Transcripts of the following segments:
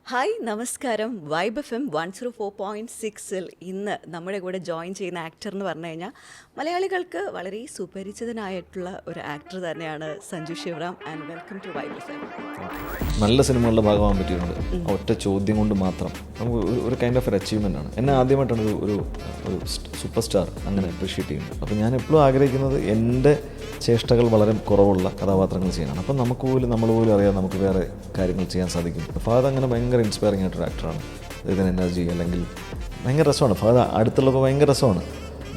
Hi നമസ്കാരം. Vibe FM 104.6-ൽ ഇന്ന് നമ്മുടെ കൂടെ ജോയിൻ ചെയ്യുന്ന ആക്ടർ എന്ന് പറഞ്ഞു കഴിഞ്ഞാൽ മലയാളികൾക്ക് വളരെ സുപരിചിതനായിട്ടുള്ള ഒരു ആക്ടർ തന്നെയാണ് Sanju Sivaram. And welcome to Vibe FM. നല്ല സിനിമകളുടെ ഭാഗമാകാൻ പറ്റിയിട്ടുണ്ട്. ഒറ്റ ചോദ്യം കൊണ്ട് മാത്രം നമുക്ക് ഒരു കൈൻഡ് ഓഫ് ഒരു അച്ചീവ്മെൻ്റ് ആണ്. എന്നെ ആദ്യമായിട്ടാണ് ഒരു ഒരു സൂപ്പർ സ്റ്റാർ അങ്ങനെ അപ്രീഷിയേറ്റ് ചെയ്യുന്നത്. അപ്പോൾ ഞാൻ എപ്പോഴും ആഗ്രഹിക്കുന്നത് എൻ്റെ ചേഷ്ടകൾ വളരെ കുറവുള്ള കഥാപാത്രങ്ങൾ ചെയ്യാനാണ്. അപ്പം നമ്മൾ പോലും അറിയാതെ നമുക്ക് വേറെ കാര്യങ്ങൾ ചെയ്യാൻ സാധിക്കും. ഫഹദ് അങ്ങനെ ഭയങ്കര ഇൻസ്പയറിംഗ് ആയിട്ടൊരു ആക്ടറാണ്. ഇതിന് എനർജി അല്ലെങ്കിൽ ഭയങ്കര രസമാണ്. ഫഹദ് അടുത്തുള്ളപ്പോൾ ഭയങ്കര രസമാണ്.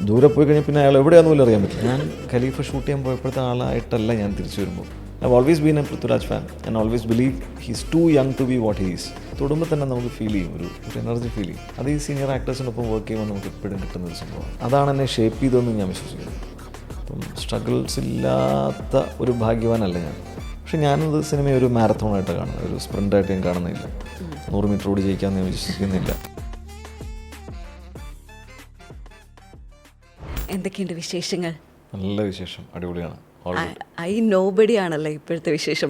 ദൂരെ പോയി കഴിഞ്ഞാൽ പിന്നെ അയാൾ എവിടെയാണെന്ന് പോലും അറിയാൻ പറ്റില്ല. ഞാൻ ഖലീഫ ഷൂട്ട് ചെയ്യാൻ പോയപ്പോഴത്തെ ആളായിട്ടല്ല ഞാൻ തിരിച്ചു വരുമ്പോൾ. I've always been a Prithviraj fan and always believe he's too young to be what he is. തൊടുമ്പോൾ തന്നെ നമുക്ക് ഫീൽ ചെയ്യും, ഒരു എനർജി ഫീൽ ചെയ്യും. അത് ഈ സീനിയർ ആക്ടേഴ്സിനൊപ്പം വർക്ക് ചെയ്യുമ്പോൾ നമുക്ക് എപ്പോഴും കിട്ടുന്ന ഒരു സംഭവമാണ്. അതാണ് എന്നെ ഷേപ്പ് ചെയ്തതെന്ന് ഞാൻ വിശ്വസിക്കുന്നു. അപ്പം സ്ട്രഗിൾസ് ഇല്ലാത്ത ഒരു ഭാഗ്യവാനല്ല ഞാൻ. പക്ഷെ ഞാനത് സിനിമയെ ഒരു മാരത്തോണായിട്ട് കാണുന്നത്, ഒരു സ്പ്രിൻ്റായിട്ട് ഞാൻ കാണുന്നില്ല. 100 മീറ്റർ ഓടി ജയിക്കാമെന്ന് ഞാൻ വിശ്വസിക്കുന്നില്ല. എന്തൊക്കെയുണ്ട് വിശേഷങ്ങൾ? നല്ല വിശേഷം, അടിപൊളിയാണ്. ഐ നോബഡി ആണല്ലോ ഇപ്പോഴത്തെ വിശേഷം.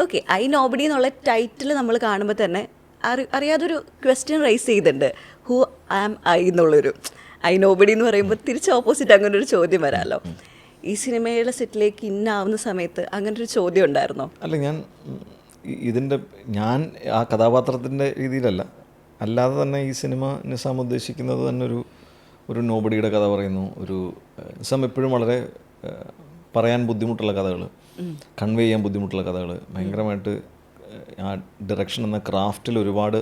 ഓക്കെ, ഐ നോബഡി എന്നുള്ള ടൈറ്റിൽ നമ്മൾ കാണുമ്പോൾ തന്നെ അറിയാതൊരു ക്വസ്റ്റ്യൻ റൈസ് ചെയ്തിട്ടുണ്ട്. ഹു ആം ഐ എന്നുള്ളൊരു. ഐ നോബഡി എന്ന് പറയുമ്പോൾ തിരിച്ച് ഓപ്പോസിറ്റ് അങ്ങനെ ഒരു ചോദ്യം വരാമല്ലോ. ഈ സിനിമയുടെ സെറ്റിലേക്ക് ഇന്നാവുന്ന സമയത്ത് അങ്ങനെ ഒരു ചോദ്യം ഉണ്ടായിരുന്നോ? അല്ല, ഞാൻ ആ കഥാപാത്രത്തിൻ്റെ രീതിയിലല്ല, അല്ലാതെ തന്നെ ഈ സിനിമ നിസാം ഉദ്ദേശിക്കുന്നത് തന്നെ ഒരു നോബഡിയുടെ കഥ പറയുന്നു. നിസാം എപ്പോഴും വളരെ പറയാൻ ബുദ്ധിമുട്ടുള്ള കഥകൾ, കൺവേ ചെയ്യാൻ ബുദ്ധിമുട്ടുള്ള കഥകൾ, ഭയങ്കരമായിട്ട് ആ ഡയറക്ഷൻ എന്ന ക്രാഫ്റ്റിൽ ഒരുപാട്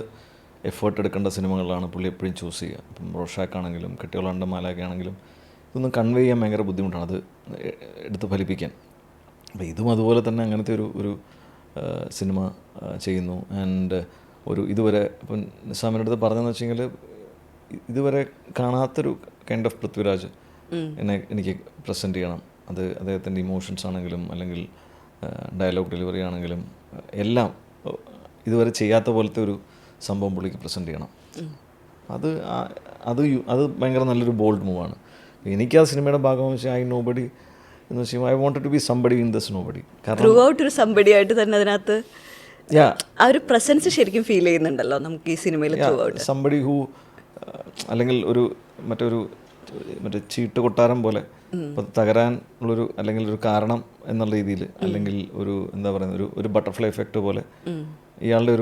എഫേർട്ട് എടുക്കേണ്ട സിനിമകളാണ് പുള്ളി എപ്പോഴും ചൂസ് ചെയ്യുക. ഇപ്പം റോഷാക്ക് ആണെങ്കിലും കെട്ടിയോളാണ്ട മാലയൊക്കെ ആണെങ്കിലും ഇതൊന്നും കൺവേ ചെയ്യാൻ ഭയങ്കര ബുദ്ധിമുട്ടാണ്, അത് എടുത്ത് ഫലിപ്പിക്കാൻ. അപ്പോൾ ഇതും അതുപോലെ തന്നെ അങ്ങനത്തെ ഒരു സിനിമ ചെയ്യുന്നു. ആൻഡ് ഇതുവരെ ഇപ്പം നിസാമിൻ്റെ അടുത്ത് പറഞ്ഞതെന്ന് വെച്ച് കഴിഞ്ഞാൽ ഇതുവരെ കാണാത്തൊരു കൈൻഡ് ഓഫ് പൃഥ്വിരാജ് എനിക്ക് പ്രസൻറ്റ് ചെയ്യണം. അത് അദ്ദേഹത്തിൻ്റെ ഇമോഷൻസ് ആണെങ്കിലും അല്ലെങ്കിൽ ഡയലോഗ് ഡെലിവറി ആണെങ്കിലും എല്ലാം ഇതുവരെ ചെയ്യാത്ത പോലത്തെ ഒരു സംഭവം പുള്ളിക്ക് പ്രസൻറ്റ് ചെയ്യണം. അത് ഭയങ്കര നല്ലൊരു ബോൾഡ് മൂവാണ്. എനിക്ക് ആ സിനിമയുടെ ഭാഗമെന്ന് വെച്ചാൽ ഐ നോബഡി എന്ന് വെച്ചാൽ I wanted to be somebody in this nobody. Throughout ഒരു സംബഡി ആയിട്ട് തന്നെ അതിനകത്ത് ആ ഒരു പ്രസൻസ് ശരിക്കും ഫീൽ ചെയ്യുന്നുണ്ടല്ലോ നമുക്ക് ഈ സിനിമയിൽ. സംബഡി ഹൂ അല്ലെങ്കിൽ മറ്റേ ചീട്ട് കൊട്ടാരം പോലെ തകരാൻ ഉള്ളൊരു അല്ലെങ്കിൽ ഒരു കാരണം എന്നുള്ള രീതിയിൽ, അല്ലെങ്കിൽ എന്താ പറയുന്നത് ഒരു ബട്ടർഫ്ലൈ എഫക്റ്റ് പോലെ ഇയാളുടെ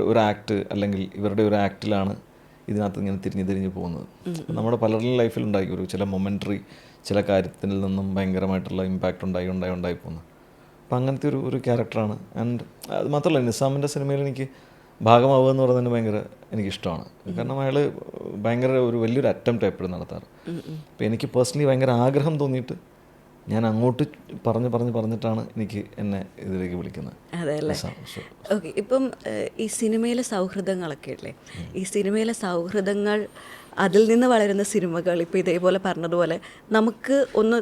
ഒരു ആക്ട് അല്ലെങ്കിൽ ഇവരുടെ ഒരു ആക്ടിലാണ് ഇതിനകത്ത് ഇങ്ങനെ തിരിഞ്ഞ് പോകുന്നത്. നമ്മുടെ പലരുടെയും ലൈഫിൽ ഉണ്ടായി ചില മൊമെൻ്ററി ചില കാര്യത്തിൽ നിന്നും ഭയങ്കരമായിട്ടുള്ള ഇമ്പാക്റ്റ് ഉണ്ടായി പോകുന്നത്. അപ്പം അങ്ങനത്തെ ഒരു ക്യാരക്ടറാണ്. ആൻഡ് അത് മാത്രമല്ല, നിസാമിൻ്റെ സിനിമയിൽ എനിക്ക് ഭാഗമാവുക എന്ന് പറയുന്നത് ഭയങ്കര എനിക്കിഷ്ടമാണ്. കാരണം അയാൾ ഭയങ്കര വലിയൊരു അറ്റംപ്റ്റ് എപ്പോഴും നടത്താറ്. അപ്പോൾ എനിക്ക് പേഴ്സണലി ഭയങ്കര ആഗ്രഹം തോന്നിയിട്ട് ഞാൻ അങ്ങോട്ട് പറഞ്ഞിട്ടാണ് എനിക്ക് എന്നെ ഇതിലേക്ക് വിളിക്കുന്നത്. അതെയല്ലേ? ഓക്കെ, ഇപ്പം ഈ സിനിമയിലെ സൗഹൃദങ്ങളൊക്കെ ഇല്ലേ, ഈ സിനിമയിലെ സൗഹൃദങ്ങൾ, അതിൽ നിന്ന് വളരുന്ന സിനിമകൾ, ഇപ്പോൾ ഇതേപോലെ പറഞ്ഞതുപോലെ നമുക്ക് ഒന്ന്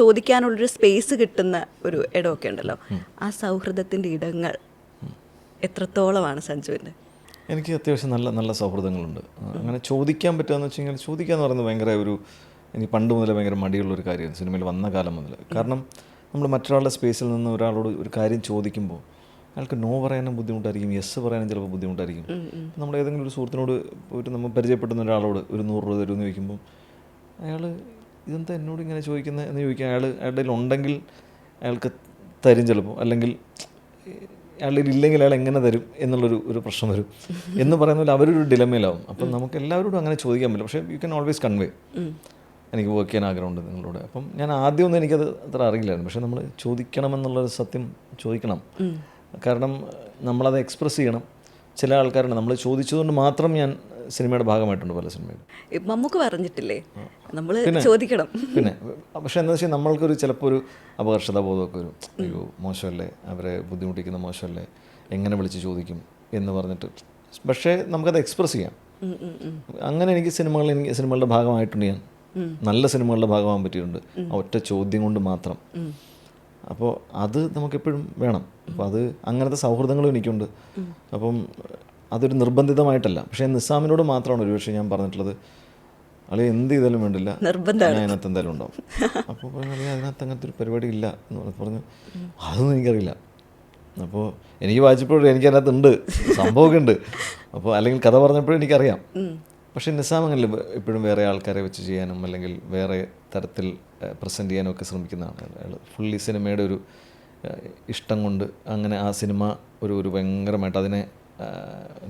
ചോദിക്കാനുള്ളൊരു സ്പേസ് കിട്ടുന്ന ഒരു ഇടമൊക്കെ ഉണ്ടല്ലോ, ആ സൗഹൃദത്തിൻ്റെ ഇടങ്ങൾ എത്രത്തോളമാണ് സഞ്ജുവിൻ്റെ? എനിക്ക് അത്യാവശ്യം നല്ല നല്ല സൗഹൃദങ്ങളുണ്ട്. അങ്ങനെ ചോദിക്കാൻ പറ്റുകയെന്ന് വെച്ച് കഴിഞ്ഞാൽ, ചോദിക്കുക എന്ന് പറയുന്നത് ഭയങ്കര എനിക്ക് പണ്ട് മുതലേ ഭയങ്കര മടിയുള്ളൊരു കാര്യമാണ് സിനിമയിൽ വന്ന കാലം മുതൽ. കാരണം നമ്മൾ മറ്റൊരാളുടെ സ്പേസിൽ നിന്ന് ഒരാളോട് ഒരു കാര്യം ചോദിക്കുമ്പോൾ അയാൾക്ക് നോ പറയാനും ബുദ്ധിമുട്ടായിരിക്കും, യെസ് പറയാനും ചിലപ്പോൾ ബുദ്ധിമുട്ടായിരിക്കും. നമ്മൾ ഏതെങ്കിലും ഒരു സുഹൃത്തിനോട് പോയിട്ട് നമ്മൾ പരിചയപ്പെടുന്ന ഒരാളോട് ഒരു 100 രൂപ തരുമെന്ന് ചോദിക്കുമ്പോൾ അയാൾ ഇതെന്താ എന്നോട് ഇങ്ങനെ ചോദിക്കുന്നത് എന്ന് ചോദിക്കാൻ അയാളുടെ ഉണ്ടെങ്കിൽ അയാൾക്ക് തരും ചിലപ്പോൾ, അല്ലെങ്കിൽ അയാളുടെ ഇല്ലെങ്കിൽ അയാൾ എങ്ങനെ തരും എന്നുള്ളൊരു പ്രശ്നം വരും എന്ന് പറയുന്ന പോലെ അവരൊരു ഡിലമയിലാവും. അപ്പം നമുക്ക് എല്ലാവരോടും അങ്ങനെ ചോദിക്കാൻ പറ്റില്ല. പക്ഷേ യു ക്യാൻ ഓൾവേസ് കൺവേ, എനിക്ക് വർക്ക് ചെയ്യാൻ ആഗ്രഹമുണ്ട് നിങ്ങളോട്. അപ്പം ഞാൻ ആദ്യമൊന്നും എനിക്കത് അത്ര അറിയില്ലായിരുന്നു. പക്ഷേ നമ്മൾ ചോദിക്കണമെന്നുള്ളൊരു സത്യം ചോദിക്കണം. കാരണം നമ്മളത് എക്സ്പ്രസ് ചെയ്യണം. ചില ആൾക്കാരുണ്ട്, നമ്മൾ ചോദിച്ചതുകൊണ്ട് മാത്രം ഞാൻ സിനിമയുടെ ഭാഗമായിട്ടുണ്ട് പല സിനിമയിലും. നമുക്ക് പറഞ്ഞിട്ടില്ലേ നമ്മൾ ചോദിക്കണം. പിന്നെ പക്ഷെ എന്താ വെച്ചാൽ നമ്മൾക്കൊരു ചിലപ്പോൾ ഒരു അപകർഷതാ ബോധമൊക്കെ വരും. അയ്യോ മോശമല്ലേ, അവരെ ബുദ്ധിമുട്ടിക്കുന്ന മോശമല്ലേ, എങ്ങനെ വിളിച്ച് ചോദിക്കും എന്ന് പറഞ്ഞിട്ട്. പക്ഷേ നമുക്കത് എക്സ്പ്രസ് ചെയ്യാം. അങ്ങനെ എനിക്ക് സിനിമകളുടെ ഭാഗമായിട്ടുണ്ട്. ഞാൻ നല്ല സിനിമകളുടെ ഭാഗമാകാൻ പറ്റിയിട്ടുണ്ട് ഒറ്റ ചോദ്യം കൊണ്ട് മാത്രം. അപ്പോൾ അത് നമുക്കെപ്പോഴും വേണം. അപ്പോൾ അത് അങ്ങനത്തെ സൗഹൃദങ്ങളും എനിക്കുണ്ട്. അപ്പം അതൊരു നിർബന്ധിതമായിട്ടല്ല. പക്ഷേ നിസാമിനോട് മാത്രമാണ് ഒരുപക്ഷെ ഞാൻ പറഞ്ഞിട്ടുള്ളത്, അല്ലെങ്കിൽ എന്ത് ചെയ്താലും വേണ്ടില്ല, ഞാൻ അതിനകത്ത് എന്തായാലും ഉണ്ടാവും. അപ്പോൾ പറഞ്ഞു അതിനകത്ത് അങ്ങനത്തെ ഒരു പരിപാടി ഇല്ല എന്ന് പറഞ്ഞു. അതൊന്നും എനിക്കറിയില്ല. അപ്പോൾ എനിക്ക് വായിച്ചപ്പോഴും എനിക്ക് അതിനകത്തുണ്ട്, സംഭവമൊക്കെ ഉണ്ട്. അപ്പോൾ അല്ലെങ്കിൽ കഥ പറഞ്ഞപ്പോഴും എനിക്കറിയാം. പക്ഷേ നിസാം അങ്ങനെ എപ്പോഴും വേറെ ആൾക്കാരെ വെച്ച് ചെയ്യാനും അല്ലെങ്കിൽ വേറെ തരത്തിൽ പ്രസൻറ്റ് ചെയ്യാനും ഒക്കെ ശ്രമിക്കുന്നതാണ് അയാൾ. ഫുള്ളി സിനിമയുടെ ഒരു ഇഷ്ടം കൊണ്ട് അങ്ങനെ ആ സിനിമ ഒരു ഭയങ്കരമായിട്ട് അതിനെ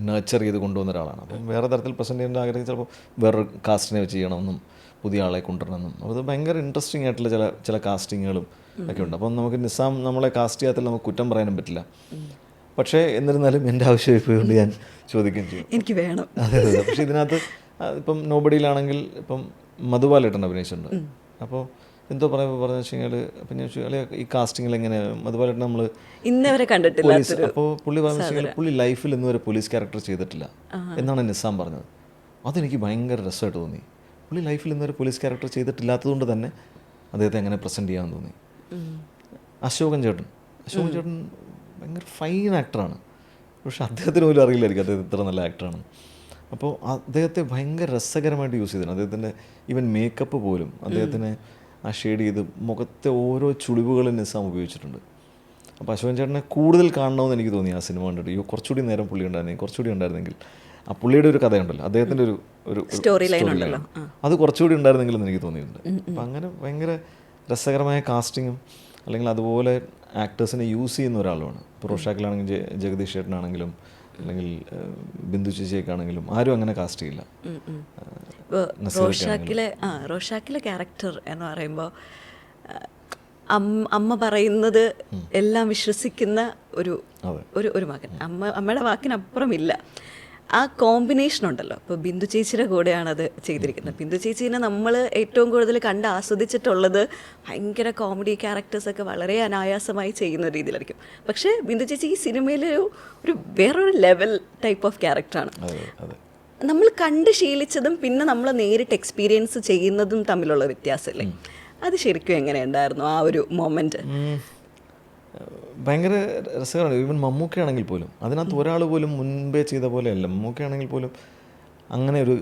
നേച്ചർ ചെയ്ത് കൊണ്ടുവന്ന ഒരാളാണ്. അപ്പം വേറെ തരത്തിൽ പ്രസൻറ്റ് ചെയ്യാൻ ആഗ്രഹിച്ച് ചിലപ്പോൾ വേറൊരു കാസ്റ്റിനെ വെച്ച് ചെയ്യണമെന്നും പുതിയ ആളെ കൊണ്ടുവരണമെന്നും. അപ്പോൾ അത് ഭയങ്കര ഇൻട്രസ്റ്റിംഗ് ആയിട്ടുള്ള ചില കാസ്റ്റിങ്ങുകളും ഒക്കെ ഉണ്ട്. അപ്പം നമുക്ക് നിസാം നമ്മളെ കാസ്റ്റ് ചെയ്യാത്തിൽ നമുക്ക് കുറ്റം പറയാനും പറ്റില്ല. പക്ഷേ എന്നിരുന്നാലും എൻ്റെ ആവശ്യം ഇപ്പോഴുകൊണ്ട് ഞാൻ ചോദിക്കുകയും ചെയ്യും, എനിക്ക് വേണം. അതെ അതെ. പക്ഷേ ഇതിനകത്ത് ഇപ്പം നോബഡിയിലാണെങ്കിൽ ഇപ്പം മധുബാലേട്ടൻ അഭിനയിച്ചിട്ടുണ്ട്. അപ്പോൾ എന്തോ പറഞ്ഞു വെച്ച് കഴിഞ്ഞാൽ അപ്പം ഞാൻ ചോദിച്ചു, അല്ലെ ഈ കാസ്റ്റിങ്ങിൽ എങ്ങനെ മധുബാലേട്ടൻ നമ്മൾ ഇന്നവരെ കണ്ടിട്ടില്ല. അപ്പോൾ പുള്ളി പറഞ്ഞു വെച്ച് കഴിഞ്ഞാൽ പുള്ളി ലൈഫിൽ ഇന്നുവരെ പോലീസ് ക്യാരക്ടർ ചെയ്തിട്ടില്ല എന്നാണ് നിസാം പറഞ്ഞത്. അതെനിക്ക് ഭയങ്കര രസമായിട്ട് തോന്നി. പുള്ളി ലൈഫിൽ ഇന്നുവരെ പോലീസ് ക്യാരക്ടർ ചെയ്തിട്ടില്ലാത്തതുകൊണ്ട് തന്നെ അദ്ദേഹത്തെ എങ്ങനെ പ്രസൻറ്റ് ചെയ്യാൻ തോന്നി. അശോകൻ ചേട്ടൻ ഭയങ്കര ഫൈൻ ആക്ടറാണ്. പക്ഷെ അദ്ദേഹത്തിന് പോലും അറിയില്ലായിരിക്കും അദ്ദേഹം ഇത്ര നല്ല ആക്ടറാണ്. അപ്പോൾ അദ്ദേഹത്തെ ഭയങ്കര രസകരമായിട്ട് യൂസ് ചെയ്തിട്ടുണ്ട്. അദ്ദേഹത്തിൻ്റെ ഈവൻ മേക്കപ്പ് പോലും അദ്ദേഹത്തിന് ആ ഷെയ്ഡ് ചെയ്ത് മുഖത്തെ ഓരോ ചുളിവുകളും നിസാം ഉപയോഗിച്ചിട്ടുണ്ട്. അപ്പോൾ അശോകൻ ചേട്ടനെ കൂടുതൽ കാണണമെന്ന് എനിക്ക് തോന്നി ആ സിനിമ കണ്ടിട്ട്. കുറച്ചുകൂടി നേരം പുള്ളി കുറച്ചുകൂടി ഉണ്ടായിരുന്നെങ്കിൽ ആ പുള്ളിയുടെ ഒരു കഥയുണ്ടല്ലോ, അദ്ദേഹത്തിൻ്റെ ഒരു സ്റ്റോറി ലൈൻ അത് കുറച്ചുകൂടി ഉണ്ടായിരുന്നെങ്കിലെന്ന് എനിക്ക് തോന്നിയിട്ടുണ്ട്. അപ്പം അങ്ങനെ ഭയങ്കര രസകരമായ കാസ്റ്റിങ്ങും അല്ലെങ്കിൽ അതുപോലെ ആക്ടേഴ്സിനെ യൂസ് ചെയ്യുന്ന ഒരാളുമാണ്. ഇപ്പോൾ റോഷാക്കിലാണെങ്കിൽ ജഗദീഷ് ചേട്ടനാണെങ്കിലും അല്ലെങ്കിൽ ബിന്ദു ചേച്ചിയൊക്കെയാണെങ്കിലും ആരും അങ്ങനെ കാസ്റ്റ് ചെയ്യില്ല. റോഷാക്കിലെ ക്യാരക്ടർ എന്ന് പറയുമ്പോൾ അമ്മ പറയുന്നത് എല്ലാം വിശ്വസിക്കുന്ന ഒരു മകൻ. അമ്മയുടെ വാക്കിനപ്പുറമില്ല. ആ കോമ്പിനേഷൻ ഉണ്ടല്ലോ. ഇപ്പോൾ ബിന്ദു ചേച്ചിയുടെ കൂടെയാണ് അത് ചെയ്തിരിക്കുന്നത്. ബിന്ദു ചേച്ചീനെ നമ്മൾ ഏറ്റവും കൂടുതൽ കണ്ട് ആസ്വദിച്ചിട്ടുള്ളത് ഭയങ്കര കോമഡി ക്യാരക്ടേഴ്സൊക്കെ വളരെ അനായാസമായി ചെയ്യുന്ന രീതിയിലായിരിക്കും. പക്ഷേ ബിന്ദു ചേച്ചി ഈ സിനിമയിൽ ഒരു വേറൊരു ലെവൽ ടൈപ്പ് ഓഫ് ക്യാരക്ടറാണ്. നമ്മൾ കണ്ട് ശീലിച്ചതും പിന്നെ നമ്മൾ നേരിട്ട് എക്സ്പീരിയൻസ് ചെയ്യുന്നതും തമ്മിലുള്ള വ്യത്യാസമല്ലേ? അത് ശരിക്കും എങ്ങനെയുണ്ടായിരുന്നു ആ ഒരു മൊമെൻറ്റ്? ഭയങ്കര രസകരമാണ്. ഈവൻ മമ്മൂക്കയാണെങ്കിൽ പോലും അതിനകത്ത് ഒരാൾ പോലും മുൻപേ ചെയ്ത പോലെയല്ല. മമ്മൂക്കയാണെങ്കിൽ പോലും അങ്ങനെ ഒരു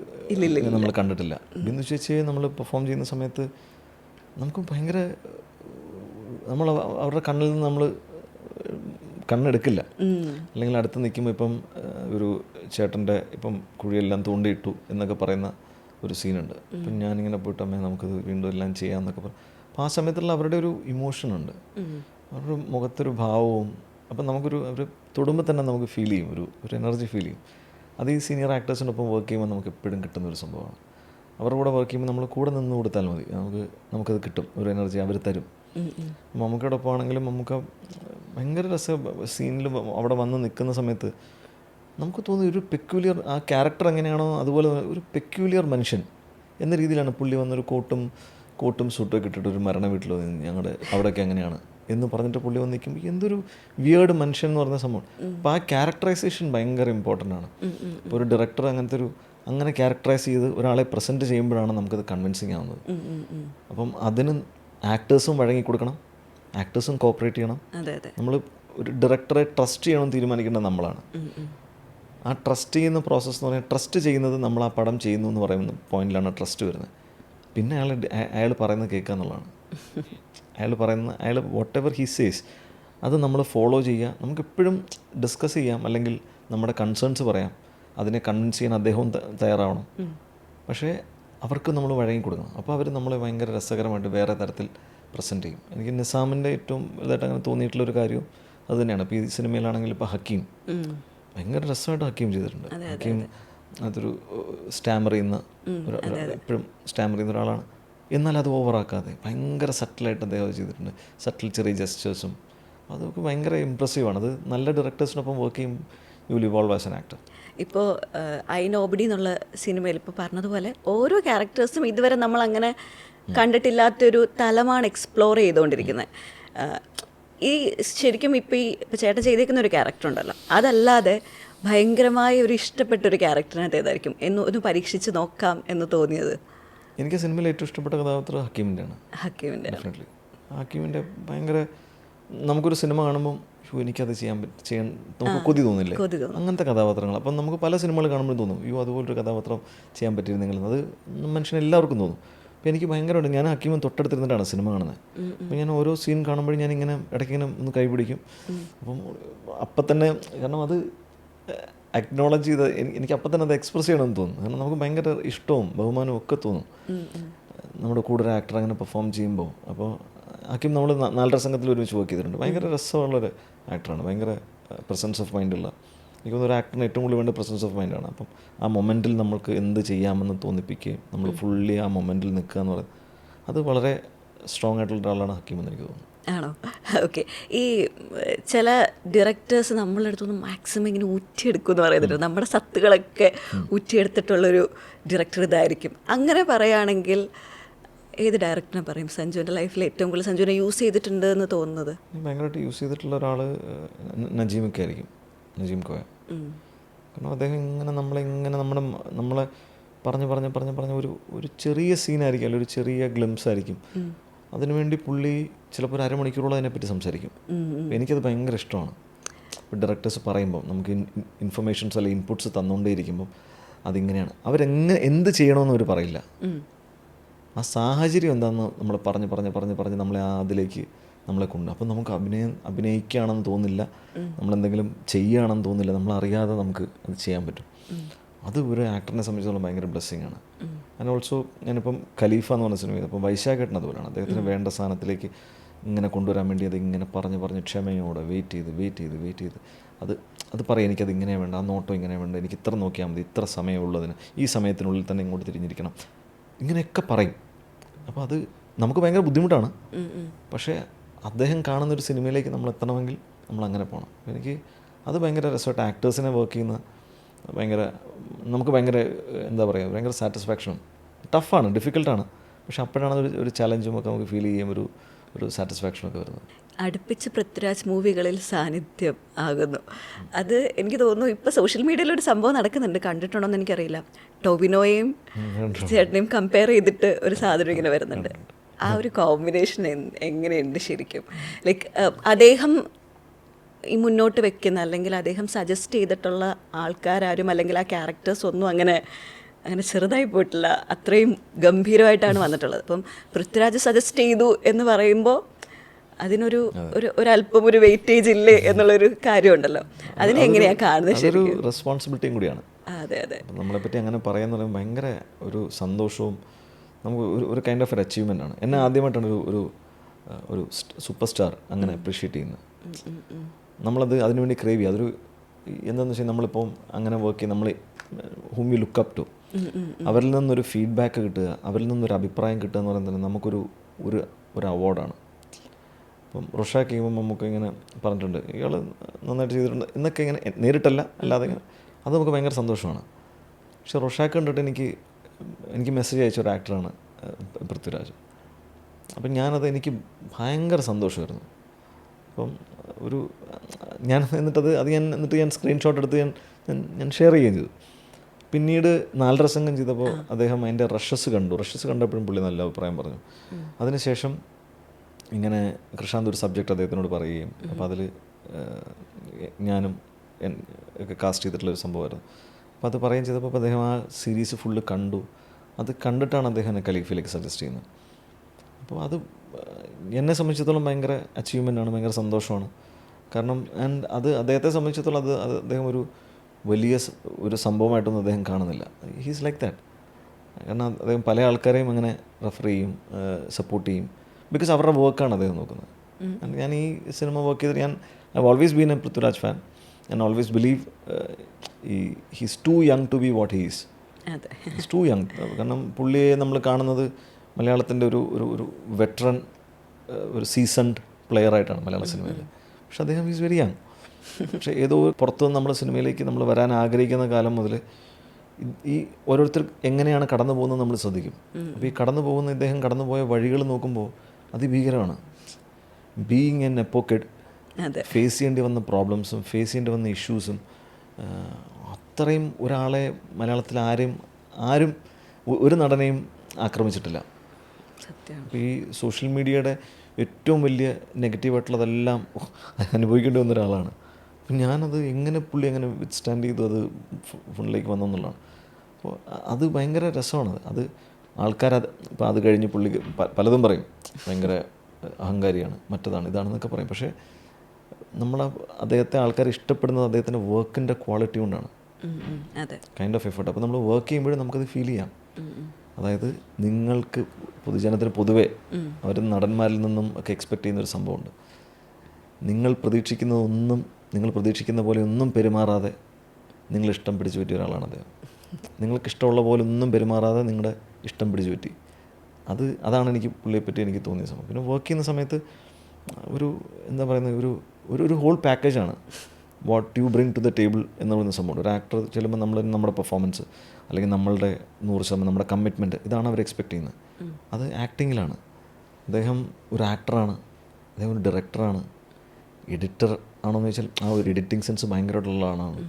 നമ്മൾ കണ്ടിട്ടില്ല. ബിന്ദു ചേച്ചിയെ നമ്മൾ പെർഫോം ചെയ്യുന്ന സമയത്ത് നമുക്ക് ഭയങ്കര നമ്മൾ അവരുടെ കണ്ണിൽ നിന്ന് നമ്മൾ കണ്ണെടുക്കില്ല. അല്ലെങ്കിൽ അടുത്ത് നിൽക്കുമ്പോൾ ഇപ്പം ഒരു ചേട്ടൻ്റെ ഇപ്പം കുഴിയെല്ലാം തോണ്ടിയിട്ടു എന്നൊക്കെ പറയുന്ന ഒരു സീനുണ്ട്. അപ്പം ഞാനിങ്ങനെ പോയിട്ട് അമ്മേ നമുക്കത് വീണ്ടും എല്ലാം ചെയ്യാമെന്നൊക്കെ പറയും. അപ്പോൾ ആ സമയത്തുള്ള അവരുടെ ഒരു ഇമോഷനുണ്ട്, അവരുടെ മുഖത്തൊരു ഭാവവും. അപ്പം നമുക്കൊരു അവർ തൊടുമ്പോൾ തന്നെ നമുക്ക് ഫീൽ ചെയ്യും, ഒരു എനർജി ഫീൽ ചെയ്യും. അത് ഈ സീനിയർ ആക്ടേഴ്സിനൊപ്പം വർക്ക് ചെയ്യുമ്പോൾ നമുക്ക് എപ്പോഴും കിട്ടുന്നൊരു സംഭവമാണ്. അവരുടെ കൂടെ വർക്ക് ചെയ്യുമ്പോൾ നമ്മൾ കൂടെ നിന്ന് കൊടുത്താൽ മതി, നമുക്കത് കിട്ടും, ഒരു എനർജി അവർ തരും. മമ്മൂക്കയോടൊപ്പം ആണെങ്കിലും മമ്മൂക്ക ഭയങ്കര സീനിൽ അവിടെ വന്ന് നിൽക്കുന്ന സമയത്ത് നമുക്ക് തോന്നി ഒരു പെക്യൂലിയർ ആ ക്യാരക്ടർ എങ്ങനെയാണോ അതുപോലെ ഒരു പെക്യൂലിയർ മനുഷ്യൻ എന്ന രീതിയിലാണ് പുള്ളി വന്നൊരു കോട്ടും സൂട്ടൊക്കെ ഇട്ടിട്ട് ഒരു മരണ വീട്ടിൽ ഞങ്ങളുടെ അവിടെയൊക്കെ എങ്ങനെയാണ് എന്ന് പറഞ്ഞിട്ട് പുള്ളി വന്ന് നിൽക്കുമ്പോൾ എന്തൊരു വിയേർഡ് മനുഷ്യൻ എന്ന് പറഞ്ഞ സംഭവം. അപ്പോൾ ആ ക്യാരക്ടറൈസേഷൻ ഭയങ്കര ഇമ്പോർട്ടൻ്റ് ആണ്. ഇപ്പോൾ ഒരു ഡയറക്ടർ അങ്ങനെ ക്യാരക്ടറൈസ് ചെയ്ത് ഒരാളെ പ്രസൻറ്റ് ചെയ്യുമ്പോഴാണ് നമുക്കത് കൺവിൻസിങ് ആവുന്നത്. അപ്പം അതിന് ആക്ടേഴ്സും വഴങ്ങി കൊടുക്കണം, ആക്ടേഴ്സും കോപ്പറേറ്റ് ചെയ്യണം. നമ്മൾ ഒരു ഡയറക്ടറെ ട്രസ്റ്റ് ചെയ്യണമെന്ന് തീരുമാനിക്കേണ്ടത് നമ്മളാണ്. ആ ട്രസ്റ്റ് ചെയ്യുന്ന പ്രോസസ്സ് എന്ന് പറഞ്ഞാൽ ട്രസ്റ്റ് ചെയ്യുന്നത് നമ്മൾ ആ പടം ചെയ്യുന്നു എന്ന് പറയുന്ന പോയിന്റിലാണ് ട്രസ്റ്റ് വരുന്നത്. പിന്നെ അയാൾ പറയുന്നത് കേൾക്കുക എന്നുള്ളതാണ്. അയാൾ വാട്ട് എവർ ഹി സേസ് അത് നമ്മൾ ഫോളോ ചെയ്യുക. നമുക്കെപ്പോഴും ഡിസ്കസ് ചെയ്യാം, അല്ലെങ്കിൽ നമ്മുടെ കൺസേൺസ് പറയാം, അതിനെ കൺവിൻസ് ചെയ്യാൻ അദ്ദേഹവും തയ്യാറാവണം. പക്ഷേ അവർക്ക് നമ്മൾ വഴങ്ങി കൊടുക്കണം. അപ്പോൾ അവർ നമ്മളെ ഭയങ്കര രസകരമായിട്ട് വേറെ തരത്തിൽ പ്രസൻറ്റ് ചെയ്യും. എനിക്ക് നിസാമിൻ്റെ ഏറ്റവും ഇതായിട്ട് അങ്ങനെ തോന്നിയിട്ടുള്ളൊരു കാര്യവും അത് തന്നെയാണ്. ഇപ്പോൾ ഈ സിനിമയിലാണെങ്കിൽ ഇപ്പോൾ ഹക്കീം ഭയങ്കര രസമായിട്ട് ഹക്കീം ചെയ്തിട്ടുണ്ട്. ഹക്കീം അതൊരു സ്റ്റാമർ ചെയ്യുന്ന എപ്പോഴും സ്റ്റാമർ ചെയ്യുന്ന ഒരാളാണ്. എന്നാൽ അത് ഓവറാക്കാതെ ഭയങ്കര സട്ടിലായിട്ട് അദ്ദേഹം ചെയ്തിട്ടുണ്ട്. സട്ടിൽ ചെറിയ ജെസ്റ്റേഴ്സും അതൊക്കെ ഭയങ്കര ഇമ്പ്രസീവാണ്. അത് നല്ല ഡയറക്ടേഴ്സിനൊപ്പം വർക്ക് ചെയ്യും, you will evolve as an actor. ഇപ്പോൾ ഐ നോബഡി എന്നുള്ള സിനിമയിൽ ഇപ്പോൾ പറഞ്ഞതുപോലെ ഓരോ ക്യാരക്ടേഴ്സും ഇതുവരെ നമ്മളങ്ങനെ കണ്ടിട്ടില്ലാത്തൊരു തലമാണ് എക്സ്പ്ലോർ ചെയ്തുകൊണ്ടിരിക്കുന്നത്. ഈ ശരിക്കും ഇപ്പോൾ ചേട്ടൻ ചെയ്തേക്കുന്ന ഒരു ക്യാരക്ടർ ഉണ്ടല്ലോ, അതല്ലാതെ ഭയങ്കരമായ ഒരു ഇഷ്ടപ്പെട്ടൊരു ക്യാരക്ടറിനകത്ത് ഏതായിരിക്കും ഒന്ന് പരീക്ഷിച്ച് നോക്കാം എന്ന് തോന്നിയത്? എനിക്ക് സിനിമയിൽ ഏറ്റവും ഇഷ്ടപ്പെട്ട കഥാപാത്രം ഹക്കീമിൻ്റെയാണ്. ഡെഫിനറ്റ്ലി ഹക്കീമിൻ്റെ ഭയങ്കര നമുക്കൊരു സിനിമ കാണുമ്പം എനിക്കത് ചെയ്യാൻ നമുക്ക് കൊതി തോന്നില്ലേ, അങ്ങനത്തെ കഥാപാത്രങ്ങൾ. അപ്പം നമുക്ക് പല സിനിമകൾ കാണുമ്പോഴും തോന്നും അതുപോലൊരു കഥാപാത്രം ചെയ്യാൻ പറ്റിയിരുന്നെങ്കിൽ. അത് മനുഷ്യനെല്ലാവർക്കും തോന്നും. അപ്പോൾ എനിക്ക് ഭയങ്കരമുണ്ട്. ഞാൻ ഹക്കീമും തൊട്ടടുത്തിരുന്നിട്ടാണ് സിനിമ കാണുന്നത്. അപ്പോൾ ഞാൻ ഓരോ സീൻ കാണുമ്പോഴും ഞാനിങ്ങനെ ഇടയ്ക്കിങ്ങനെ ഒന്ന് കൈ പിടിക്കും. അപ്പം തന്നെ കാരണം അത് അക്നോളജ് ചെയ്ത് എനിക്ക് അപ്പം തന്നെ അത് എക്സ്പ്രസ് ചെയ്യണമെന്ന് തോന്നും. കാരണം നമുക്ക് ഭയങ്കര ഇഷ്ടവും ബഹുമാനവും ഒക്കെ തോന്നും നമ്മുടെ കൂടെ ഒരു ആക്ടർ അങ്ങനെ പെർഫോം ചെയ്യുമ്പോൾ. അപ്പോൾ ഹക്കീം നമ്മൾ 4.5 സംഘത്തിൽ ഒരുമിച്ച് വർക്ക് ചെയ്തിട്ടുണ്ട്. ഭയങ്കര രസമുള്ളൊരു ആക്ടറാണ്. ഭയങ്കര പ്രസൻസ് ഓഫ് മൈൻഡുള്ള, എനിക്ക് തോന്നുന്നു ഒരു ആക്ടറിന് ഏറ്റവും കൂടുതൽ വേണ്ട പ്രസൻസ് ഓഫ് മൈൻഡാണ്. അപ്പം ആ മൊമെൻറ്റിൽ നമ്മൾക്ക് എന്ത് ചെയ്യാമെന്ന് തോന്നിപ്പിക്കുകയും നമ്മൾ ഫുള്ളി ആ മൊമെൻറ്റിൽ നിൽക്കുക എന്ന് പറയുന്നത് അത് വളരെ സ്ട്രോങ് ആയിട്ടുള്ള ഒരാളാണ് ഹക്കീം എന്ന് എനിക്ക് തോന്നുന്നു. ആണോ? ഓക്കെ. ഈ ചില ഡയറക്ടേഴ്സ് നമ്മളുടെ അടുത്തുനിന്ന് മാക്സിമം ഇങ്ങനെ ഊറ്റിയെടുക്കും എന്ന് പറയുന്നുണ്ട്. നമ്മുടെ സത്തുകളൊക്കെ ഊറ്റിയെടുത്തിട്ടുള്ളൊരു ഡയറക്ടർ ഇതായിരിക്കും. അങ്ങനെ പറയുകയാണെങ്കിൽ ഏത് ഡയറക്ടറിനെ പറയും സഞ്ജുവിൻ്റെ ലൈഫിൽ ഏറ്റവും കൂടുതൽ സഞ്ജുവിനെ യൂസ് ചെയ്തിട്ടുണ്ട് എന്ന് തോന്നുന്നത്? ഭയങ്കരമായിട്ട് യൂസ് ചെയ്തിട്ടുള്ള ഒരാൾ നജീമൊക്കെ ആയിരിക്കും, നജീം കോയ. കാരണം അദ്ദേഹം ഇങ്ങനെ നമ്മളെ പറഞ്ഞ് ഒരു ചെറിയ സീനായിരിക്കും, അല്ലെങ്കിൽ ഒരു ചെറിയ ഗ്ലിംസ് ആയിരിക്കും, അതിനുവേണ്ടി പുള്ളി ചിലപ്പോൾ ഒരു അരമണിക്കൂറോളം അതിനെപ്പറ്റി സംസാരിക്കും. എനിക്കത് ഭയങ്കര ഇഷ്ടമാണ്. ഇപ്പോൾ ഡയറക്ടേഴ്സ് പറയുമ്പോൾ നമുക്ക് ഇൻഫർമേഷൻസ് അല്ലെങ്കിൽ ഇൻപുട്സ് തന്നുകൊണ്ടേയിരിക്കുമ്പോൾ അതിങ്ങനെയാണ്, എന്ത് ചെയ്യണമെന്ന് അവർ പറയില്ല. ആ സാഹചര്യം എന്താണെന്ന് നമ്മൾ പറഞ്ഞ് നമ്മളെ അതിലേക്ക് നമ്മളെ കൊണ്ട്, അപ്പം നമുക്ക് അഭിനയിക്കുകയാണെന്ന് തോന്നില്ല, നമ്മളെന്തെങ്കിലും ചെയ്യുകയാണെന്ന് തോന്നില്ല, നമ്മളറിയാതെ നമുക്ക് അത് ചെയ്യാൻ പറ്റും. അത് ഒരു ആക്ടറിനെ സംബന്ധിച്ചിടത്തോളം ഭയങ്കര ബ്ലെസ്സിങ് ആണ്. ആൻഡ് ഓൾസോ ഞാനിപ്പം ഖലീഫ എന്ന് പറഞ്ഞ സിനിമ ചെയ്തപ്പോൾ വൈശാഖേട്ടൻ അതുപോലെയാണ്. അദ്ദേഹത്തിന് വേണ്ട സാധനത്തിലേക്ക് ഇങ്ങനെ കൊണ്ടുവരാൻ വേണ്ടി അത് ഇങ്ങനെ പറഞ്ഞ് ക്ഷമയോടെ വെയിറ്റ് ചെയ്ത് അത് പറയും, എനിക്കത് ഇങ്ങനെ വേണ്ട, ആ നോട്ടം ഇങ്ങനെ വേണ്ട, എനിക്ക് ഇത്ര നോക്കിയാൽ മതി, ഇത്ര സമയമുള്ളതിന്, ഈ സമയത്തിനുള്ളിൽ തന്നെ ഇങ്ങോട്ട് തിരിഞ്ഞിരിക്കണം, ഇങ്ങനെയൊക്കെ പറയും. അപ്പോൾ അത് നമുക്ക് ഭയങ്കര ബുദ്ധിമുട്ടാണ്. പക്ഷേ അദ്ദേഹം കാണുന്നൊരു സിനിമയിലേക്ക് നമ്മൾ എത്തണമെങ്കിൽ നമ്മൾ അങ്ങനെ പോകണം. എനിക്ക് അത് ഭയങ്കര രസമായിട്ട് ആക്ടേഴ്സിനെ വർക്ക് ചെയ്യുന്ന നമുക്ക് ഭയങ്കര എന്താ പറയുക, ഭയങ്കര സാറ്റിസ്ഫാക്ഷനും. ടഫാണ്, ഡിഫിക്കൽട്ടാണ്, പക്ഷെ അപ്പോഴാണ് ഒരു ചലഞ്ചും ഒക്കെ നമുക്ക് ഫീൽ ചെയ്യും, ഒരു സാറ്റിസ്ഫാക്ഷനൊക്കെ വരുന്നത്. അടുപ്പിച്ച് പൃഥ്വിരാജ് മൂവികളിൽ സാന്നിധ്യം ആകുന്നു. അത് എനിക്ക് തോന്നുന്നു ഇപ്പോൾ സോഷ്യൽ മീഡിയയിൽ ഒരു സംഭവം നടക്കുന്നുണ്ട്, കണ്ടിട്ടുണ്ടോ എന്ന് എനിക്കറിയില്ല. ടൊവിനോയും ചേട്ടനെയും കമ്പയർ ചെയ്തിട്ട് ഒരു സാധനം ഇങ്ങനെ വരുന്നുണ്ട്. ആ ഒരു കോമ്പിനേഷൻ എങ്ങനെയുണ്ട് ശരിക്കും? ലൈക്ക് അദ്ദേഹം ഈ മുന്നോട്ട് വെക്കുന്ന അല്ലെങ്കിൽ അദ്ദേഹം സജസ്റ്റ് ചെയ്തിട്ടുള്ള ആൾക്കാരും അല്ലെങ്കിൽ ആ ക്യാരക്ടേഴ്സ് ഒന്നും അങ്ങനെ ചെറുതായി പോയിട്ടില്ല, അത്രയും ഗംഭീരമായിട്ടാണ് വന്നിട്ടുള്ളത്. അപ്പം പൃഥ്വിരാജ് സജസ്റ്റ് ചെയ്തു എന്ന് പറയുമ്പോൾ അതിനൊരു ഒരല്പം ഒരു വെയിറ്റേജ് ഇല്ലേ എന്നുള്ളൊരു കാര്യമുണ്ടല്ലോ. അതിനെ എങ്ങനെയാണ് കാണുന്നത്? ശരിക്കും റെസ്പോൺസിബിലിറ്റിയും കൂടിയാണ്. അതെ. നമ്മളെപ്പറ്റി അങ്ങനെ പറയാന്ന് പറയുമ്പോൾ ഭയങ്കര ഒരു സന്തോഷവും നമുക്ക് ഒരു കൈൻഡ് ഓഫ് ഒരു അച്ചീവ്മെൻ്റ് ആണ്. എന്നെ ആദ്യമായിട്ടാണ് ഒരു സൂപ്പർ സ്റ്റാർ അങ്ങനെ അപ്രീഷിയേറ്റ് ചെയ്യുന്നത്. അതിനുവേണ്ടി ക്രേവ് ചെയ്യുക. അതൊരു എന്താണെന്ന് വെച്ചാൽ നമ്മളിപ്പം അങ്ങനെ വർക്ക് ചെയ്യും, നമ്മൾ whom you look up to, അവരിൽ നിന്നൊരു ഫീഡ്ബാക്ക് കിട്ടുക, അവരിൽ നിന്നൊരു അഭിപ്രായം കിട്ടുക എന്ന് പറയുന്നത് നമുക്കൊരു അവാർഡാണ്. ഇപ്പം റൊഷാക്ക് ചെയ്യുമ്പോൾ നമുക്ക് ഇങ്ങനെ പറഞ്ഞിട്ടുണ്ട്, ഇയാൾ നന്നായിട്ട് ചെയ്തിട്ടുണ്ട് എന്നൊക്കെ ഇങ്ങനെ നേരിട്ടല്ല, അല്ലാതെ ഇങ്ങനെ അത് നമുക്ക് ഭയങ്കര സന്തോഷമാണ്. പക്ഷെ റൊഷാക്ക് കണ്ടിട്ട് എനിക്ക് മെസ്സേജ് അയച്ച ഒരു ആക്ടറാണ് പൃഥ്വിരാജ്. അപ്പം എനിക്ക് ഭയങ്കര സന്തോഷമായിരുന്നു. അപ്പം ഞാൻ സ്ക്രീൻഷോട്ട് എടുത്ത് ഞാൻ ഷെയർ ചെയ്യുകയും ചെയ്തു. പിന്നീട് 4.5 സംഘം ചെയ്തപ്പോൾ അദ്ദേഹം അതിൻ്റെ റഷസ് കണ്ടപ്പോഴും പുള്ളി നല്ല അഭിപ്രായം പറഞ്ഞു. അതിനുശേഷം ഇങ്ങനെ കൃഷാന്ത് ഒരു സബ്ജക്റ്റ് അദ്ദേഹത്തിനോട് പറയുകയും, അപ്പോൾ അതിൽ ഞാനും ഒക്കെ കാസ്റ്റ് ചെയ്തിട്ടുള്ളൊരു സംഭവമായിരുന്നു. അപ്പോൾ അത് പറയുകയും ചെയ്തപ്പോൾ അദ്ദേഹം ആ സീരീസ് ഫുള്ള് കണ്ടു. അത് കണ്ടിട്ടാണ് അദ്ദേഹം എന്നെ ഖലീഫയിലേക്ക് സജസ്റ്റ് ചെയ്യുന്നത്. അപ്പോൾ അത് എന്നെ സംബന്ധിച്ചിടത്തോളം ഭയങ്കര അച്ചീവ്മെൻ്റാണ്, ഭയങ്കര സന്തോഷമാണ്. കാരണം അത് അദ്ദേഹത്തെ സംബന്ധിച്ചിടത്തോളം അത് അദ്ദേഹം ഒരു വലിയ ഒരു സംഭവമായിട്ടൊന്നും അദ്ദേഹം കാണുന്നില്ല. He's like that. കാരണം അദ്ദേഹം പല ആൾക്കാരെയും അങ്ങനെ റെഫർ ചെയ്യും, സപ്പോർട്ട് ചെയ്യും, ബിക്കോസ് അവരുടെ വർക്കാണ് അദ്ദേഹം നോക്കുന്നത്. ഞാൻ ഈ സിനിമ വർക്ക് ചെയ്തിട്ട് I always been a Prithviraj fan and always believe he's too young to be what he's. He's too young. കാരണം പുള്ളിയെ നമ്മൾ കാണുന്നത് മലയാളത്തിൻ്റെ ഒരു വെറ്ററൻ, ഒരു സീസൺഡ് പ്ലെയർ ആയിട്ടാണ് മലയാള സിനിമയിൽ. പക്ഷെ അദ്ദേഹം ഈസ് വെരി യങ്. പക്ഷേ ഏതോ പുറത്തുനിന്ന് നമ്മുടെ സിനിമയിലേക്ക് നമ്മൾ വരാൻ ആഗ്രഹിക്കുന്ന കാലം മുതൽ ഈ ഓരോരുത്തർ എങ്ങനെയാണ് കടന്നു പോകുന്നത് നമ്മൾ ശ്രദ്ധിക്കും. അപ്പോൾ ഈ ഇദ്ദേഹം കടന്നുപോയ വഴികൾ നോക്കുമ്പോൾ അതിഭീകരമാണ്. ബീയിങ് എൻ എപ്പോക്കഡ്, ഫേസ് ചെയ്യേണ്ടി വന്ന പ്രോബ്ലംസും ഫേസ് ചെയ്യേണ്ടി വന്ന ഇഷ്യൂസും അത്രയും ഒരാളെ മലയാളത്തിൽ ആരും ഒരു നടനെയും ആക്രമിച്ചിട്ടില്ല. അപ്പോൾ ഈ സോഷ്യൽ മീഡിയയുടെ ഏറ്റവും വലിയ നെഗറ്റീവായിട്ടുള്ളതെല്ലാം അനുഭവിക്കേണ്ടി വന്ന ഒരാളാണ്. അപ്പം ഞാനത് പുള്ളി എങ്ങനെ വിത്ത്സ്റ്റാൻഡ് ചെയ്തു അത് ഫോണിലേക്ക് വന്നെന്നുള്ളതാണ്. അപ്പോൾ അത് ഭയങ്കര രസമാണ്. അത് ആൾക്കാരത് ഇപ്പോൾ അത് കഴിഞ്ഞ് പുള്ളിക്ക് പലതും പറയും, ഭയങ്കര അഹങ്കാരിയാണ്, മറ്റതാണ് ഇതാണെന്നൊക്കെ പറയും. പക്ഷേ അദ്ദേഹത്തെ ആൾക്കാർ ഇഷ്ടപ്പെടുന്നത് അദ്ദേഹത്തിൻ്റെ വർക്കിൻ്റെ ക്വാളിറ്റി കൊണ്ടാണ്, കൈൻഡ് ഓഫ് എഫേർട്ട്. അപ്പോൾ നമ്മൾ വർക്ക് ചെയ്യുമ്പോഴും നമുക്കത് ഫീൽ ചെയ്യാം. അതായത് നിങ്ങൾക്ക് പൊതുജനത്തിന് പൊതുവേ അവർ നടന്മാരിൽ നിന്നും ഒക്കെ എക്സ്പെക്റ്റ് ചെയ്യുന്നൊരു സംഭവമുണ്ട്. നിങ്ങൾ പ്രതീക്ഷിക്കുന്ന പോലെ ഒന്നും പെരുമാറാതെ നിങ്ങൾ ഇഷ്ടം പിടിച്ചു പറ്റിയ ഒരാളാണ് അദ്ദേഹം. നിങ്ങൾക്ക് ഇഷ്ടമുള്ള പോലെ ഒന്നും പെരുമാറാതെ നിങ്ങളുടെ ഇഷ്ടം പിടിച്ചു പറ്റി. അതാണ് എനിക്ക് പുള്ളിയെപ്പറ്റി എനിക്ക് തോന്നിയ സംഭവം. പിന്നെ വർക്ക് ചെയ്യുന്ന സമയത്ത് എന്താ പറയുന്നത്, ഒരു ഹോൾ പാക്കേജാണ് what you bring to the table എന്ന് പറയുന്ന സംഭവം. ഒരു ആക്ടർ ചെല്ലുമ്പോൾ നമ്മുടെ പെർഫോമൻസ് അല്ലെങ്കിൽ നമ്മളുടെ 100% നമ്മുടെ കമ്മിറ്റ്മെൻറ്റ്, ഇതാണ് അവർ എക്സ്പെക്റ്റ് ചെയ്യുന്നത്. അത് ആക്ടിങ്ങിലാണ്. അദ്ദേഹം ഒരു ആക്ടറാണ്, അദ്ദേഹം ഒരു ഡയറക്ടറാണ്, എഡിറ്റർ ആണോയെന്ന് ചോദിച്ചാൽ ആ ഒരു എഡിറ്റിംഗ് സെൻസ് ഭയങ്കരമായിട്ടുള്ള ആളാണ്.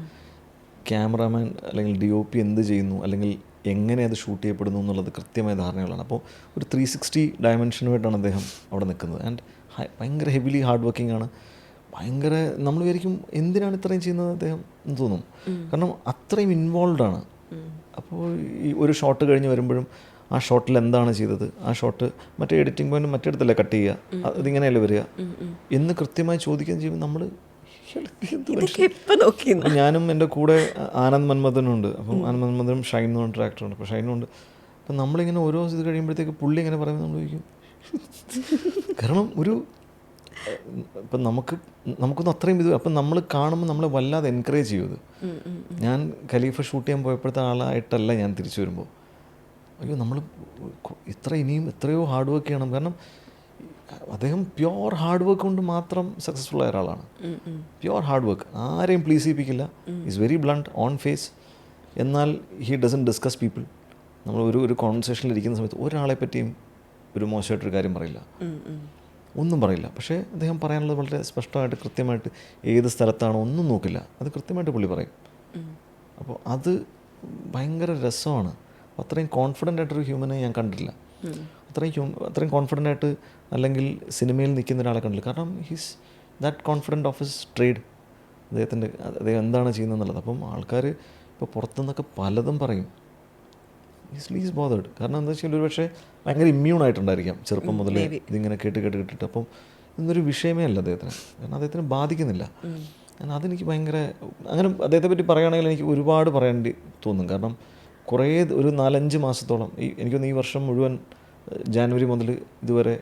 ക്യാമറാമാൻ അല്ലെങ്കിൽ DOP എന്ത് ചെയ്യുന്നു അല്ലെങ്കിൽ എങ്ങനെ അത് ഷൂട്ട് ചെയ്യപ്പെടുന്നു എന്നുള്ളത് കൃത്യമായ ധാരണകളാണ്. അപ്പോൾ ഒരു 360 ഡയമെൻഷനുമായിട്ടാണ് അദ്ദേഹം അവിടെ നിൽക്കുന്നത്. ആൻഡ് ഭയങ്കര ഹെവിലി ഹാർഡ് വർക്കിംഗ് ആണ്. ഭയങ്കര നമ്മൾ വിചാരിക്കും എന്തിനാണ് ഇത്രയും ചെയ്യുന്നത് അദ്ദേഹം എന്ന് തോന്നും. കാരണം അത്രയും ഇൻവോൾവ് ആണ്. അപ്പോൾ ഈ ഒരു ഷോട്ട് കഴിഞ്ഞ് വരുമ്പോഴും ആ ഷോട്ടിൽ എന്താണ് ചെയ്തത്, ആ ഷോട്ട് മറ്റേ എഡിറ്റിംഗ് പോയിന്റ് മറ്റേടത്തല്ലേ കട്ട് ചെയ്യുക, അതിങ്ങനെയല്ലേ വരിക എന്ന് കൃത്യമായി ചോദിക്കുകയും ചെയ്യുമ്പോൾ നമ്മൾ ഞാനും എൻ്റെ കൂടെ ആനന്ദ് മന്മഥനുണ്ട്. അപ്പം ആനന്ദ് മന്മഥനും ഷൈൻ എന്ന് പറഞ്ഞിട്ട് ആക്ടറുണ്ട്. അപ്പോൾ ഷൈനുണ്ട്. അപ്പം നമ്മളിങ്ങനെ ഓരോ ഇത് കഴിയുമ്പോഴത്തേക്ക് പുള്ളി ഇങ്ങനെ പറയുമ്പോൾ നമ്മൾ ചോദിക്കും. കാരണം ഇപ്പം നമുക്കൊന്നും അത്രയും ഇത് അപ്പം നമ്മൾ കാണുമ്പോൾ നമ്മളെ വല്ലാതെ എൻകറേജ് ചെയ്യും. ഞാൻ ഖലീഫ ഷൂട്ട് ചെയ്യാൻ പോയപ്പോഴത്തെ ആളായിട്ടല്ല ഞാൻ തിരിച്ചു വരുമ്പോൾ, അയ്യോ നമ്മൾ ഇനിയും എത്രയോ ഹാർഡ് വർക്ക് ചെയ്യണം. കാരണം അദ്ദേഹം പ്യോർ ഹാർഡ് വർക്ക് കൊണ്ട് മാത്രം സക്സസ്ഫുൾ ആയ ഒരാളാണ്. പ്യോർ ഹാർഡ് വർക്ക്, ആരെയും പ്ലീസ് ചെയ്യിപ്പിക്കില്ല, is very blunt on face. എന്നാൽ ഹി ഡസൻ ഡിസ്കസ് പീപ്പിൾ. നമ്മൾ ഒരു കോൺവെർസേഷനിൽ ഇരിക്കുന്ന സമയത്ത് ഒരാളെ പറ്റിയും ഒരു മോശമായിട്ടൊരു കാര്യം പറയില്ല, ഒന്നും പറയില്ല. പക്ഷേ അദ്ദേഹം പറയാനുള്ളത് വളരെ സ്പഷ്ടമായിട്ട് കൃത്യമായിട്ട് ഏത് സ്ഥലത്താണോ ഒന്നും നോക്കില്ല, അത് കൃത്യമായിട്ട് പുള്ളി പറയും. അപ്പോൾ അത് ഭയങ്കര രസമാണ്. അത്രയും കോൺഫിഡൻ്റ് ആയിട്ടൊരു ഹ്യൂമനെ ഞാൻ കണ്ടിട്ടില്ല. അത്രയും കോൺഫിഡൻ്റ് ആയിട്ട് അല്ലെങ്കിൽ സിനിമയിൽ നിൽക്കുന്ന ഒരാളെ കണ്ടില്ല. കാരണം he's that confident of his trade. അദ്ദേഹം എന്താണ് ചെയ്യുന്നതെന്നുള്ളത്. അപ്പം ആൾക്കാർ ഇപ്പോൾ പുറത്തുനിന്നൊക്കെ പലതും പറയും. Is bothered. കാരണം എന്താ വെച്ചാൽ ഒരു പക്ഷേ ഭയങ്കര ഇമ്മ്യൂണായിട്ടുണ്ടായിരിക്കാം ചെറുപ്പം മുതലേ ഇതിങ്ങനെ കേട്ടിട്ട്. അപ്പം ഇന്നൊരു വിഷയമേ അല്ല അദ്ദേഹത്തിന്. കാരണം അദ്ദേഹത്തിന് ബാധിക്കുന്നില്ല. കാരണം അതെനിക്ക് ഭയങ്കര അങ്ങനെ അദ്ദേഹത്തെ പറ്റി പറയുകയാണെങ്കിൽ എനിക്ക് ഒരുപാട് പറയേണ്ടി തോന്നും. കാരണം കുറേ ഒരു 4-5 മാസത്തോളം എനിക്കൊന്ന് ഈ വർഷം മുഴുവൻ ജാനുവരി മുതൽ ഇതുവരെ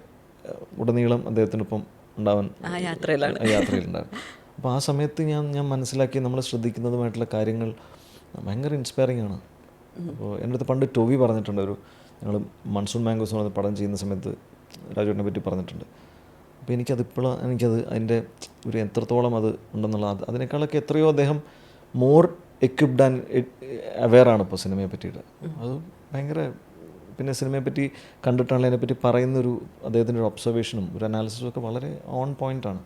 ഉടനീളം അദ്ദേഹത്തിനൊപ്പം ഉണ്ടാവാൻ യാത്രയിലുണ്ടായിരുന്നു. അപ്പോൾ ആ സമയത്ത് ഞാൻ മനസ്സിലാക്കി നമ്മൾ ശ്രദ്ധിക്കുന്നതുമായിട്ടുള്ള കാര്യങ്ങൾ ഭയങ്കര ഇൻസ്പയറിംഗ് ആണ്. അപ്പോൾ എൻ്റെ അടുത്ത് പണ്ട് ടോവി പറഞ്ഞിട്ടുണ്ട്, ഞങ്ങൾ മൺസൂൺ മാംഗോസ് എന്ന് പടം ചെയ്യുന്ന സമയത്ത് രാജുവിനെ പറ്റി പറഞ്ഞിട്ടുണ്ട്. അപ്പോൾ എനിക്കത് അതിൻ്റെ ഒരു എത്രത്തോളം അത് ഉണ്ടെന്നുള്ളത്, അതിനേക്കാളൊക്കെ എത്രയോ അദ്ദേഹം മോർ എക്വിപ്ഡ് ആൻഡ് അവെയറാണ് ഇപ്പോൾ സിനിമയെ പറ്റിയിട്ട്. അത് ഭയങ്കര, പിന്നെ സിനിമയെപ്പറ്റി കണ്ടിട്ടാണെങ്കിൽ അതിനെപ്പറ്റി പറയുന്നൊരു അദ്ദേഹത്തിൻ്റെ ഒരു ഒബ്സർവേഷനും ഒരു അനാലിസിസും ഒക്കെ വളരെ ഓൺ പോയിൻ്റാണ്.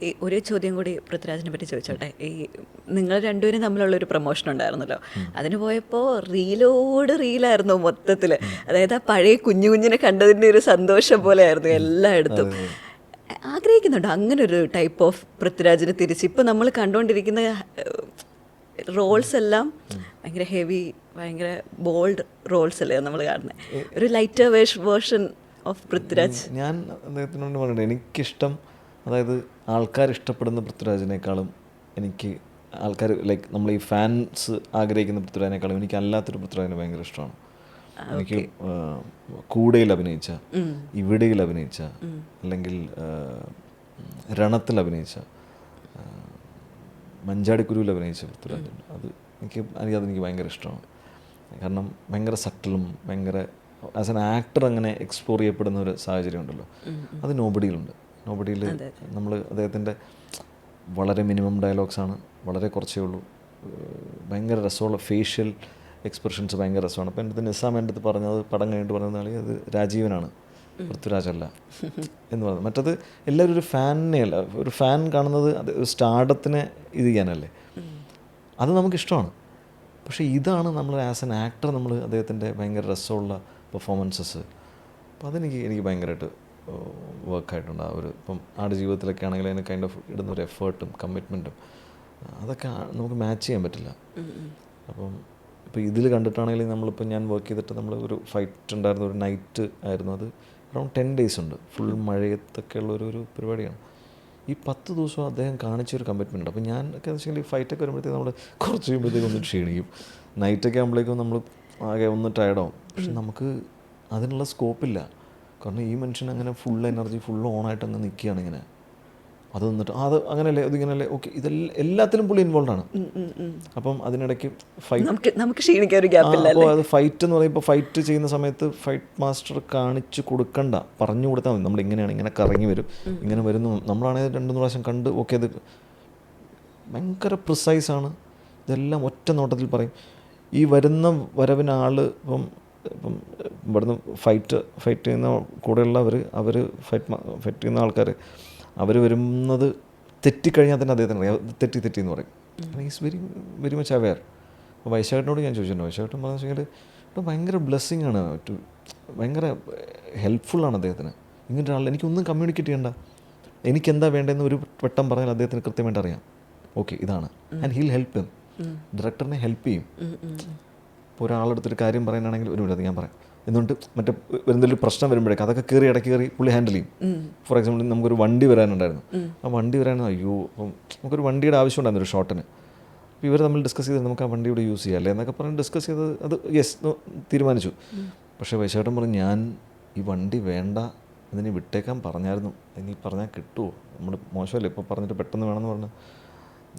ഈ ഒരു ചോദ്യം കൂടി പൃഥ്വിരാജിനെ പറ്റി ചോദിച്ചോട്ടെ. ഈ നിങ്ങൾ രണ്ടുപേരും തമ്മിലുള്ളൊരു പ്രൊമോഷൻ ഉണ്ടായിരുന്നല്ലോ, അതിന് പോയപ്പോൾ റീലായിരുന്നു മൊത്തത്തിൽ. അതായത് ആ പഴയ കുഞ്ഞിനെ കണ്ടതിൻ്റെ ഒരു സന്തോഷം പോലെ ആയിരുന്നു എല്ലായിടത്തും. ആഗ്രഹിക്കുന്നുണ്ടോ അങ്ങനെ ഒരു ടൈപ്പ് ഓഫ് പൃഥ്വിരാജിനെ തിരിച്ച്? ഇപ്പം നമ്മൾ കണ്ടുകൊണ്ടിരിക്കുന്ന റോൾസ് എല്ലാം ഭയങ്കര ഹെവി, ഭയങ്കര ബോൾഡ് റോൾസ് അല്ലേ നമ്മൾ കാണുന്നത്. ഒരു ലൈറ്റർ വേർഷൻ ഓഫ് പൃഥ്വിരാജ്. ഞാൻ അദ്ദേഹത്തിനോട് പറഞ്ഞിട്ടുണ്ട്, എനിക്കിഷ്ടം, അതായത് ആൾക്കാർ ഇഷ്ടപ്പെടുന്ന പൃഥ്വിരാജിനേക്കാളും എനിക്ക് ആൾക്കാർ നമ്മൾ ഈ ഫാൻസ് ആഗ്രഹിക്കുന്ന പൃഥ്വിരാജിനേക്കാളും എനിക്ക് അല്ലാത്തൊരു പൃഥ്വിരാജിനെ ഭയങ്കര ഇഷ്ടമാണ്. എനിക്ക് കൂടെയിൽ അഭിനയിച്ച, ഇവിടെയിൽ അഭിനയിച്ച, അല്ലെങ്കിൽ രണത്തിൽ അഭിനയിച്ച, മഞ്ചാടിക്കുരുവിൽ അഭിനയിച്ച പൃഥ്വിരാജ്, അതെനിക്ക് ഭയങ്കര ഇഷ്ടമാണ്. കാരണം ഭയങ്കര സട്ടിലും ഭയങ്കര ആസ് എൻ ആക്ടർ അങ്ങനെ എക്സ്പ്ലോർ ചെയ്യപ്പെടുന്ന ഒരു സാഹചര്യം ഉണ്ടല്ലോ, അത് നോബഡിയിലുണ്ട്. നോബഡിയിൽ നമ്മൾ അദ്ദേഹത്തിൻ്റെ വളരെ മിനിമം ഡയലോഗ്സാണ്, വളരെ കുറച്ചേ ഉള്ളൂ, ഭയങ്കര രസമുള്ള ഫേഷ്യൽ എക്സ്പ്രഷൻസ് ഭയങ്കര രസമാണ്. അപ്പോൾ എൻ്റെ അടുത്ത് നിസാം എൻ്റെ അടുത്ത് പറഞ്ഞത്, പടം കഴിഞ്ഞിട്ട് പറഞ്ഞാൽ അത് രാജീവനാണ്, പൃഥ്വിരാജല്ല എന്ന് പറയുന്നത്. മറ്റത് എല്ലാവരും ഒരു ഫാനിനെ അല്ല, ഒരു ഫാൻ കാണുന്നത് അത് സ്റ്റാർഡത്തിനെ ഇത് ചെയ്യാനല്ലേ, അത് നമുക്കിഷ്ടമാണ്. പക്ഷേ ഇതാണ് നമ്മൾ ആസ് എൻ ആക്ടർ നമ്മൾ അദ്ദേഹത്തിൻ്റെ ഭയങ്കര രസമുള്ള പെർഫോമൻസസ്. അപ്പോൾ എനിക്ക് ഭയങ്കരമായിട്ട് വർക്കായിട്ടുണ്ട്. ആ ഒരു ഇപ്പം ആടുജീവിതത്തിലൊക്കെ ആണെങ്കിൽ അതിന് കൈൻഡ് ഓഫ് ഇടുന്നൊരു എഫേർട്ടും കമ്മിറ്റ്മെൻറ്റും അതൊക്കെ നമുക്ക് മാച്ച് ചെയ്യാൻ പറ്റില്ല. അപ്പം ഇപ്പോൾ ഇതിൽ കണ്ടിട്ടാണെങ്കിലും നമ്മളിപ്പോൾ ഞാൻ വർക്ക് ചെയ്തിട്ട് നമ്മൾ ഒരു ഫൈറ്റ് ഉണ്ടായിരുന്നു, ഒരു നൈറ്റ് ആയിരുന്നു, അത് അറൗണ്ട് 10 days ഉണ്ട്, ഫുൾ മഴയത്തൊക്കെ ഉള്ള ഒരു പരിപാടിയാണ്. ഈ 10 ദിവസം അദ്ദേഹം കാണിച്ചൊരു കമ്മിറ്റ്മെൻ്റ് ഉണ്ട്. അപ്പോൾ ഞാൻ ഒക്കെ വെച്ചാൽ ഫൈറ്റൊക്കെ വരുമ്പോഴത്തേക്ക് നമ്മൾ കുറച്ച് കഴിയുമ്പോഴത്തേക്കും ഒന്ന് ക്ഷീണിക്കും, നൈറ്റൊക്കെ ആകുമ്പോഴേക്കും നമ്മൾ ആകെ ഒന്ന് ടയർഡാവും. പക്ഷെ നമുക്ക് അതിനുള്ള സ്കോപ്പില്ല, കാരണം ഈ മനുഷ്യൻ അങ്ങനെ ഫുൾ എനർജി ഫുൾ ഓണായിട്ട് അങ്ങ് നിൽക്കുകയാണ് ഇങ്ങനെ. അത് നിന്നിട്ട് അത് അങ്ങനെയല്ലേ ഇതിങ്ങനെയല്ലേ, ഓക്കെ, ഇതെല്ലാം എല്ലാത്തിലും പുള്ളി ഇൻവോൾവ് ആണ്. അപ്പം അതിനിടയ്ക്ക് നമുക്ക് ക്ഷീണിക്കാൻ ഒരു ഗ്യാപ്പില്ല. അപ്പോൾ അത് ഫൈറ്റ് എന്ന് പറയുമ്പോൾ ഫൈറ്റ് ചെയ്യുന്ന സമയത്ത് ഫൈറ്റ് മാസ്റ്റർ കാണിച്ച് കൊടുക്കണ്ട, പറഞ്ഞു കൊടുത്താൽ മതി. നമ്മളിങ്ങനെയാണ്, ഇങ്ങനെ കറങ്ങി വരും, ഇങ്ങനെ വരുന്നു. നമ്മളാണെങ്കിൽ 2-3 പ്രാവശ്യം കണ്ട് ഓക്കെ, അത് ഭയങ്കര പ്രിസൈസാണ്, ഇതെല്ലാം ഒറ്റ നോട്ടത്തിൽ പറയും. ഈ വരുന്ന വരവിന് ആൾ ഇപ്പം ഇവിടുന്ന് ഫൈറ്റ് ചെയ്യുന്ന കൂടെയുള്ളവർ, അവർ ഫൈറ്റ് ചെയ്യുന്ന ആൾക്കാർ, അവർ വരുന്നത് തെറ്റിക്കഴിഞ്ഞാൽ തന്നെ അദ്ദേഹത്തിന് അറിയാം തെറ്റി എന്ന് പറയും. Is very much aware. അപ്പോൾ വൈശാഖനോട് ഞാൻ ചോദിച്ചിട്ടുണ്ട്, വൈശാഖൻ പറഞ്ഞു വെച്ചെങ്കിൽ ഇപ്പോൾ ഭയങ്കര ബ്ലെസ്സിങ് ആണ്, ഭയങ്കര ഹെൽപ്ഫുള്ളാണ് അദ്ദേഹത്തിന്. ഇങ്ങനത്തെ ആൾ എനിക്കൊന്നും കമ്മ്യൂണിക്കേറ്റ് ചെയ്യണ്ട, എനിക്കെന്താ വേണ്ടതെന്ന് ഒരു വട്ടം പറഞ്ഞാൽ അദ്ദേഹത്തിന് കൃത്യമായിട്ട് അറിയാം. ഓക്കെ, ഇതാണ്. And he'll help him. ഡയറക്ടറിനെ ഹെൽപ്പ് ചെയ്യും. ഇപ്പോൾ ഒരാളെടുത്തൊരു കാര്യം പറയാനാണെങ്കിൽ ഒരു മിനിറ്റ് ഞാൻ പറയാം എന്നിട്ട് മറ്റേ എന്തെങ്കിലും പ്രശ്നം വരുമ്പോഴേക്കും അതൊക്കെ ഇടയ്ക്ക് കയറി പുള്ളി ഹാൻഡിൽ ചെയ്യും. ഫോർ എക്സാമ്പിൾ നമുക്കൊരു വണ്ടി വരാനുണ്ടായിരുന്നു, ആ വണ്ടി അയ്യോ, അപ്പം നമുക്കൊരു വണ്ടിയുടെ ആവശ്യം ഉണ്ടായിരുന്നു ഒരു ഷോട്ടിന്. അപ്പോൾ ഇവർ തമ്മിൽ ഡിസ്കസ് ചെയ്ത് നമുക്ക് ആ വണ്ടിയുടെ യൂസ് ചെയ്യാം അല്ലേ എന്നൊക്കെ പറഞ്ഞ് ഡിസ്കസ് ചെയ്ത് അത് യെസ് തീരുമാനിച്ചു. പക്ഷേ വൈശേട്ടൻ പറഞ്ഞു, ഞാൻ ഈ വണ്ടി വേണ്ട, ഇതിന് വിട്ടേക്കാൻ പറഞ്ഞായിരുന്നു, ഇനി പറഞ്ഞാൽ കിട്ടുമോ, നമ്മൾ മോശമല്ലേ ഇപ്പോൾ പറഞ്ഞിട്ട് പെട്ടെന്ന് വേണമെന്ന് പറഞ്ഞാൽ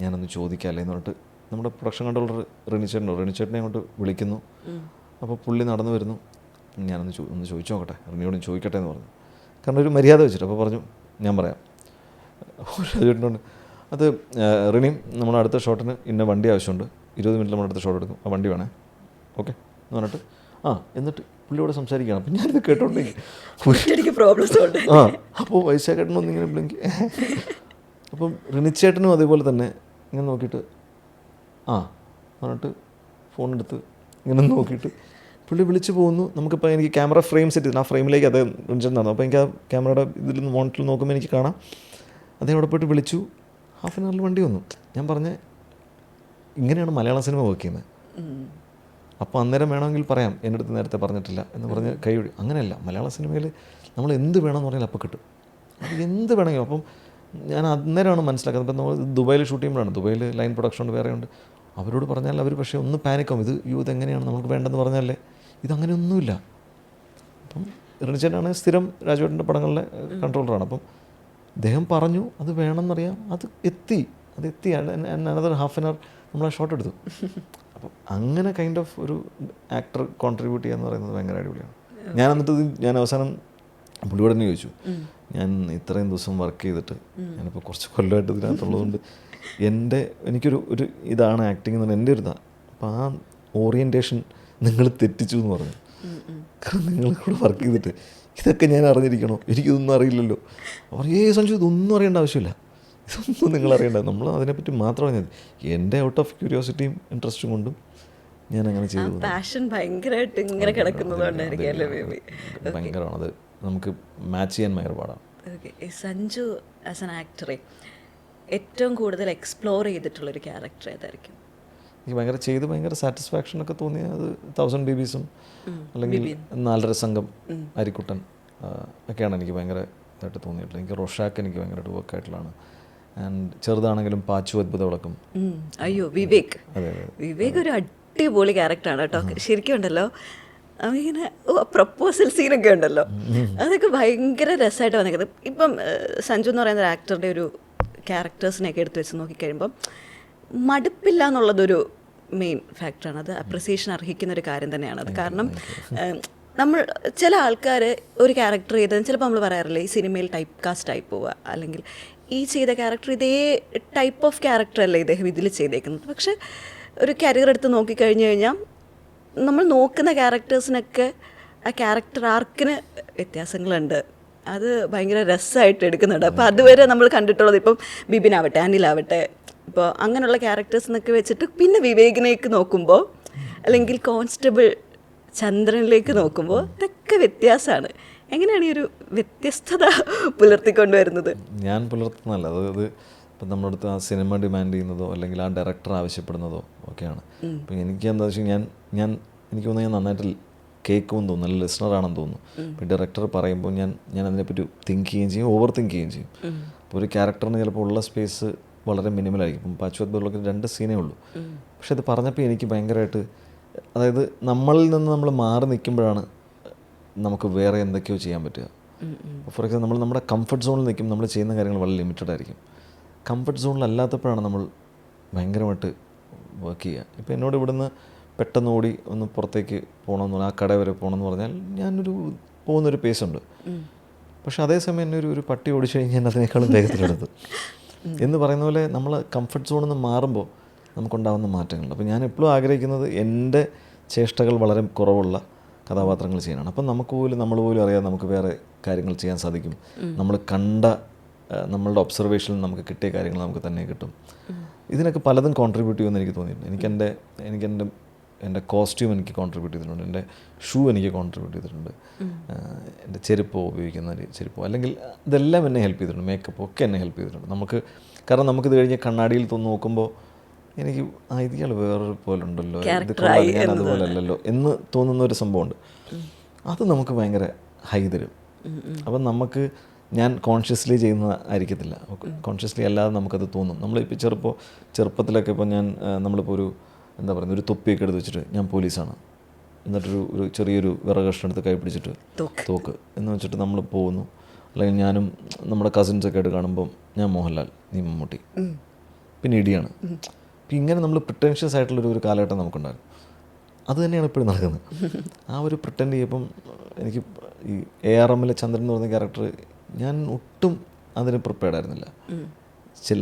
ഞാനൊന്ന് ചോദിക്കാമല്ലേ എന്ന് പറഞ്ഞിട്ട് നമ്മുടെ പ്രൊഡക്ഷൻ കൺട്രോളർ റെനിച്ചേട്ടനെ അങ്ങോട്ട് വിളിക്കുന്നു. അപ്പോൾ പുള്ളി നടന്നു വരുന്നു, ഞാനൊന്ന് ഒന്ന് ചോദിച്ചു നോക്കട്ടെ, റിനിയോട് ചോദിക്കട്ടെ എന്ന് പറഞ്ഞു, കാരണം ഒരു മര്യാദ വെച്ചിട്ട്. അപ്പോൾ പറഞ്ഞു, ഞാൻ പറയാം. രാജേട്ടനോട് അത് റിനിയും നമ്മുടെ അടുത്ത ഷോട്ടിന് ഇന്ന വണ്ടി ആവശ്യമുണ്ട്, 20 മിനിറ്റ് നമ്മുടെ അടുത്ത ഷോട്ട് എടുക്കും, ആ വണ്ടി വേണേ, ഓക്കെ എന്ന് പറഞ്ഞിട്ട് എന്നിട്ട് പുള്ളിയോട് സംസാരിക്കുകയാണ്. അപ്പം ഞാനിത് കേട്ടോണ്ടെങ്കിൽ പ്രോബ്ലംസ് അപ്പോൾ വൈശാഖേട്ടനൊന്നിങ്ങനെ വിളിക്ക്. അപ്പം റിനിച്ചേട്ടനും അതേപോലെ തന്നെ ഇങ്ങനെ നോക്കിയിട്ട് പറഞ്ഞിട്ട് ഫോണെടുത്ത് ഇങ്ങനെ നോക്കിയിട്ട് പുള്ളി വിളിച്ചു പോകുന്നു. നമുക്കിപ്പോൾ എനിക്ക് ക്യാമറ ഫ്രെയിം സെറ്റ് ചെയ്തു, ആ ഫ്രെയിമിലേക്ക് അത് റിനിച്ചേട്ടൻ നടന്നു. അപ്പോൾ എനിക്ക് ആ ക്യാമറയുടെ ഇതിൽ മോണിറ്ററിൽ നോക്കുമ്പോൾ എനിക്ക് കാണാം അദ്ദേഹം അവിടെ പോയിട്ട് വിളിച്ചു. ഹാഫ് ആൻ അവറിൽ വണ്ടി വന്നു. ഞാൻ പറഞ്ഞ് ഇങ്ങനെയാണ് മലയാള സിനിമ വർക്ക് ചെയ്യുന്നത്. അപ്പോൾ അന്നേരം വേണമെങ്കിൽ പറയാം എൻ്റെ അടുത്ത് നേരത്തെ പറഞ്ഞിട്ടില്ല എന്ന് പറഞ്ഞ് കൈയൊഴി. അങ്ങനെയല്ല, മലയാള സിനിമയിൽ നമ്മൾ എന്ത് വേണമെന്ന് പറഞ്ഞാൽ അപ്പോൾ കിട്ടും, അത് എന്ത് വേണമെങ്കിലും. അപ്പം ഞാൻ അന്നേരമാണ് മനസ്സിലാക്കുന്നത്. ഇപ്പം നമ്മൾ ദുബായിൽ ഷൂട്ട് ചെയ്യുമ്പോഴാണ്, ദുബായിൽ ലൈൻ പ്രൊഡക്ഷൻ ഉണ്ട്, വേറെ ഉണ്ട്. അവരോട് പറഞ്ഞാൽ അവർ പക്ഷേ ഒന്ന് പാനിക്കാവും, ഇതെങ്ങനെയാണ് നമുക്ക് വേണ്ടെന്ന് പറഞ്ഞാലേ, ഇതങ്ങനെയൊന്നുമില്ല. അപ്പം റിനിച്ചേട്ടനാണ് സ്ഥിരം രാജുവേട്ടൻ്റെ പടങ്ങളിലെ കൺട്രോളറാണ്. അപ്പം അദ്ദേഹം പറഞ്ഞു അത് വേണമെന്നറിയാം, അത് എത്തി അനദർ ഹാഫ് ആൻ അവർ നമ്മളെ ഷോട്ട് എടുത്തു. അപ്പം അങ്ങനെ കൈൻഡ് ഓഫ് ഒരു ആക്ടർ കോൺട്രിബ്യൂട്ട് ചെയ്യുക എന്ന് പറയുന്നത് ഭയങ്കര അടിപൊളിയാണ്. ഞാൻ അവസാനം പുള്ളിയോട് തന്നെ ചോദിച്ചു, ഞാൻ ഇത്രയും ദിവസം വർക്ക് ചെയ്തിട്ട് ഞാനിപ്പോൾ കുറച്ച് കൊല്ലമായിട്ട് ഇതിനകത്തുള്ളതുകൊണ്ട് എനിക്കൊരു ഇതാണ് ആക്ടിങ് എന്ന് പറഞ്ഞാൽ എൻ്റെ ഒരു ഇതാണ്. അപ്പോൾ ആ ഓറിയൻറ്റേഷൻ നിങ്ങൾ തെറ്റിച്ചു എന്ന് പറഞ്ഞു. കാരണം നിങ്ങളെ വർക്ക് ചെയ്തിട്ട് ഇതൊക്കെ ഞാൻ അറിഞ്ഞിരിക്കണോ, എനിക്കിതൊന്നും അറിയില്ലല്ലോ. അവർ സഞ്ജു ഇതൊന്നും അറിയേണ്ട ആവശ്യമില്ല, ഇതൊന്നും നിങ്ങൾ അറിയേണ്ട, നമ്മൾ അതിനെപ്പറ്റി മാത്രം അറിഞ്ഞത്. എൻ്റെ ഔട്ട് ഓഫ് ക്യൂരിയോസിറ്റിയും ഇൻട്രസ്റ്റും കൊണ്ടും ഞാൻ അങ്ങനെ ചെയ്തു. പാഷൻ ഭയങ്കരമായിട്ട് ഇങ്ങനെ ഭയങ്കരമാണ്, അത് നമുക്ക് മാച്ച് ചെയ്യാൻ ഭയങ്കര പാടാണ്. സഞ്ജു ആസ് എൻ ആക്ടറെ ഏറ്റവും കൂടുതൽ എക്സ്പ്ലോർ ചെയ്തിട്ടുള്ളൊരു ക്യാരക്ടർ ഏതായിരിക്കും? എനിക്ക് ഭയങ്കര സാറ്റിസ്ഫാക്ഷനൊക്കെ തോന്നിയത് 1000 BBSും അല്ലെങ്കിൽ 4.5 സംഘം അരിക്കുട്ടൻ ഒക്കെയാണ് എനിക്ക് ഭയങ്കര ഇതായിട്ട് തോന്നിയിട്ടുള്ളത്. എനിക്ക് റോഷാക്ക് എനിക്ക് ഭയങ്കരമായിട്ട് വർക്കായിട്ടുള്ളതാണ്. ആൻഡ് ചെറുതാണെങ്കിലും പാച്ചു അത്ഭുത വിളക്കും. അയ്യോ വിവേക് ഒരു അടിപൊളി ക്യാരക്ടറാണ് കേട്ടോ. ശരിക്കും ഉണ്ടല്ലോ അങ്ങനെ പ്രപ്പോസൽ സീനൊക്കെ ഉണ്ടല്ലോ, അതൊക്കെ ഭയങ്കര രസമായിട്ട് വന്നിരിക്കുന്നത്. ഇപ്പം സഞ്ജു എന്ന് പറയുന്ന ഒരു ആക്ടറുടെ ഒരു ക്യാരക്ടേഴ്സിനെയൊക്കെ എടുത്ത് വെച്ച് നോക്കിക്കഴിയുമ്പം മടുപ്പില്ല എന്നുള്ളതൊരു മെയിൻ ഫാക്ടറാണ്. അത് അപ്രിസിയേഷൻ അർഹിക്കുന്ന ഒരു കാര്യം തന്നെയാണത്. കാരണം നമ്മൾ ചില ആൾക്കാർ ഒരു ക്യാരക്ടർ ചെയ്തത് ചിലപ്പോൾ നമ്മൾ പറയാറില്ലേ, ഈ സിനിമയിൽ ടൈപ്പ് കാസ്റ്റ് ആയി പോവുക, അല്ലെങ്കിൽ ഈ ചെയ്ത ക്യാരക്ടർ ഇതേ ടൈപ്പ് ഓഫ് ക്യാരക്ടറല്ലേ ഇദ്ദേഹം ഇതിൽ ചെയ്തേക്കുന്നത്. പക്ഷെ ഒരു കരിയർ എടുത്ത് നോക്കിക്കഴിഞ്ഞ് കഴിഞ്ഞാൽ നമ്മൾ നോക്കുന്ന ക്യാരക്ടേഴ്സിനൊക്കെ ആ ക്യാരക്ടർ ആർക്കിന് വ്യത്യാസങ്ങളുണ്ട്. അത് ഭയങ്കര രസമായിട്ട് എടുക്കുന്നുണ്ട്. അപ്പോൾ അതുവരെ നമ്മൾ കണ്ടിട്ടുള്ളത് ഇപ്പം ബിബിനാവട്ടെ, അനിലാവട്ടെ, ഇപ്പോൾ അങ്ങനെയുള്ള ക്യാരക്ടേഴ്സ് എന്നൊക്കെ വെച്ചിട്ട് പിന്നെ വിവേകിനേക്ക് നോക്കുമ്പോൾ അല്ലെങ്കിൽ കോൺസ്റ്റബിൾ ചന്ദ്രനിലേക്ക് നോക്കുമ്പോൾ ഇതൊക്കെ വ്യത്യാസമാണ്. എങ്ങനെയാണ് ഈ ഒരു വ്യത്യസ്തത പുലർത്തിക്കൊണ്ടുവരുന്നത്? ഞാൻ പുലർത്തുന്നതല്ല, അത് അപ്പം നമ്മുടെ അടുത്ത് ആ സിനിമ ഡിമാൻഡ് ചെയ്യുന്നതോ അല്ലെങ്കിൽ ആ ഡയറക്ടർ ആവശ്യപ്പെടുന്നതോ ഒക്കെയാണ്. അപ്പം എനിക്ക് എന്താ വെച്ചാൽ എനിക്ക് തോന്നുന്നു ഞാൻ നന്നായിട്ട് കേൾക്കുമെന്ന് തോന്നുന്നു, നല്ല ലിസണറാണെന്ന് തോന്നുന്നു. ഇപ്പോൾ ഡയറക്ടർ പറയുമ്പോൾ ഞാൻ അതിനെപ്പറ്റി തിങ്ക് ചെയ്യുകയും ചെയ്യും, ഓവർ തിങ്ക് ചെയ്യുകയും ചെയ്യും. അപ്പോൾ ഒരു ക്യാരക്ടറിന് ചിലപ്പോൾ ഉള്ള സ്പേസ് വളരെ മിനിമലായിരിക്കും. ഇപ്പം പാച്ചുവത് ബഹളൊക്കെ 2 സീനേ ഉള്ളൂ. പക്ഷെ അത് പറഞ്ഞപ്പോൾ എനിക്ക് ഭയങ്കരമായിട്ട്, അതായത് നമ്മളിൽ നിന്ന് നമ്മൾ മാറി നിൽക്കുമ്പോഴാണ് നമുക്ക് വേറെ എന്തൊക്കെയോ ചെയ്യാൻ പറ്റുക. ഫോർ എക്സാമ്പിൾ നമ്മൾ നമ്മുടെ കംഫർട്ട് സോണിൽ നിൽക്കും, നമ്മൾ ചെയ്യുന്ന കാര്യങ്ങൾ വളരെ ലിമിറ്റഡ് ആയിരിക്കും. കംഫർട്ട് സോണിലല്ലാത്തപ്പോഴാണ് നമ്മൾ ഭയങ്കരമായിട്ട് വർക്ക് ചെയ്യുക. ഇപ്പോൾ എന്നോട് ഇവിടുന്ന് പെട്ടെന്ന് ഓടി ഒന്ന് പുറത്തേക്ക് പോകണമെന്ന് പറഞ്ഞാൽ, ആ കട വരെ പോകണമെന്ന് പറഞ്ഞാൽ ഞാനൊരു പോകുന്നൊരു പേസുണ്ട്. പക്ഷെ അതേസമയം എന്നെ ഒരു പട്ടി ഓടിച്ചു കഴിഞ്ഞാൽ ഞാൻ അതിനേക്കാളും വേഗത്തിലെടുത്തു എന്ന് പറയുന്ന പോലെ നമ്മൾ കംഫർട്ട് സോണിൽ നിന്ന് മാറുമ്പോൾ നമുക്കുണ്ടാകുന്ന മാറ്റങ്ങളുണ്ട്. അപ്പോൾ ഞാൻ എപ്പോഴും ആഗ്രഹിക്കുന്നത് എൻ്റെ ചേഷ്ടകൾ വളരെ കുറവുള്ള കഥാപാത്രങ്ങൾ ചെയ്യാനാണ്. അപ്പം നമ്മൾ പോലും അറിയാതെ നമുക്ക് വേറെ കാര്യങ്ങൾ ചെയ്യാൻ സാധിക്കും. നമ്മൾ കണ്ട നമ്മളുടെ ഒബ്സർവേഷനിൽ നമുക്ക് കിട്ടിയ കാര്യങ്ങൾ നമുക്ക് തന്നെ കിട്ടും. ഇതിനൊക്കെ പലതും കോൺട്രിബ്യൂട്ട് ചെയ്യുമെന്ന് എനിക്ക് തോന്നിയിട്ടുണ്ട്. എൻ്റെ കോസ്റ്റ്യൂം എനിക്ക് കോൺട്രിബ്യൂട്ട് ചെയ്തിട്ടുണ്ട്, എൻ്റെ ഷൂ എനിക്ക് കോൺട്രിബ്യൂട്ട് ചെയ്തിട്ടുണ്ട്, എൻ്റെ ചെരുപ്പോ ഉപയോഗിക്കുന്ന ചെരുപ്പോ, അല്ലെങ്കിൽ ഇതെല്ലാം എന്നെ ഹെൽപ്പ് ചെയ്തിട്ടുണ്ട്. മേക്കപ്പ് ഒക്കെ എന്നെ ഹെൽപ്പ് ചെയ്തിട്ടുണ്ട്. കാരണം നമുക്കിത് കഴിഞ്ഞ് കണ്ണാടിയിൽ നോക്കുമ്പോൾ എനിക്ക് ഇയാൾ വേറൊരു പോലെ ഉണ്ടല്ലോ, ഇത് ഞാൻ അതുപോലെ അല്ലല്ലോ എന്ന് തോന്നുന്ന ഒരു സംഭവമുണ്ട്. അത് നമുക്ക് ഭയങ്കര ഹൈ തരും. അപ്പം ഞാൻ കോൺഷ്യസ്ലി ചെയ്യുന്ന ആയിരിക്കത്തില്ല, കോൺഷ്യസ്ലി അല്ലാതെ നമുക്കത് തോന്നും. നമ്മളിപ്പോൾ ചെറുപ്പത്തിലൊക്കെ ഇപ്പോൾ നമ്മളിപ്പോൾ എന്താ പറയുന്നത്, ഒരു തൊപ്പിയൊക്കെ എടുത്ത് വെച്ചിട്ട് ഞാൻ പോലീസാണ്, എന്നിട്ടൊരു ചെറിയൊരു വിറകഷ്ണം എടുത്ത് കൈ പിടിച്ചിട്ട് തോക്ക് എന്ന് വെച്ചിട്ട് നമ്മൾ പോകുന്നു. അല്ലെങ്കിൽ ഞാനും നമ്മുടെ കസിൻസൊക്കെ ആയിട്ട് കാണുമ്പം ഞാൻ മോഹൻലാൽ, നീ മമ്മൂട്ടി, പിന്നെ ഇടിയാണ്. അപ്പം ഇങ്ങനെ നമ്മൾ പ്രിട്ടൻഷ്യസ് ആയിട്ടുള്ളൊരു കാലഘട്ടം നമുക്കുണ്ടായിരുന്നു. അത് തന്നെയാണ് ഇപ്പോഴും നടക്കുന്നത്. ആ ഒരു പ്രിട്ടൻഡ് ചെയ്യുമ്പം എനിക്ക് ഈ ARMലെ ചന്ദ്രൻ എന്ന് പറയുന്ന ക്യാരക്ടർ ഞാൻ ഒട്ടും അതിന് പ്രിപ്പയർഡ് ആയിരുന്നില്ല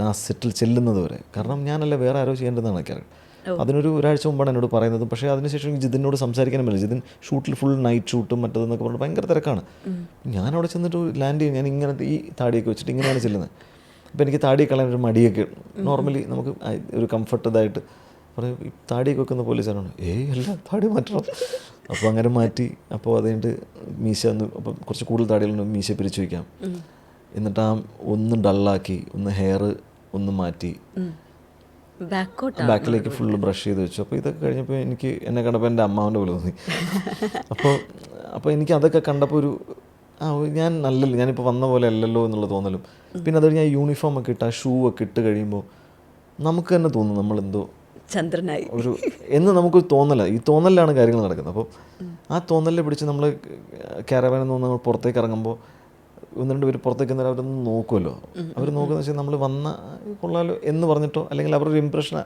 ആ സെറ്റിൽ ചെല്ലുന്നത് വരെ. കാരണം ഞാനല്ല, വേറെ ആരോ ചെയ്യേണ്ടതാണ് ക്യാരക്ടർ. അതിനൊരു ഒരാഴ്ച മുമ്പാണ് എന്നോട് പറയുന്നത്. പക്ഷേ അതിനുശേഷം ജിതിനോട് സംസാരിക്കാനും പറ്റില്ല. ജിതിൻ ഷൂട്ടിൽ ഫുൾ നൈറ്റ് ഷൂട്ടും മറ്റതെന്നൊക്കെ പറഞ്ഞിട്ട് ഭയങ്കര തിരക്കാണ്. ഞാനവിടെ ചെന്നിട്ട് ലാൻഡ് ചെയ്യും, ഞാൻ ഇങ്ങനത്തെ ഈ താടിയൊക്കെ വെച്ചിട്ട് ഇങ്ങനെയാണ് ചെല്ലുന്നത്. അപ്പോൾ എനിക്ക് താടി കളയാൻ ഒരു മടിയൊക്കെ, നോർമലി നമുക്ക് ഒരു കംഫർട്ട് ഇതായിട്ട് പറയും, ഈ താടിയൊക്കെ വെക്കുന്ന പോലീസുകാരാണ്, അല്ല താടി മാറ്റണം. അപ്പോൾ അങ്ങനെ മാറ്റി. അപ്പോൾ അതുകഴിഞ്ഞിട്ട് മീശ അപ്പം കുറച്ച് കൂടുതൽ താടികളുണ്ട്, മീശ പിരിച്ചു വയ്ക്കാം. എന്നിട്ട് ഒന്ന് ഡള്ളാക്കി, ഒന്ന് ഹെയർ ഒന്ന് മാറ്റി, ബാക്കിലേക്ക് ഫുള്ള് ബ്രഷ് ചെയ്ത് വെച്ചു. അപ്പോൾ ഇതൊക്കെ കഴിഞ്ഞപ്പോൾ എന്നെ കണ്ടപ്പോൾ എൻ്റെ അമ്മാവൻ്റെ പോലെ തോന്നി. അപ്പോൾ എനിക്ക് അതൊക്കെ കണ്ടപ്പോൾ ഞാൻ നല്ലല്ലോ, ഞാനിപ്പോൾ വന്ന പോലെ അല്ലല്ലോ എന്നുള്ള തോന്നലും. പിന്നെ അത് കഴിഞ്ഞ് യൂണിഫോം ഒക്കെ ഇട്ട് ആ ഷൂ ഒക്കെ ഇട്ട് കഴിയുമ്പോൾ നമുക്ക് തന്നെ തോന്നും നമ്മളെന്തോ ചന്ദ്രനായി എന്ന് നമുക്ക് തോന്നല. ഈ തോന്നലിലാണ് കാര്യങ്ങൾ നടക്കുന്നത്. അപ്പോൾ ആ തോന്നലിൽ പിടിച്ച് നമ്മൾ കാരവാനിൽ നിന്ന് നമ്മൾ പുറത്തേക്ക് ഇറങ്ങുമ്പോൾ 1-2 പേര് പുറത്തേക്ക് വന്നാൽ അവരൊന്ന് നോക്കുമല്ലോ. അവർ നോക്കുന്നത് വെച്ചാൽ നമ്മൾ വന്ന കൊള്ളാലോ എന്ന് പറഞ്ഞിട്ടോ, അല്ലെങ്കിൽ അവരുടെ ഇമ്പ്രഷൻ,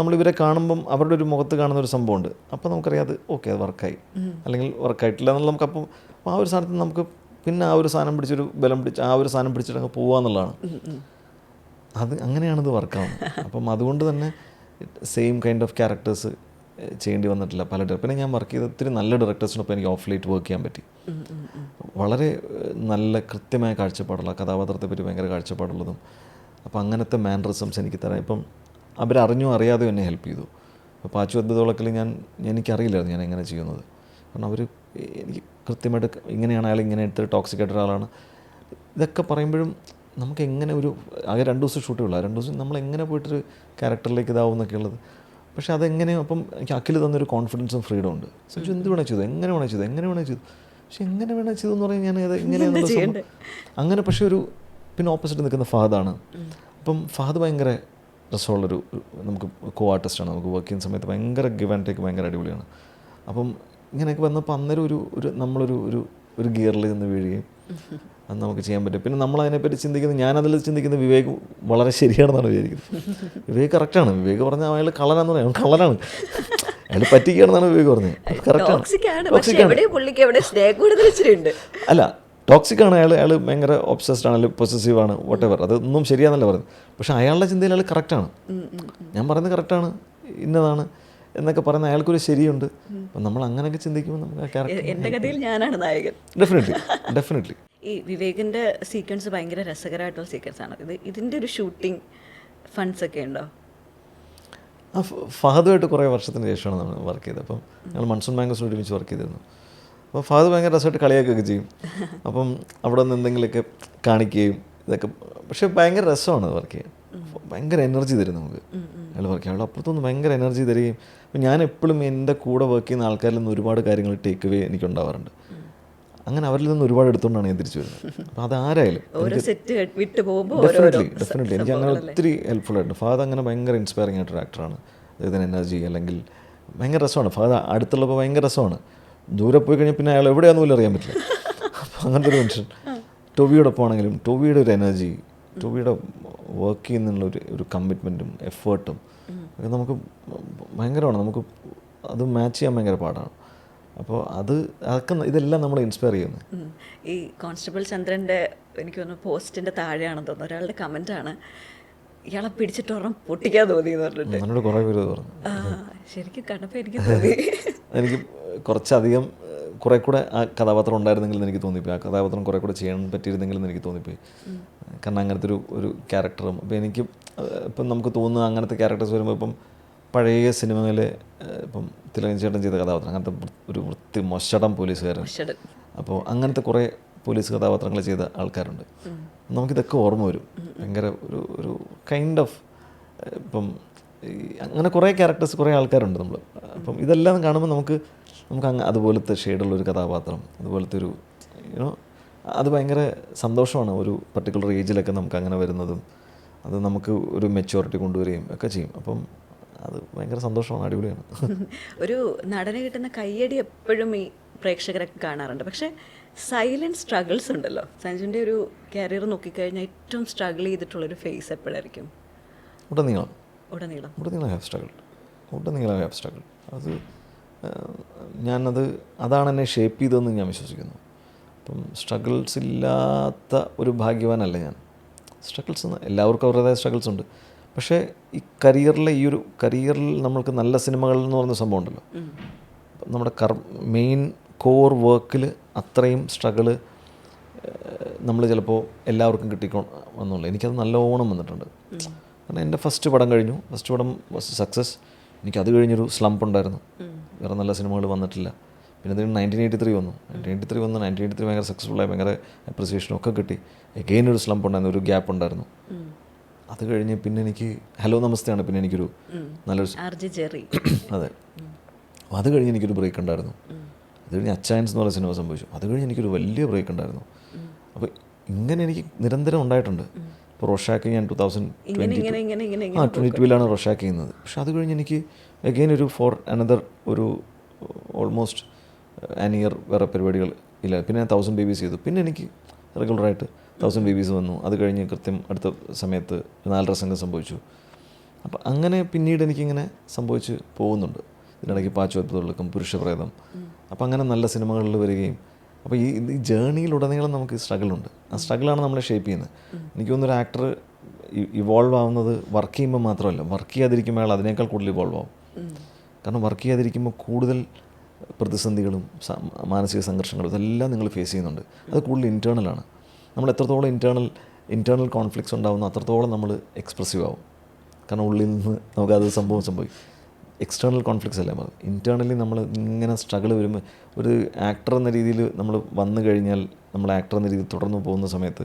നമ്മൾ ഇവരെ കാണുമ്പം അവരുടെ ഒരു മുഖത്ത് കാണുന്ന ഒരു സംഭവമുണ്ട്. അപ്പോൾ നമുക്കറിയാം അത് ഓക്കെ, അത് വർക്കായി, അല്ലെങ്കിൽ വർക്കായിട്ടില്ല എന്നുള്ള നമുക്കപ്പം ആ ഒരു സാധനത്തിൽ നമുക്ക് പിന്നെ ആ ഒരു സാധനം പിടിച്ചൊരു ബലം പിടിച്ച് ആ ഒരു സാധനം പിടിച്ചിട്ട് അങ്ങ് പോകുക എന്നുള്ളതാണ്. അങ്ങനെയാണിത് വർക്കാവുന്നത്. അപ്പം അതുകൊണ്ട് തന്നെ സെയിം കൈൻഡ് ഓഫ് ക്യാരക്ടേഴ്സ് ചെയ്യേണ്ടി വന്നിട്ടില്ല പല പിന്നെ ഞാൻ വർക്ക് ചെയ്ത ഒത്തിരി നല്ല ഡയറക്ടേഴ്സിനൊപ്പം എനിക്ക് ഓഫ് ലൈറ്റ് വർക്ക് ചെയ്യാൻ പറ്റി. വളരെ നല്ല കൃത്യമായ കാഴ്ചപ്പാടുള്ള കഥാപാത്രത്തെ പറ്റി ഭയങ്കര കാഴ്ചപ്പാടുള്ളതും, അപ്പോൾ അങ്ങനത്തെ മാനറിസംസ് എനിക്ക് തരാം. ഇപ്പം അവരറിഞ്ഞോ അറിയാതെയോ എന്നെ ഹെൽപ്പ് ചെയ്തു. അപ്പോൾ പാച്ചുവദ്ദോളക്കിൽ എനിക്കറിയില്ലായിരുന്നു ഞാൻ എങ്ങനെ ചെയ്യുന്നത്. കാരണം എനിക്ക് കൃത്യമായിട്ട് ഇങ്ങനെയാണ് അയാൾ, ഇങ്ങനെ എടുത്ത് ടോക്സിക് ആയിട്ട് ഒരാളാണ്, ഇതൊക്കെ പറയുമ്പോഴും നമുക്ക് എങ്ങനെ ആകെ 2 ദിവസം ഷൂട്ടേ ഉള്ളൂ. 2 ദിവസം നമ്മളെങ്ങനെ പോയിട്ടൊരു ക്യാരക്ടറിലേക്ക് ഇതാവും എന്നൊക്കെ ഉള്ളത്. പക്ഷേ അതെങ്ങനെയും അപ്പം എനിക്ക് അഖിൽ തന്നൊരു കോൺഫിഡൻസും ഫ്രീഡം ഉണ്ട്. സോ എന്ത് വേണേൽ ചെയ്തു, എങ്ങനെ വേണേൽ ചെയ്തു. പക്ഷെ എങ്ങനെ വേണേൽ ചെയ്തു എന്ന് പറഞ്ഞാൽ ഞാൻ അത് എങ്ങനെയാണെന്നുള്ള അങ്ങനെ. പക്ഷേ പിന്നെ ഓപ്പോസിറ്റ് നിൽക്കുന്ന ഫഹദാണ്. അപ്പം ഫഹദ് ഭയങ്കര രസമുള്ളൊരു നമുക്ക് കോ ആർട്ടിസ്റ്റാണ്. നമുക്ക് വർക്ക് ചെയ്യുന്ന സമയത്ത് ഭയങ്കര ഗിവ് ആൻഡ് ടേക്ക് ഭയങ്കര അടിപൊളിയാണ്. അപ്പം ഇങ്ങനെയൊക്കെ വന്നപ്പോൾ അന്നേരം നമ്മളൊരു ഗിയറിൽ നിന്ന് വീഴുകയും അത് നമുക്ക് ചെയ്യാൻ പറ്റും. പിന്നെ നമ്മളതിനെപ്പറ്റി ഞാനതിൽ ചിന്തിക്കുന്ന വിവേക് വളരെ ശരിയാണെന്നാണ് വിചാരിക്കുന്നത്. വിവേക് കറക്റ്റാണ്. വിവേക് പറഞ്ഞാൽ അയാൾ കള്ളനാന്ന് പറയാം, കള്ളനാണ്, അയാൾ പറ്റിക്കുകയാണെന്നാണ് വിവേക് പറഞ്ഞത്. കറക്റ്റാണ്. അല്ല, ടോക്സിക് ആണ് അയാൾ ഭയങ്കര ഒബ്സസ്ഡ് ആണ്, പൊസസീവ് ആണ്, വോട്ട് എവർ. അതൊന്നും ശരിയാണെന്നല്ല പറയുന്നത്. പക്ഷേ അയാളുടെ ചിന്തയിൽ അയാൾ കറക്റ്റാണ്. ഞാൻ പറയുന്നത് കറക്റ്റാണ്, ഇന്നതാണ് എന്നൊക്കെ പറയുന്ന അയാൾക്കൊരു ശരിയുണ്ട്. അപ്പം നമ്മൾ അങ്ങനെയൊക്കെ ചിന്തിക്കുമ്പോൾ നമുക്ക് ആ ക്യാരക്ടർ, എൻ്റെ കഥയിൽ ഞാനാണ് നായകൻ. ഡെഫിനറ്റ്ലി. ഈ വിവേകിൻ്റെ സീക്വൻസ് ഭയങ്കര രസകരമായിട്ടുള്ള സീക്വൻസ് ആണ്. ഇതിൻ്റെ ഒരു ഷൂട്ടിംഗ് ഫണ്ട്സ് ഒക്കെ ഉണ്ടോ? ആ ഫഹദുമായിട്ട് കുറേ വർഷത്തിന് ശേഷമാണ് നമ്മൾ വർക്ക് ചെയ്തത്. അപ്പം ഞങ്ങൾ മൺസൂൺ ബാങ്കേഴ്സിനോട് ഒരുമിച്ച് വർക്ക് ചെയ്തിരുന്നു. അപ്പോൾ ഫഹദ് ഭയങ്കര രസമായിട്ട് കളിയാക്കുകയൊക്കെ ചെയ്യും. അപ്പം അവിടെ നിന്ന് എന്തെങ്കിലുമൊക്കെ കാണിക്കുകയും ഇതൊക്കെ. പക്ഷേ ഭയങ്കര രസമാണ് വർക്ക് ചെയ്യാൻ. ഭയങ്കര എനർജി തരും നമുക്ക്. അയാൾ വർക്ക് അയാൾ അപ്പുറത്തുനിന്ന് ഭയങ്കര എനർജി തരികയും അപ്പം ഞാൻ എപ്പോഴും എൻ്റെ കൂടെ വർക്ക് ചെയ്യുന്ന ആൾക്കാരിൽ നിന്ന് ഒരുപാട് കാര്യങ്ങൾ ടേക്ക് അവേ എനിക്കുണ്ടാവാറുണ്ട്. അങ്ങനെ അവരിൽ നിന്ന് ഒരുപാട് എടുത്തുകൊണ്ടാണ് ഞാൻ തിരിച്ചു വരുന്നത്. അപ്പം അതാരായാലും ഡെഫിനറ്റ്ലി എനിക്ക് അങ്ങനെ ഒത്തിരി ഹെൽപ്ഫുൾ ആയിട്ടുണ്ട്. ഫഹദ് അങ്ങനെ ഭയങ്കര ഇൻസ്പയറിംഗ് ആയിട്ടൊരു ആക്ടറാണ്. അദ്ദേഹത്തിന് എനർജി അല്ലെങ്കിൽ ഭയങ്കര രസമാണ്. ഫഹദ് അടുത്തുള്ളപ്പോൾ ഭയങ്കര രസമാണ്. ദൂരെ പോയി കഴിഞ്ഞാൽ പിന്നെ അയാൾ എവിടെയാണെന്ന് പോലും അറിയാൻ പറ്റില്ല. അപ്പോൾ അങ്ങനത്തെ ഒരു മനുഷ്യൻ. ടൊവിയോടൊപ്പം ആണെങ്കിലും ടൊവിയുടെ ഒരു എനർജി, ടൊവിയുടെ വർക്ക് ചെയ്യുന്നുള്ള ഒരു കമ്മിറ്റ്മെൻറ്റും എഫേർട്ടും ഒക്കെ നമുക്ക് ഭയങ്കരമാണ്. നമുക്ക് അത് മാച്ച് ചെയ്യാൻ ഭയങ്കര പാടാണ്. അപ്പോൾ അതൊക്കെ ഇതെല്ലാം നമ്മളെ ഇൻസ്പയർ ചെയ്യുന്നത്. ഈ കോൺസ്റ്റബിൾ ചന്ദ്രൻ്റെ എനിക്ക് തോന്നുന്നു പോസ്റ്റിൻ്റെ താഴെയാണെന്ന് തോന്നുന്നു ഒരാളുടെ കമൻറ്റാണ്, ഇയാളെ പിടിച്ചിട്ട് ഒരെണ്ണം പൊട്ടിക്കാൻ തോന്നി എന്ന് പറഞ്ഞിട്ട്. എന്നോട് കുറേ പേര് പറഞ്ഞു. ശരിക്കും കണ്ടപ്പോൾ എനിക്ക് തോന്നി, എനിക്ക് കുറച്ചധികം കുറേ കൂടെ ആ കഥാപാത്രം ഉണ്ടായിരുന്നെങ്കിൽ എനിക്ക് തോന്നിപ്പോയി. ആ കഥാപാത്രം കുറേ കൂടെ ചെയ്യാൻ പറ്റിയിരുന്നെങ്കിൽ എനിക്ക് തോന്നിപ്പോയി. കാരണം അങ്ങനത്തെ ഒരു ക്യാരക്ടറും അപ്പം എനിക്ക് ഇപ്പം നമുക്ക് തോന്നുന്ന അങ്ങനത്തെ ക്യാരക്ടേഴ്സ് വരുമ്പോൾ ഇപ്പം പഴയ സിനിമയിലെ ഇപ്പം തിലകൻ ചേട്ടൻ ചെയ്ത കഥാപാത്രം അങ്ങനത്തെ ഒരു മൊശടം പോലീസുകാരൻ. അപ്പോൾ അങ്ങനത്തെ കുറേ പോലീസ് കഥാപാത്രങ്ങൾ ചെയ്ത ആൾക്കാരുണ്ട്. നമുക്കിതൊക്കെ ഓർമ്മ വരും. ഭയങ്കര ഒരു കൈൻഡ് ഓഫ് ഇപ്പം അങ്ങനെ കുറേ ക്യാരക്ടേഴ്സ് കുറേ ആൾക്കാരുണ്ട് നമ്മൾ. അപ്പം ഇതെല്ലാം കാണുമ്പോൾ നമുക്ക് അതുപോലത്തെ ഷെയ്ഡുള്ളൊരു കഥാപാത്രം, അതുപോലത്തെ ഒരു അത് ഭയങ്കര സന്തോഷമാണ്. ഒരു പർട്ടിക്കുലർ ഏജിലൊക്കെ നമുക്ക് അങ്ങനെ വരുന്നതും അത് നമുക്ക് ഒരു മെച്യൂരിറ്റി കൊണ്ടുവരികയും ഒക്കെ ചെയ്യും. അപ്പം അത് ഭയങ്കര സന്തോഷമാണ്, അടിപൊളിയാണ്. ഒരു നടന് കിട്ടുന്ന കയ്യടി എപ്പോഴും ഈ പ്രേക്ഷകരൊക്കെ കാണാറുണ്ട്. പക്ഷേ സൈലൻറ്റ് സ്ട്രഗിൾസ് ഉണ്ടല്ലോ. സഞ്ജുവിൻ്റെ ഒരു കരിയർ നോക്കിക്കഴിഞ്ഞാൽ ഏറ്റവും സ്ട്രഗിൾ ചെയ്തിട്ടുള്ളൊരു ഫേസ് എപ്പോഴായിരിക്കും? ഉടനീളം ഹാവ് സ്ട്രഗിൾ. അത് അതാണ് എന്നെ ഷേപ്പ് ചെയ്തതെന്ന് ഞാൻ വിശ്വസിക്കുന്നു. അപ്പം സ്ട്രഗിൾസ് ഇല്ലാത്ത ഒരു ഭാഗ്യവാനല്ല ഞാൻ. സ്ട്രഗിൾസ് എല്ലാവർക്കും അവരുടേതായ സ്ട്രഗിൾസ് ഉണ്ട്. പക്ഷേ ഈ കരിയറിൽ നമ്മൾക്ക് നല്ല സിനിമകൾ എന്ന് പറയുന്ന സംഭവം ഉണ്ടല്ലോ, നമ്മുടെ മെയിൻ കോർ വർക്കിൽ അത്രയും സ്ട്രഗിള് നമ്മൾ ചിലപ്പോൾ എല്ലാവർക്കും വന്നുള്ളൂ. എനിക്കത് നല്ലോണം വന്നിട്ടുണ്ട്. കാരണം എൻ്റെ ഫസ്റ്റ് പടം കഴിഞ്ഞു. ഫസ്റ്റ് പടം സക്സസ്. എനിക്കത് കഴിഞ്ഞൊരു സ്ലംപ് ഉണ്ടായിരുന്നു. വേറെ നല്ല സിനിമകൾ വന്നിട്ടില്ല. പിന്നെ അതിന് 1983 വന്നു. 1983 ഭയങ്കര സക്സസ്ഫുള്ളായി, ഭയങ്കര അപ്രിസിയേഷനും ഒക്കെ കിട്ടി. എഗെയിൻ ഒരു സ്ലംപ് ഉണ്ടായിരുന്നു, ഒരു ഗ്യാപ്പ് ഉണ്ടായിരുന്നു. അത് കഴിഞ്ഞ് പിന്നെ എനിക്ക് ഹലോ നമസ്തേയാണ് പിന്നെ എനിക്കൊരു നല്ലൊരു അതെ. അപ്പോൾ അത് കഴിഞ്ഞ് എനിക്കൊരു ബ്രേക്ക് ഉണ്ടായിരുന്നു. അത് കഴിഞ്ഞ് അച്ചായൻസ് എന്ന് പറയുന്ന സിനിമ സംഭവിച്ചു. അത് കഴിഞ്ഞ് എനിക്കൊരു വലിയ ബ്രേക്ക് ഉണ്ടായിരുന്നു. അപ്പോൾ ഇങ്ങനെ എനിക്ക് നിരന്തരം ഉണ്ടായിട്ടുണ്ട്. ഇപ്പോൾ റോഷാക്ക് ഞാൻ 2022 റോഷാക്ക് ചെയ്യുന്നത്. പക്ഷെ അത് കഴിഞ്ഞ് എനിക്ക് again for another almost an year വേറെ പരിപാടികൾ ഇല്ല. പിന്നെ ഞാൻ 1000 ബേബീസ് ചെയ്തു. പിന്നെ എനിക്ക് റെഗുലറായിട്ട് 1000 ബേബീസ് വന്നു. അത് കഴിഞ്ഞ് കൃത്യം അടുത്ത സമയത്ത് 4 സംഘം സംഭവിച്ചു. അപ്പം അങ്ങനെ പിന്നീട് എനിക്കിങ്ങനെ സംഭവിച്ച് പോകുന്നുണ്ട്. ഇതിനിടയ്ക്ക് പാച്ചുവത്തുള്ളിലും പുരുഷപ്രേതം. അപ്പം അങ്ങനെ നല്ല സിനിമകളിൽ വരികയും അപ്പോൾ ഈ ജേർണിയിലുടനീളം നമുക്ക് സ്ട്രഗിളുണ്ട്. ആ സ്ട്രഗിളാണ് നമ്മളെ ഷേപ്പ് ചെയ്യുന്നത്. എനിക്ക് തോന്നുന്നൊരു ആക്ടർ ഇവോൾവ് ആവുന്നത് വർക്ക് ചെയ്യുമ്പോൾ മാത്രമല്ല, വർക്ക് ചെയ്യാതിരിക്കുമ്പോൾ അയാൾ അതിനേക്കാൾ കൂടുതൽ ഇവോൾവ് ആവും. കാരണം വർക്ക് ചെയ്യാതിരിക്കുമ്പോൾ കൂടുതൽ പ്രതിസന്ധികളും മാനസിക സംഘർഷങ്ങളും ഇതെല്ലാം നിങ്ങൾ ഫേസ് ചെയ്യുന്നുണ്ട്. അത് കൂടുതൽ ഇൻറ്റേർണലാണ്. നമ്മൾ എത്രത്തോളം ഇൻറ്റേർണൽ കോൺഫ്ലിക്ട്സ് ഉണ്ടാകുന്നു അത്രത്തോളം നമ്മൾ എക്സ്പ്രസീവ് ആവും. കാരണം ഉള്ളിൽ നിന്ന് നമുക്കത് സംഭവിക്കും. എക്സ്റ്റേണൽ കോൺഫ്ലിക്ട്സ് അല്ലേ മതി. ഇൻറ്റേർണലി നമ്മൾ ഇങ്ങനെ സ്ട്രഗിൾ വരുമ്പോൾ ഒരു ആക്ടർ എന്ന രീതിയിൽ നമ്മൾ വന്നു കഴിഞ്ഞാൽ, നമ്മൾ ആക്ടർ എന്ന രീതിയിൽ തുടർന്ന് പോകുന്ന സമയത്ത്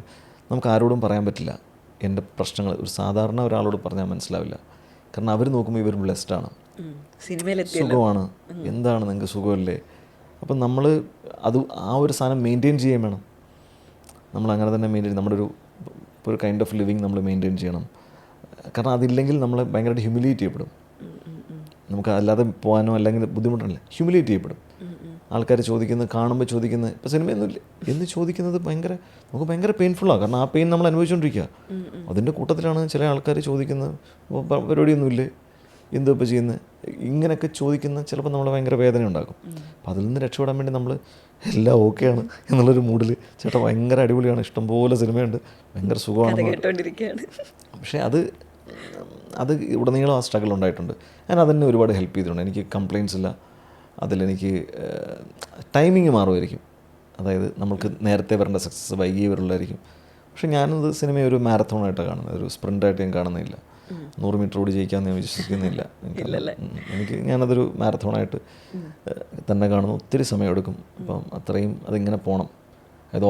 നമുക്ക് ആരോടും പറയാൻ പറ്റില്ല എൻ്റെ പ്രശ്നങ്ങൾ. ഒരു സാധാരണ ഒരാളോട് പറഞ്ഞാൽ മനസ്സിലാവില്ല. കാരണം അവർ നോക്കുമ്പോൾ ഇവർ ബ്ലെസ്ഡാണ്, സുഖമാണ്, എന്താണ് നിങ്ങൾക്ക് സുഖമല്ലേ. അപ്പം നമ്മൾ ആ ഒരു സാധനം മെയിൻറ്റെയിൻ ചെയ്യാൻ വേണം. നമ്മൾ അങ്ങനെ തന്നെ മെയിൻറ്റെയിൻ, നമ്മുടെ ഒരു കൈൻഡ് ഓഫ് ലിവിങ് നമ്മൾ മെയിൻറ്റെയിൻ ചെയ്യണം. കാരണം അതില്ലെങ്കിൽ നമ്മൾ ഭയങ്കരമായിട്ട് ഹ്യൂമിലിയേറ്റ് ചെയ്യപ്പെടും. നമുക്ക് അല്ലാതെ പോകാനോ അല്ലെങ്കിൽ ബുദ്ധിമുട്ടല്ല, ഹ്യൂമിലിയേറ്റ് ചെയ്യപ്പെടും. ആൾക്കാർ കാണുമ്പോൾ ചോദിക്കുന്നത് ഇപ്പോൾ സിനിമയൊന്നുമില്ല എന്ന് ചോദിക്കുന്നത് നമുക്ക് ഭയങ്കര പെയിൻഫുള്ളാണ്. കാരണം ആ പെയിൻ നമ്മൾ അനുഭവിച്ചുകൊണ്ടിരിക്കുക. അതിൻ്റെ കൂട്ടത്തിലാണ് ചില ആൾക്കാർ ചോദിക്കുന്നത് പരിപാടിയൊന്നുമില്ലേ, എന്തോ ഇപ്പോൾ ചെയ്യുന്നത്, ഇങ്ങനെയൊക്കെ ചോദിക്കുന്ന ചിലപ്പോൾ നമ്മൾ ഭയങ്കര വേദന ഉണ്ടാക്കും. അപ്പോൾ അതിൽ നിന്ന് രക്ഷപ്പെടാൻ വേണ്ടി നമ്മൾ എല്ലാം ഓക്കെയാണ് എന്നുള്ളൊരു മൂഡിൽ ചേട്ടാ ഭയങ്കര അടിപൊളിയാണ്, ഇഷ്ടംപോലെ സിനിമയുണ്ട്, ഭയങ്കര സുഖമാണ്. പക്ഷേ അത് ഉടനീളം ആ സ്ട്രഗിൾ ഉണ്ടായിട്ടുണ്ട്. ഞാൻ അതെന്നെ ഒരുപാട് ഹെൽപ്പ് ചെയ്തിട്ടുണ്ട്. എനിക്ക് കംപ്ലയിൻസ് ഇല്ല. അതിലെനിക്ക് ടൈമിങ് മാറുമായിരിക്കും. അതായത് നമുക്ക് നേരത്തെ വരേണ്ട സക്സസ് വൈകിയേ വരുള്ളായിരിക്കും. പക്ഷേ ഞാനത് സിനിമയെ ഒരു മാരത്തോണായിട്ടാണ് കാണുന്നത്, ഒരു സ്പ്രിൻ്റായിട്ട് ഞാൻ കാണുന്നില്ല. 100 മീറ്റർ ഓടി ജയിക്കാമെന്ന് ഞാൻ വിശ്വസിക്കുന്നില്ല. ഞാനതൊരു മാരത്തോണായിട്ട് തന്നെ കാണുന്നു. ഒത്തിരി സമയമെടുക്കും. അപ്പം അത്രയും അതിങ്ങനെ പോകണം. അതായത്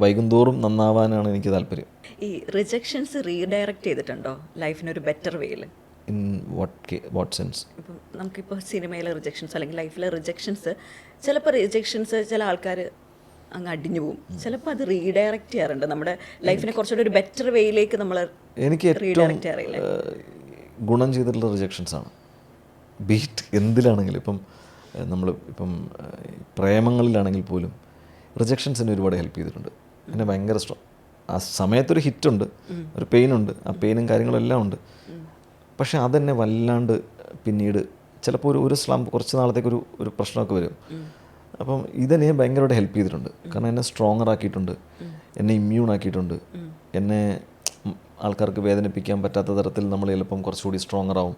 വൈകുന്തോറും നന്നാവാനാണ് എനിക്ക് താല്പര്യം. ഈ റിജക്ഷൻസ് റീഡയറക്റ്റ് ചെയ്തിട്ടുണ്ടോ ലൈഫിനൊരു ബെറ്റർ വേയിൽ? In what sense? ഇപ്പം നമുക്കിപ്പോൾ സിനിമയിലെ റിജക്ഷൻസ് അല്ലെങ്കിൽ ലൈഫിലെ റിജക്ഷൻസ്, ചിലപ്പോൾ റിജക്ഷൻസ് ചില ആൾക്കാർ അങ്ങ് അടിഞ്ഞു പോകും, ചിലപ്പോൾ അത് റീഡയറക്റ്റ് ചെയ്യാറുണ്ട് നമ്മുടെ ലൈഫിനെ കുറച്ചുകൂടി ഒരു ബെറ്റർ വേയിലേക്ക് നമ്മൾ എനിക്ക് റീഡയറക്റ്റ് ചെയ്യാറില്ല. ഗുണം ചെയ്തിട്ടുള്ള റിജക്ഷൻസാണ്. ബീറ്റ് എന്തിലാണെങ്കിലും, ഇപ്പം പ്രേമങ്ങളിലാണെങ്കിൽ പോലും റിജക്ഷൻസ് എന്നെ ഒരുപാട് ഹെൽപ്പ് ചെയ്തിട്ടുണ്ട്. എന്നെ ഭയങ്കര ആ സമയത്തൊരു ഹിറ്റുണ്ട്, ഒരു പെയിനുണ്ട്, ആ പെയിനും കാര്യങ്ങളും എല്ലാം ഉണ്ട്. പക്ഷെ അതെന്നെ വല്ലാണ്ട് പിന്നീട് ചിലപ്പോൾ ഒരു കുറച്ച് നാളത്തേക്ക് ഒരു പ്രശ്നമൊക്കെ വരും. അപ്പം ഇതെന്നെ ഭയങ്കരമായിട്ട് ഹെൽപ്പ് ചെയ്തിട്ടുണ്ട്. കാരണം എന്നെ സ്ട്രോങ്ങർ ആക്കിയിട്ടുണ്ട്, എന്നെ ഇമ്മ്യൂൺ ആക്കിയിട്ടുണ്ട്, എന്നെ ആൾക്കാർക്ക് വേദനിപ്പിക്കാൻ പറ്റാത്ത തരത്തിൽ നമ്മൾ ചിലപ്പം കുറച്ചുകൂടി സ്ട്രോങ്ങർ ആവും.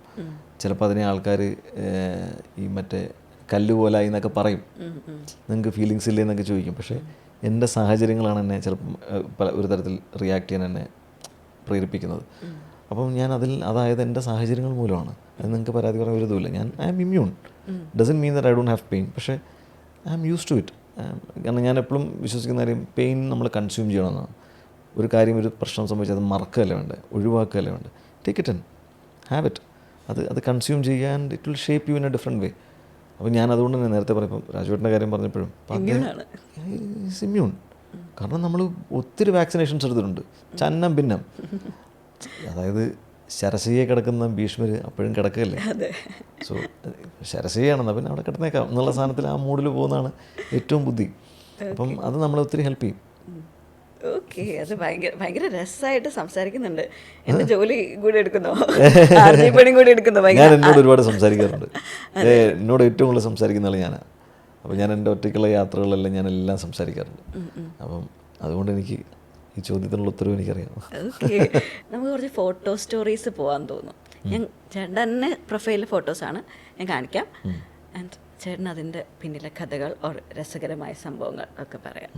ചിലപ്പോൾ അതിനെ ആൾക്കാർ ഈ മറ്റേ കല്ലുപോലായി എന്നൊക്കെ പറയും, നിങ്ങൾക്ക് ഫീലിങ്സ് ഇല്ലേ എന്നൊക്കെ ചോദിക്കും. പക്ഷേ എൻ്റെ സാഹചര്യങ്ങളാണ് എന്നെ ചിലപ്പം ഒരു തരത്തിൽ റിയാക്ട് ചെയ്യാൻ എന്നെ പ്രേരിപ്പിക്കുന്നത്. അപ്പം ഞാൻ അതായത് എൻ്റെ സാഹചര്യങ്ങൾ മൂലമാണ്. അത് നിങ്ങൾക്ക് പരാതി പറയാൻ ഒരു ഇതുമില്ല. I am immune. Doesn't mean that I don't have pain. പക്ഷേ I am use to it. കാരണം ഞാൻ എപ്പോഴും വിശ്വസിക്കുന്ന കാര്യം പെയിൻ നമ്മൾ കൺസ്യൂം ചെയ്യണമെന്നാണ്. ഒരു കാര്യം, ഒരു പ്രശ്നം സംഭവിച്ചാൽ അത് മറക്കുകയല്ല വേണ്ടത്, ഒഴിവാക്കുകയല്ല വേണ്ടത്. Take it and have it. അത് കൺസ്യൂം ചെയ്യാൻ it will shape you in A different വേ. അപ്പോൾ ഞാൻ അതുകൊണ്ട് തന്നെ നേരത്തെ പറയുമ്പം രാജുവേട്ടൻ്റെ കാര്യം പറഞ്ഞപ്പോഴും ഈസ് ഇമ്മ്യൂൺ. കാരണം നമ്മൾ ഒത്തിരി വാക്സിനേഷൻസ് എടുത്തിട്ടുണ്ട്, ചന്നം ഭിന്നം. അതായത് ശരശയ്യെ കിടക്കുന്ന ഭീഷ്മർ അപ്പോഴും കിടക്കുകയല്ലേ. സോ ശരശയ്യാണെന്നാൽ പിന്നെ അവിടെ കിടന്നേക്കാം എന്നുള്ള സാധനത്തിൽ ആ മൂഡിൽ പോകുന്നതാണ് ഏറ്റവും ബുദ്ധി. അപ്പം അത് നമ്മളെ ഒത്തിരി ഹെൽപ്പ് ചെയ്യും. ഓക്കെ, അത് ഭയങ്കര രസമായിട്ട് സംസാരിക്കുന്നുണ്ട്. എന്റെ ജോലി കൂടി എടുക്കുന്നോ, കൂടി എടുക്കുന്നോ? ഞാൻ എന്നോട് ഒരുപാട് സംസാരിക്കാറുണ്ട്. എന്നോട് ഏറ്റവും കൂടുതൽ സംസാരിക്കുന്ന ആൾ ഞാനാണ്. അപ്പോൾ ഞാൻ എൻ്റെ ഒറ്റയ്ക്കുള്ള യാത്രകളെല്ലാം ഞാനെല്ലാം സംസാരിക്കാറുണ്ട്. അപ്പം അതുകൊണ്ട് എനിക്ക് ഈ ചോദ്യത്തിനുള്ള ഉത്തരവ് എനിക്കറിയാം. ഓക്കെ, നമുക്ക് കുറച്ച് ഫോട്ടോ സ്റ്റോറീസ് പോകാൻ തോന്നും. ഞാൻ ചേട്ടൻ തന്നെ പ്രൊഫൈലിലെ ഫോട്ടോസാണ് ഞാൻ കാണിക്കാം. ആൻഡ് ചേട്ടൻ അതിൻ്റെ പിന്നിലെ കഥകൾ രസകരമായ സംഭവങ്ങൾ ഒക്കെ പറയാം.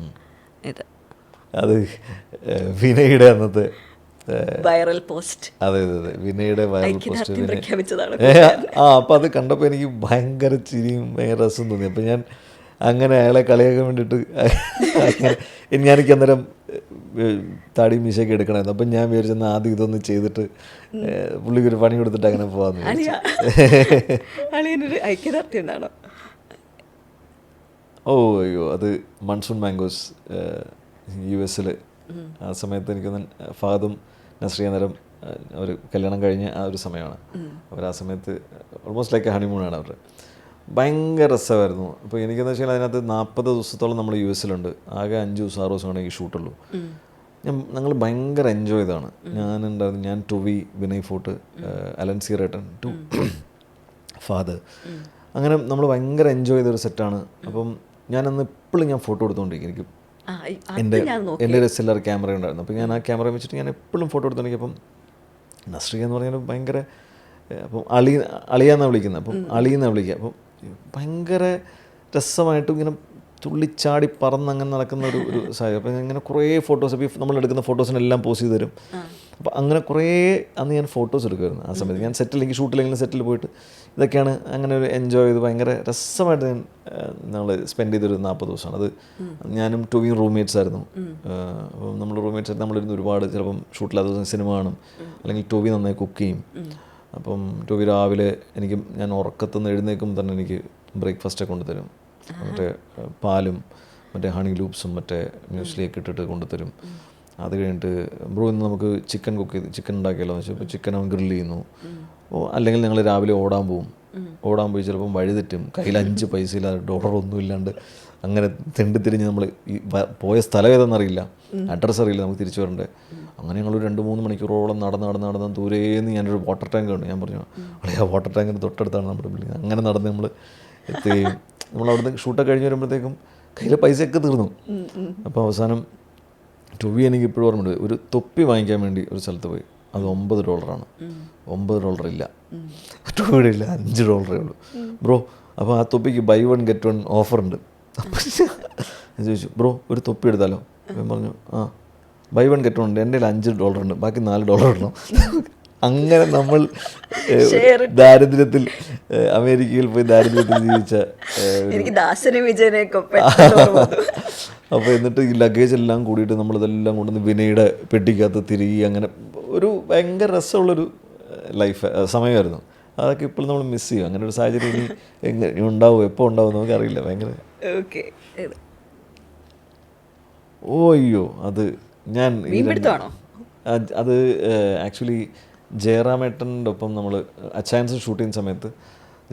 അത് വിനയുടെ അന്നത്തെ വൈറൽ പോസ്റ്റ്. അതെ, വിനയുടെ വൈറൽ പോസ്റ്റ് പ്രഖ്യാപിച്ചതാണ്. അപ്പം അത് കണ്ടപ്പോൾ എനിക്ക് ഭയങ്കര ചിരിയും ഭയങ്കര രസം തോന്നി. അപ്പം ഞാൻ അങ്ങനെ അയാളെ കളിയാക്കാൻ വേണ്ടിയിട്ട് എനിക്ക് അന്നേരം താടി മീശയൊക്കെ എടുക്കണമായിരുന്നു. അപ്പം ഞാൻ വിചാരിച്ചെന്നാൽ ആദ്യം ഇതൊന്ന് ചെയ്തിട്ട് പുള്ളിക്ക് ഒരു പണി കൊടുത്തിട്ട് അങ്ങനെ പോകാമെന്ന്. ഐക്യദാർഢ്യം ഉണ്ടാണോ? അയ്യോ, അത് മൺസൂൺ മാംഗോസ് US ആ സമയത്ത് എനിക്കൊന്ന് ഫഹദും നസ്രിയ നേരം അവർ കല്യാണം കഴിഞ്ഞ ആ ഒരു സമയമാണ്. അവർ ആ സമയത്ത് ഓൾമോസ്റ്റ് ലൈക്ക് ഹണിമൂണാണ് അവർ. ഭയങ്കര രസമായിരുന്നു. അപ്പോൾ എനിക്കെന്ന് വെച്ചാൽ അതിനകത്ത് 40 ദിവസത്തോളം നമ്മൾ US ആകെ 5 ദിവസം 6 ദിവസമാണ് ഈ ഷൂട്ടുള്ളൂ. ഞങ്ങൾ ഭയങ്കര എൻജോയ് ചെയ്താണ്. ഞാൻ ടൊവി, വിനയ് ഫോർട്ട്, അലൻ സീറേട്ടൻ, ഫാദർ, അങ്ങനെ നമ്മൾ ഭയങ്കര എൻജോയ് ചെയ്തൊരു സെറ്റാണ്. അപ്പം ഞാനന്ന് ഇപ്പോഴും ഞാൻ ഫോട്ടോ എടുത്തുകൊണ്ടിരിക്കും. എനിക്ക് എൻ്റെ SLR ക്യാമറ ഉണ്ടായിരുന്നു. അപ്പോൾ ഞാൻ ആ ക്യാമറ വെച്ചിട്ട് ഞാൻ എപ്പോഴും ഫോട്ടോ എടുത്തുകൊണ്ടിരിക്കും. അപ്പം നസ്രിയ എന്ന് പറഞ്ഞാൽ ഭയങ്കര, അപ്പം അളിയാന്നാണ് വിളിക്കുന്നത്. അപ്പം അളിയെന്നാണ് വിളിക്കുക. അപ്പം ഭയങ്കര രസമായിട്ട് ഇങ്ങനെ തുള്ളിച്ചാടി പറന്നങ്ങനെ നടക്കുന്ന ഒരു സാഹചര്യം. അപ്പം ഇങ്ങനെ കുറേ ഫോട്ടോസ്, ഇപ്പോൾ നമ്മളെടുക്കുന്ന ഫോട്ടോസിനെല്ലാം പോസ്റ്റ് ചെയ്ത് തരും. അപ്പോൾ അങ്ങനെ കുറേ അന്ന് ഞാൻ ഫോട്ടോസ് എടുക്കുമായിരുന്നു ആ സമയത്ത്. ഞാൻ സെറ്റിലെങ്കിൽ ഷൂട്ടിലെങ്കിലും സെറ്റിൽ പോയിട്ട് ഇതൊക്കെയാണ് അങ്ങനെ ഒരു എൻജോയ് ചെയ്ത് ഭയങ്കര രസമായിട്ട് നമ്മൾ സ്പെൻഡ് ചെയ്തൊരു 40 ദിവസമാണ് അത്. ഞാനും ടൊവിയും റൂംമേറ്റ്സ് ആയിരുന്നു. അപ്പം നമ്മൾ റൂംമേറ്റ്സ് ആയിട്ട് നമ്മളിരുന്ന് ഒരുപാട് ചിലപ്പം ഷൂട്ടില്ലാത്ത ദിവസം സിനിമ കാണും, അല്ലെങ്കിൽ ടൊവി നന്നായി കുക്ക് ചെയ്യും. അപ്പം ടൊവി രാവിലെ ഞാൻ ഉറക്കത്തുനിന്ന് എഴുന്നേൽക്കുമ്പോൾ തന്നെ എനിക്ക് ബ്രേക്ക്ഫാസ്റ്റൊക്കെ കൊണ്ടുതരും. മറ്റേ പാലും മറ്റേ ഹണി ലൂപ്സും മറ്റേ മ്യൂസ്ലിയൊക്കെ ഇട്ടിട്ട് കൊണ്ടുതരും. അത് കഴിഞ്ഞിട്ട് ബ്രോ ഇന്ന് നമുക്ക് ചിക്കൻ ഉണ്ടാക്കിയല്ലോ എന്ന് വെച്ചാൽ ചിക്കൻ അവൻ ഗ്രില്ല് ചെയ്യുന്നു. അല്ലെങ്കിൽ ഞങ്ങൾ രാവിലെ ഓടാൻ പോയി ചിലപ്പം വഴി തെറ്റും, കയ്യിൽ 5 പൈസ ഇല്ലാതെ ഡോളറൊന്നും ഇല്ലാണ്ട് അങ്ങനെ തിരിഞ്ഞ് നമ്മൾ ഈ പോയ സ്ഥലം ഏതെന്നറിയില്ല, അഡ്രസ്സ് അറിയില്ല, നമുക്ക് തിരിച്ചു വരണ്ടേ. അങ്ങനെ ഞങ്ങൾ 2-3 മണിക്കൂറോളം നടന്ന് ദൂരേന്ന് ഞാനൊരു വാട്ടർ ടാങ്ക് ഉണ്ട്. ഞാൻ പറഞ്ഞു ആ വാട്ടർ ടാങ്കിന് തൊട്ടടുത്താണ് നമ്മുടെ ബിൽഡിംഗ്. അങ്ങനെ നടന്ന് നമ്മൾ എത്തുകയും നമ്മളവിടുന്ന് ഷൂട്ടൊക്കെ കഴിഞ്ഞ് വരുമ്പോഴത്തേക്കും കയ്യിലെ പൈസയൊക്കെ തീർന്നു. അപ്പോൾ അവസാനം ടൊവി എനിക്ക് ഇപ്പോഴും ഓർമ്മയുണ്ട്, ഒരു തൊപ്പി വാങ്ങിക്കാൻ വേണ്ടി ഒരു സ്ഥലത്ത് പോയി. അത് $9. $9 ഇല്ല, ടൊവിയുടെ ഇല്ല, $5 ഉള്ളൂ. ബ്രോ അപ്പോൾ ആ തൊപ്പിക്ക് buy 1 get 1 ഓഫർ ഉണ്ട്. അപ്പം ഞാൻ ചോദിച്ചു ബ്രോ ഒരു തൊപ്പി എടുത്താലോ? ഞാൻ പറഞ്ഞു buy 1 get 1 ഉണ്ട്, എൻ്റെ കയ്യിൽ $5 ഉണ്ട്, ബാക്കി $4 ഇടണം. അങ്ങനെ നമ്മൾ ദാരിദ്ര്യത്തിൽ അമേരിക്കയിൽ പോയി ദാരിദ്ര്യത്തിൽ ജീവിച്ച അപ്പോൾ എന്നിട്ട് ഈ ലഗേജ് എല്ലാം കൂടിയിട്ട് നമ്മളിതെല്ലാം കൊണ്ടുവന്ന് വിനയുടെ പെട്ടിക്കകത്ത് തിരികെ അങ്ങനെ ഒരു ഭയങ്കര രസമുള്ളൊരു ലൈഫ് സമയമായിരുന്നു. അതൊക്കെ ഇപ്പോൾ നമ്മൾ മിസ് ചെയ്യും. അങ്ങനെ ഒരു സാഹചര്യം ഇനി എങ്ങനെ ഉണ്ടാവും, എപ്പോൾ ഉണ്ടാവും നമുക്കറിയില്ല. ഭയങ്കര ഓക്കെ. ഓ അയ്യോ, അത് ഞാൻ അത് ആക്ച്വലി ജയറാമേട്ടൻ്റെ ഒപ്പം നമ്മൾ അച്ചായൻസ് ഷൂട്ട് ചെയ്യുന്ന സമയത്ത്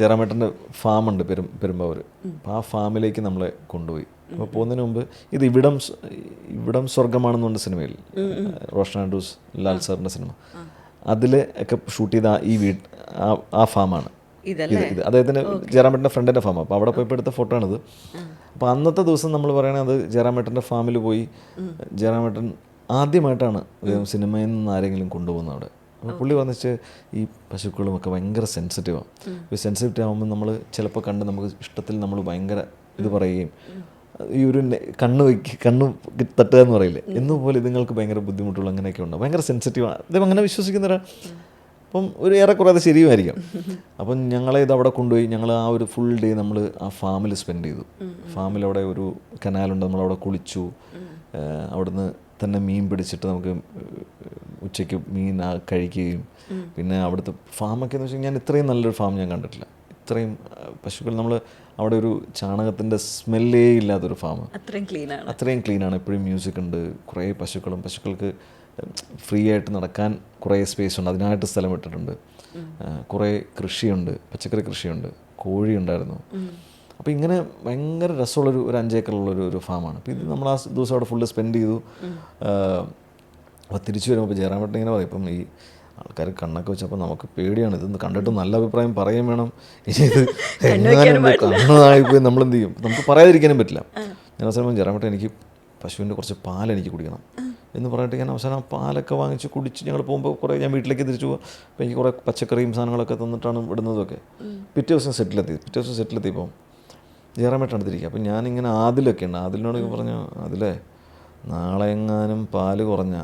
ജയറാമേട്ടൻ്റെ ഫാമുണ്ട് പെരുമ്പാവൂർ. അപ്പോൾ ആ ഫാമിലേക്ക് നമ്മളെ കൊണ്ടുപോയി. അപ്പോൾ പോകുന്നതിന് മുമ്പ് ഇത് ഇവിടം സ്വർഗമാണെന്നുണ്ട് സിനിമയിൽ, റോഷൻ ആൻഡ്രൂസ് ലാൽ സാറിൻ്റെ സിനിമ, അതിൽ ഒക്കെ ഷൂട്ട് ചെയ്ത ആ ഫാമാണ് ഇത്. അദ്ദേഹത്തിൻ്റെ ജയറാമേട്ടൻ്റെ ഫ്രണ്ടിൻ്റെ ഫാമാണ്. അപ്പോൾ അവിടെ പോയപ്പോൾ എടുത്ത ഫോട്ടോ ആണിത്. അപ്പോൾ അന്നത്തെ ദിവസം നമ്മൾ പറയണത് ജയറാമേട്ടൻ്റെ ഫാമിൽ പോയി ജയറാമേട്ടൻ ആദ്യമായിട്ടാണ് സിനിമയിൽ നിന്ന് ആരെങ്കിലും കൊണ്ടുപോകുന്നത് അവിടെ. അപ്പോൾ പുള്ളി വന്നിട്ട് ഈ പശുക്കളും ഒക്കെ ഭയങ്കര സെൻസിറ്റീവാണ്. ഈ സെൻസിറ്റീവ് ആകുമ്പോൾ നമ്മൾ ചിലപ്പോൾ കണ്ട് നമുക്ക് ഇഷ്ടത്തിൽ നമ്മൾ ഭയങ്കര ഇത് പറയുകയും ഈ ഒരു കണ്ണ് തട്ടുക എന്ന് പറയില്ലേ, എന്നുപോലെ ഇതുങ്ങൾക്ക് ഭയങ്കര ബുദ്ധിമുട്ടുള്ള അങ്ങനെയൊക്കെ ഉണ്ട്. ഭയങ്കര സെൻസിറ്റീവാണ് അദ്ദേഹം അങ്ങനെ വിശ്വസിക്കുന്നവരാ. അപ്പം ഒരു ഏറെക്കുറെ അത് ശരിയുമായിരിക്കും. അപ്പം ഞങ്ങളെ ഇത് അവിടെ കൊണ്ടുപോയി ഞങ്ങൾ ആ ഒരു ഫുൾ ഡേ നമ്മൾ ആ ഫാമിൽ സ്പെൻഡ് ചെയ്തു. ഫാമിൽ അവിടെ ഒരു കനാലുണ്ട്, നമ്മളവിടെ കുളിച്ചു. അവിടുന്ന് തന്നെ മീൻ പിടിച്ചിട്ട് നമുക്ക് ഉച്ചയ്ക്ക് മീൻ കഴിക്കുകയും പിന്നെ അവിടുത്തെ ഫാമൊക്കെ എന്ന് വെച്ചാൽ ഞാൻ ഇത്രയും നല്ലൊരു ഫാം ഞാൻ കണ്ടിട്ടില്ല. ഇത്രയും പശുക്കൾ, നമ്മൾ അവിടെ ഒരു ചാണകത്തിൻ്റെ സ്മെല്ലേ ഇല്ലാത്തൊരു ഫാം, അത്രയും ക്ലീനാണ്. എപ്പോഴും മ്യൂസിക് ഉണ്ട്, കുറേ പശുക്കൾക്ക് ഫ്രീ ആയിട്ട് നടക്കാൻ കുറേ സ്പേസ് ഉണ്ട്, അതിനായിട്ട് സ്ഥലം ഇട്ടിട്ടുണ്ട്. കുറേ കൃഷിയുണ്ട്, പച്ചക്കറി കൃഷിയുണ്ട്, കോഴി ഉണ്ടായിരുന്നു. അപ്പോൾ ഇങ്ങനെ ഭയങ്കര രസമുള്ളൊരു 5 ഏക്കറുള്ളൊരു ഫാമാണ്. അപ്പോൾ ഇത് നമ്മൾ ആ ദിവസം അവിടെ ഫുള്ള് സ്പെൻഡ് ചെയ്തു. അപ്പോൾ തിരിച്ചു വരുമ്പോൾ ജയറാമേട്ടൻ ഇങ്ങനെ പറയും, ഇപ്പം ഈ ആൾക്കാർ കണ്ണൊക്കെ വെച്ചപ്പോൾ നമുക്ക് പേടിയാണ്, ഇതൊന്ന് കണ്ടിട്ട് നല്ല അഭിപ്രായം പറയുകയും വേണം. ഇനി ഇത് എങ്ങാനും കണ്ണായിപ്പോയി നമ്മളെന്ത് ചെയ്യും, നമുക്ക് പറയാതിരിക്കാനും പറ്റില്ല. ഞാൻ അവസാനം ജയറാമേട്ടൻ എനിക്ക് പശുവിൻ്റെ കുറച്ച് പാലെനിക്ക് കുടിക്കണം എന്ന് പറഞ്ഞിട്ട് ഞാൻ അവസാനം പാലൊക്കെ വാങ്ങിച്ച് കുടിച്ച് ഞങ്ങൾ പോകുമ്പോൾ കുറേ ഞാൻ വീട്ടിലേക്ക് തിരിച്ചു പോകും. അപ്പോൾ എനിക്ക് കുറേ പച്ചക്കറിയും സാധനങ്ങളൊക്കെ തന്നിട്ടാണ് വിടുന്നതൊക്കെ. പിറ്റേ ദിവസം സെറ്റിലെത്തിയപ്പോൾ ജയറാമേട്ടൻ അടുത്തിരിക്കുക. അപ്പോൾ ഞാനിങ്ങനെ ആദിലൊക്കെ ഉണ്ട്, ആദിലിനോട് പറഞ്ഞു, അതിലേ നാളെ എങ്ങാനും പാല് കുറഞ്ഞ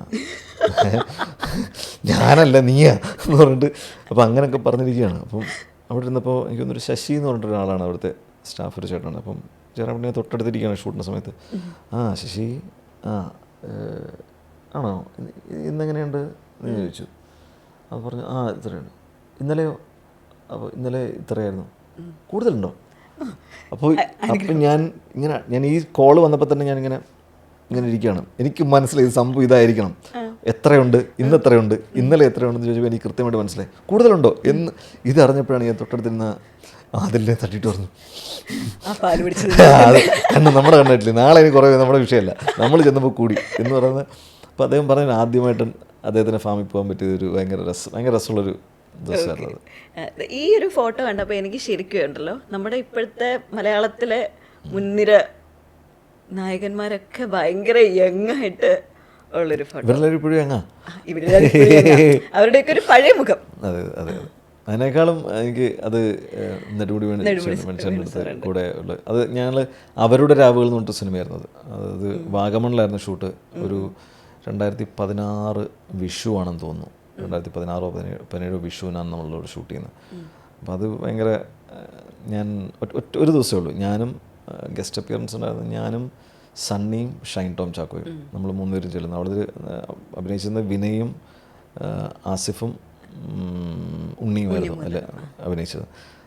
ഞാനല്ല നീയാ എന്ന് പറഞ്ഞിട്ട് അപ്പോൾ അങ്ങനെയൊക്കെ പറഞ്ഞിരിക്കുകയാണ്. അപ്പം അവിടെ ഇരുന്നപ്പോൾ എനിക്കൊന്നൊരു ശശി എന്ന് പറഞ്ഞിട്ട് ഒരാളാണ് അവിടുത്തെ സ്റ്റാഫ്, ഒരു ചേട്ടനാണ്. അപ്പം ജയറാമേട്ടനെ തൊട്ടടുത്തിരിക്കുകയാണ് ഷൂട്ടിൻ്റെ സമയത്ത്. ആ ശശി, ആണോ ഇന്നെങ്ങനെയുണ്ട് എന്ന് ചോദിച്ചു. അത് പറഞ്ഞു, ഇത്രയുണ്ട്. ഇന്നലെയോ? അപ്പോൾ ഇന്നലെ ഇത്രയായിരുന്നു. കൂടുതലുണ്ടോ? അപ്പോൾ ഞാൻ ഈ കോള് വന്നപ്പോൾ തന്നെ ഞാനിങ്ങനെ ഇരിക്കുകയാണ്. എനിക്ക് മനസ്സിലായി സംഭവം ഇതായിരിക്കണം. എത്രയുണ്ട്, ഇന്ന് എത്രയുണ്ട്, ഇന്നലെ എത്രയുണ്ടെന്ന് ചോദിച്ചപ്പോൾ എനിക്ക് കൃത്യമായിട്ട് മനസ്സിലായി. കൂടുതലുണ്ടോ എന്ന് ഇതറിഞ്ഞപ്പോഴാണ് ഞാൻ തൊട്ടടുത്തിരുന്ന അതിലെ തട്ടിയിട്ട് പറഞ്ഞു, അത് കണ്ണ് നമ്മുടെ കണ്ടിട്ടില്ല, നാളെ എനിക്ക് കുറേ നമ്മുടെ വിഷയമല്ല, നമ്മൾ ചെന്നപ്പോൾ കൂടി എന്ന് പറയുന്നത്. അപ്പോൾ അദ്ദേഹം പറഞ്ഞു ആദ്യമായിട്ട് അദ്ദേഹത്തിൻ്റെ ഫാമിൽ പോകാൻ പറ്റിയതൊരു ഭയങ്കര രസമുള്ളൊരു ദിവസമായിരുന്നു. ഈ ഒരു ഫോട്ടോ കണ്ടപ്പോൾ എനിക്ക് ശരിക്കും ഉണ്ടല്ലോ, നമ്മുടെ ഇപ്പോഴത്തെ മലയാളത്തിലെ മുൻനിര നായകന്മാരൊക്കെ ഭയങ്കര യങ്ങായിട്ട് ഉള്ളൊരു ഫോട്ടോ. ഇവരെല്ലാവരും ഇപ്പോഴും അവരുടെയൊക്കെ ഒരു പഴയ മുഖം. അതെ അതെ. അതിനേക്കാളും എനിക്ക് അത് നെടുമുടി മനുഷ്യൻ്റെ കൂടെ ഉള്ള അത് ഞങ്ങൾ അവരുടെ രാവുകൾ എന്ന് പറഞ്ഞിട്ട് സിനിമയായിരുന്നു. അത് വാഗമണിലായിരുന്നു ഷൂട്ട്. ഒരു 2016 വിഷു ആണെന്ന് തോന്നുന്നു. 2016-17 വിഷുവിനാണ് നമ്മളോട് ഷൂട്ട് ചെയ്യുന്നത്. അപ്പോൾ അത് ഭയങ്കര ഞാൻ ഒരു ദിവസമേ ഉള്ളൂ. ഞാനും ഗസ്റ്റ് അപ്പിയറൻസ് ഉണ്ടായിരുന്നു. ഞാനും സണ്ണിയും ഷൈൻ ടോം ചാക്കോയും നമ്മൾ 3 പേരും ചെല്ലുന്നു. അവിടെ അഭിനയിച്ചിരുന്ന വിനയും ആസിഫും ഉണ്ണിയുമായിരുന്നു അല്ലേ അഭിനയിച്ചത്.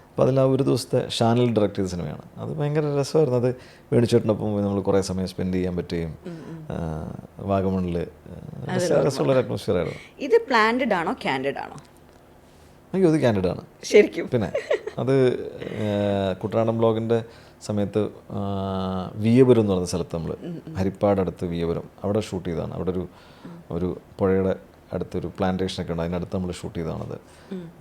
അപ്പോൾ അതിൽ ആ ഒരു ദിവസത്തെ ഷാനൽ ഡയറക്റ്റ് ചെയ്ത സിനിമയാണ്. അത് ഭയങ്കര രസമായിരുന്നു. അത് വേണിച്ചേട്ടനൊപ്പം പോയി നമ്മൾ കുറേ സമയം സ്പെൻഡ് ചെയ്യാൻ പറ്റുകയും വാഗമണിൽ രസമുള്ളൊരു അറ്റ്മോസ്ഫിയർ ആയിരുന്നു. ഇത് പ്ലാൻഡ് ആണോ ക്യാൻഡിഡ് ആണോ? അയ്യോ, അത് ക്യാൻഡിഡ് ആണ് ശരിക്കും. പിന്നെ അത് കുട്ടനാടൻ ബ്ലോഗിൻ്റെ സമയത്ത് വിയപുരം എന്ന് പറയുന്ന സ്ഥലത്ത് നമ്മൾ ഹരിപ്പാടടുത്ത് വിയപുരം അവിടെ ഷൂട്ട് ചെയ്തതാണ്. അവിടെ ഒരു പുഴയുടെ അടുത്തൊരു പ്ലാന്റേഷനൊക്കെ ഉണ്ട്, അതിനടുത്ത് നമ്മൾ ഷൂട്ട് ചെയ്തതാണത്.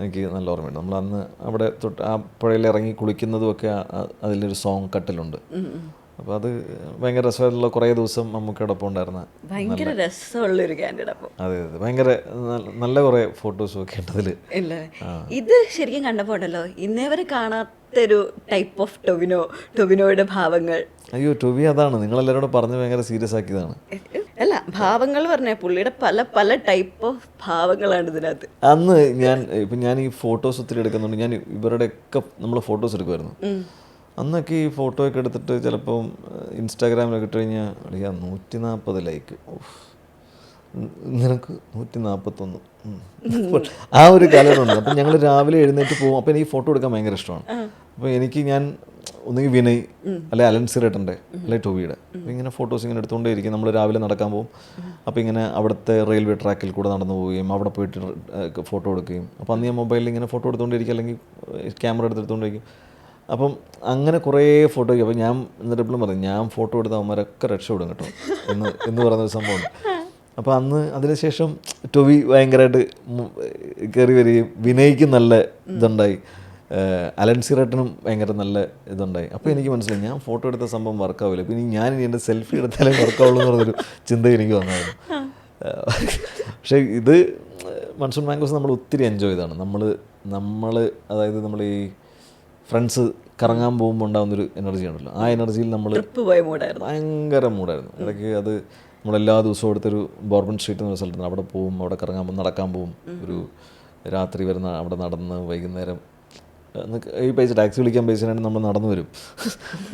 എനിക്ക് നല്ല ഓർമ്മയുണ്ട്. നമ്മൾ അന്ന് അവിടെ തൊട്ട് ആ പുഴയിൽ ഇറങ്ങി കുളിക്കുന്നതും ഒക്കെ അതിലൊരു സോങ് കട്ടിലുണ്ട്. അപ്പോൾ അത് ഭയങ്കര രസമായിട്ടുള്ള കുറേ ദിവസം നമുക്കോടൊപ്പം ഉണ്ടായിരുന്ന ഭയങ്കര രസമുള്ളൊരു ക്യാൻഡിഡ്. അപ്പോൾ അതെ ഭയങ്കര നല്ല കുറേ ഫോട്ടോസും ഒക്കെ ഉണ്ട് അതിൽ. ഇത് ശരിക്കും കണ്ടപ്പോൾ ഉണ്ടല്ലോ, ഇന്നേ വരെ കാണാത്തൊരു ടൈപ്പ് ഓഫ് ടൊവിനോയുടെ ഭാവങ്ങൾ. അയ്യോ, ടൊവി അതാണ് നിങ്ങളെല്ലാവരും കൂടെ പറഞ്ഞ് ഭയങ്കര സീരിയസ് ആക്കിയതാണ്. അല്ല, ഭാവങ്ങൾ പറഞ്ഞ പുള്ളിയുടെ പല ടൈപ്പ് ഓഫ് ഭാവങ്ങളാണ് ഇതിനകത്ത്. അന്ന് ഞാൻ ഈ ഫോട്ടോസ് ഒത്തിരി എടുക്കുന്നുണ്ട്. ഞാൻ ഇവരുടെയൊക്കെ നമ്മൾ ഫോട്ടോസ് എടുക്കുമായിരുന്നു. അന്നൊക്കെ ഈ ഫോട്ടോ ഒക്കെ എടുത്തിട്ട് ചിലപ്പം ഇൻസ്റ്റാഗ്രാമിലൊക്കെ ഇട്ട് കഴിഞ്ഞാൽ അറിയാം 140 ലൈക്ക്, നിനക്ക് 141. ആ ഒരു കാലഘട്ടമുണ്ട്. അപ്പം ഞങ്ങൾ രാവിലെ എഴുന്നേറ്റ് പോകും. അപ്പം എനിക്ക് ഫോട്ടോ എടുക്കാൻ ഭയങ്കര ഇഷ്ടമാണ്. അപ്പോൾ ഞാൻ ഒന്നുകിൽ വിനയ് അല്ലെ അലൻ സിറേട്ടൻ്റെ അല്ലെ ടോവിയുടെ ഇങ്ങനെ ഫോട്ടോസ് ഇങ്ങനെ എടുത്തുകൊണ്ടേ ഇരിക്കും. നമ്മൾ രാവിലെ നടക്കാൻ പോകും. അപ്പോൾ ഇങ്ങനെ അവിടുത്തെ റെയിൽവേ ട്രാക്കിൽ കൂടെ നടന്നു പോവുകയും അവിടെ പോയിട്ട് ഫോട്ടോ എടുക്കുകയും. അപ്പോൾ അന്ന് ഞാൻ മൊബൈലിൽ ഇങ്ങനെ ഫോട്ടോ എടുത്തുകൊണ്ടിരിക്കും, അല്ലെങ്കിൽ ക്യാമറ എടുത്തുകൊണ്ടിരിക്കും. അപ്പം അങ്ങനെ കുറേ ഫോട്ടോ. അപ്പോൾ ഞാൻ എന്നിട്ട് എപ്പോഴും പറയും, ഞാൻ ഫോട്ടോ എടുത്ത അവന്മാരൊക്കെ രക്ഷപ്പെടും കേട്ടോ എന്ന് പറയുന്നൊരു സംഭവമുണ്ട്. അപ്പോൾ അന്ന് അതിനുശേഷം ടൊവി ഭയങ്കരമായിട്ട് കയറി വരികയും വിനയ്ക്ക് നല്ല ഇതുണ്ടായി, അലൻ സിറേട്ടനും ഭയങ്കര നല്ല ഇതുണ്ടായി. അപ്പോൾ എനിക്ക് മനസ്സിലായി ഞാൻ ഫോട്ടോ എടുത്ത സംഭവം വർക്കാവില്ല, പിന്നെ ഞാൻ എൻ്റെ സെൽഫി എടുത്താലേ വർക്കാവുള്ളൂ എന്ന് പറഞ്ഞൊരു ചിന്ത എനിക്ക് വന്നായിരുന്നു. പക്ഷേ ഇത് മൺസൂൺ മാംഗോസ് നമ്മൾ ഒത്തിരി എൻജോയ് ചെയ്താണ്. നമ്മൾ അതായത് നമ്മൾ ഈ ഫ്രണ്ട്സ് കറങ്ങാൻ പോകുമ്പോൾ ഉണ്ടാകുന്നൊരു എനർജി ഉണ്ടല്ലോ, ആ എനർജിയിൽ നമ്മൾ ഭയങ്കര മൂടായിരുന്നു. ഇടയ്ക്ക് അത് നമ്മളെല്ലാ ദിവസവും എടുത്തൊരു ബോർബൺ സ്ട്രീറ്റ് എന്ന സ്ഥലത്ത് അവിടെ പോവും, അവിടെ കറങ്ങാൻ പോകും, നടക്കാൻ പോവും. ഒരു രാത്രി വരുന്ന അവിടെ നടന്ന് വൈകുന്നേരം ഈ പൈസ ടാക്സി വിളിക്കാൻ പൈസയാണെങ്കിൽ നമ്മൾ നടന്നു വരും.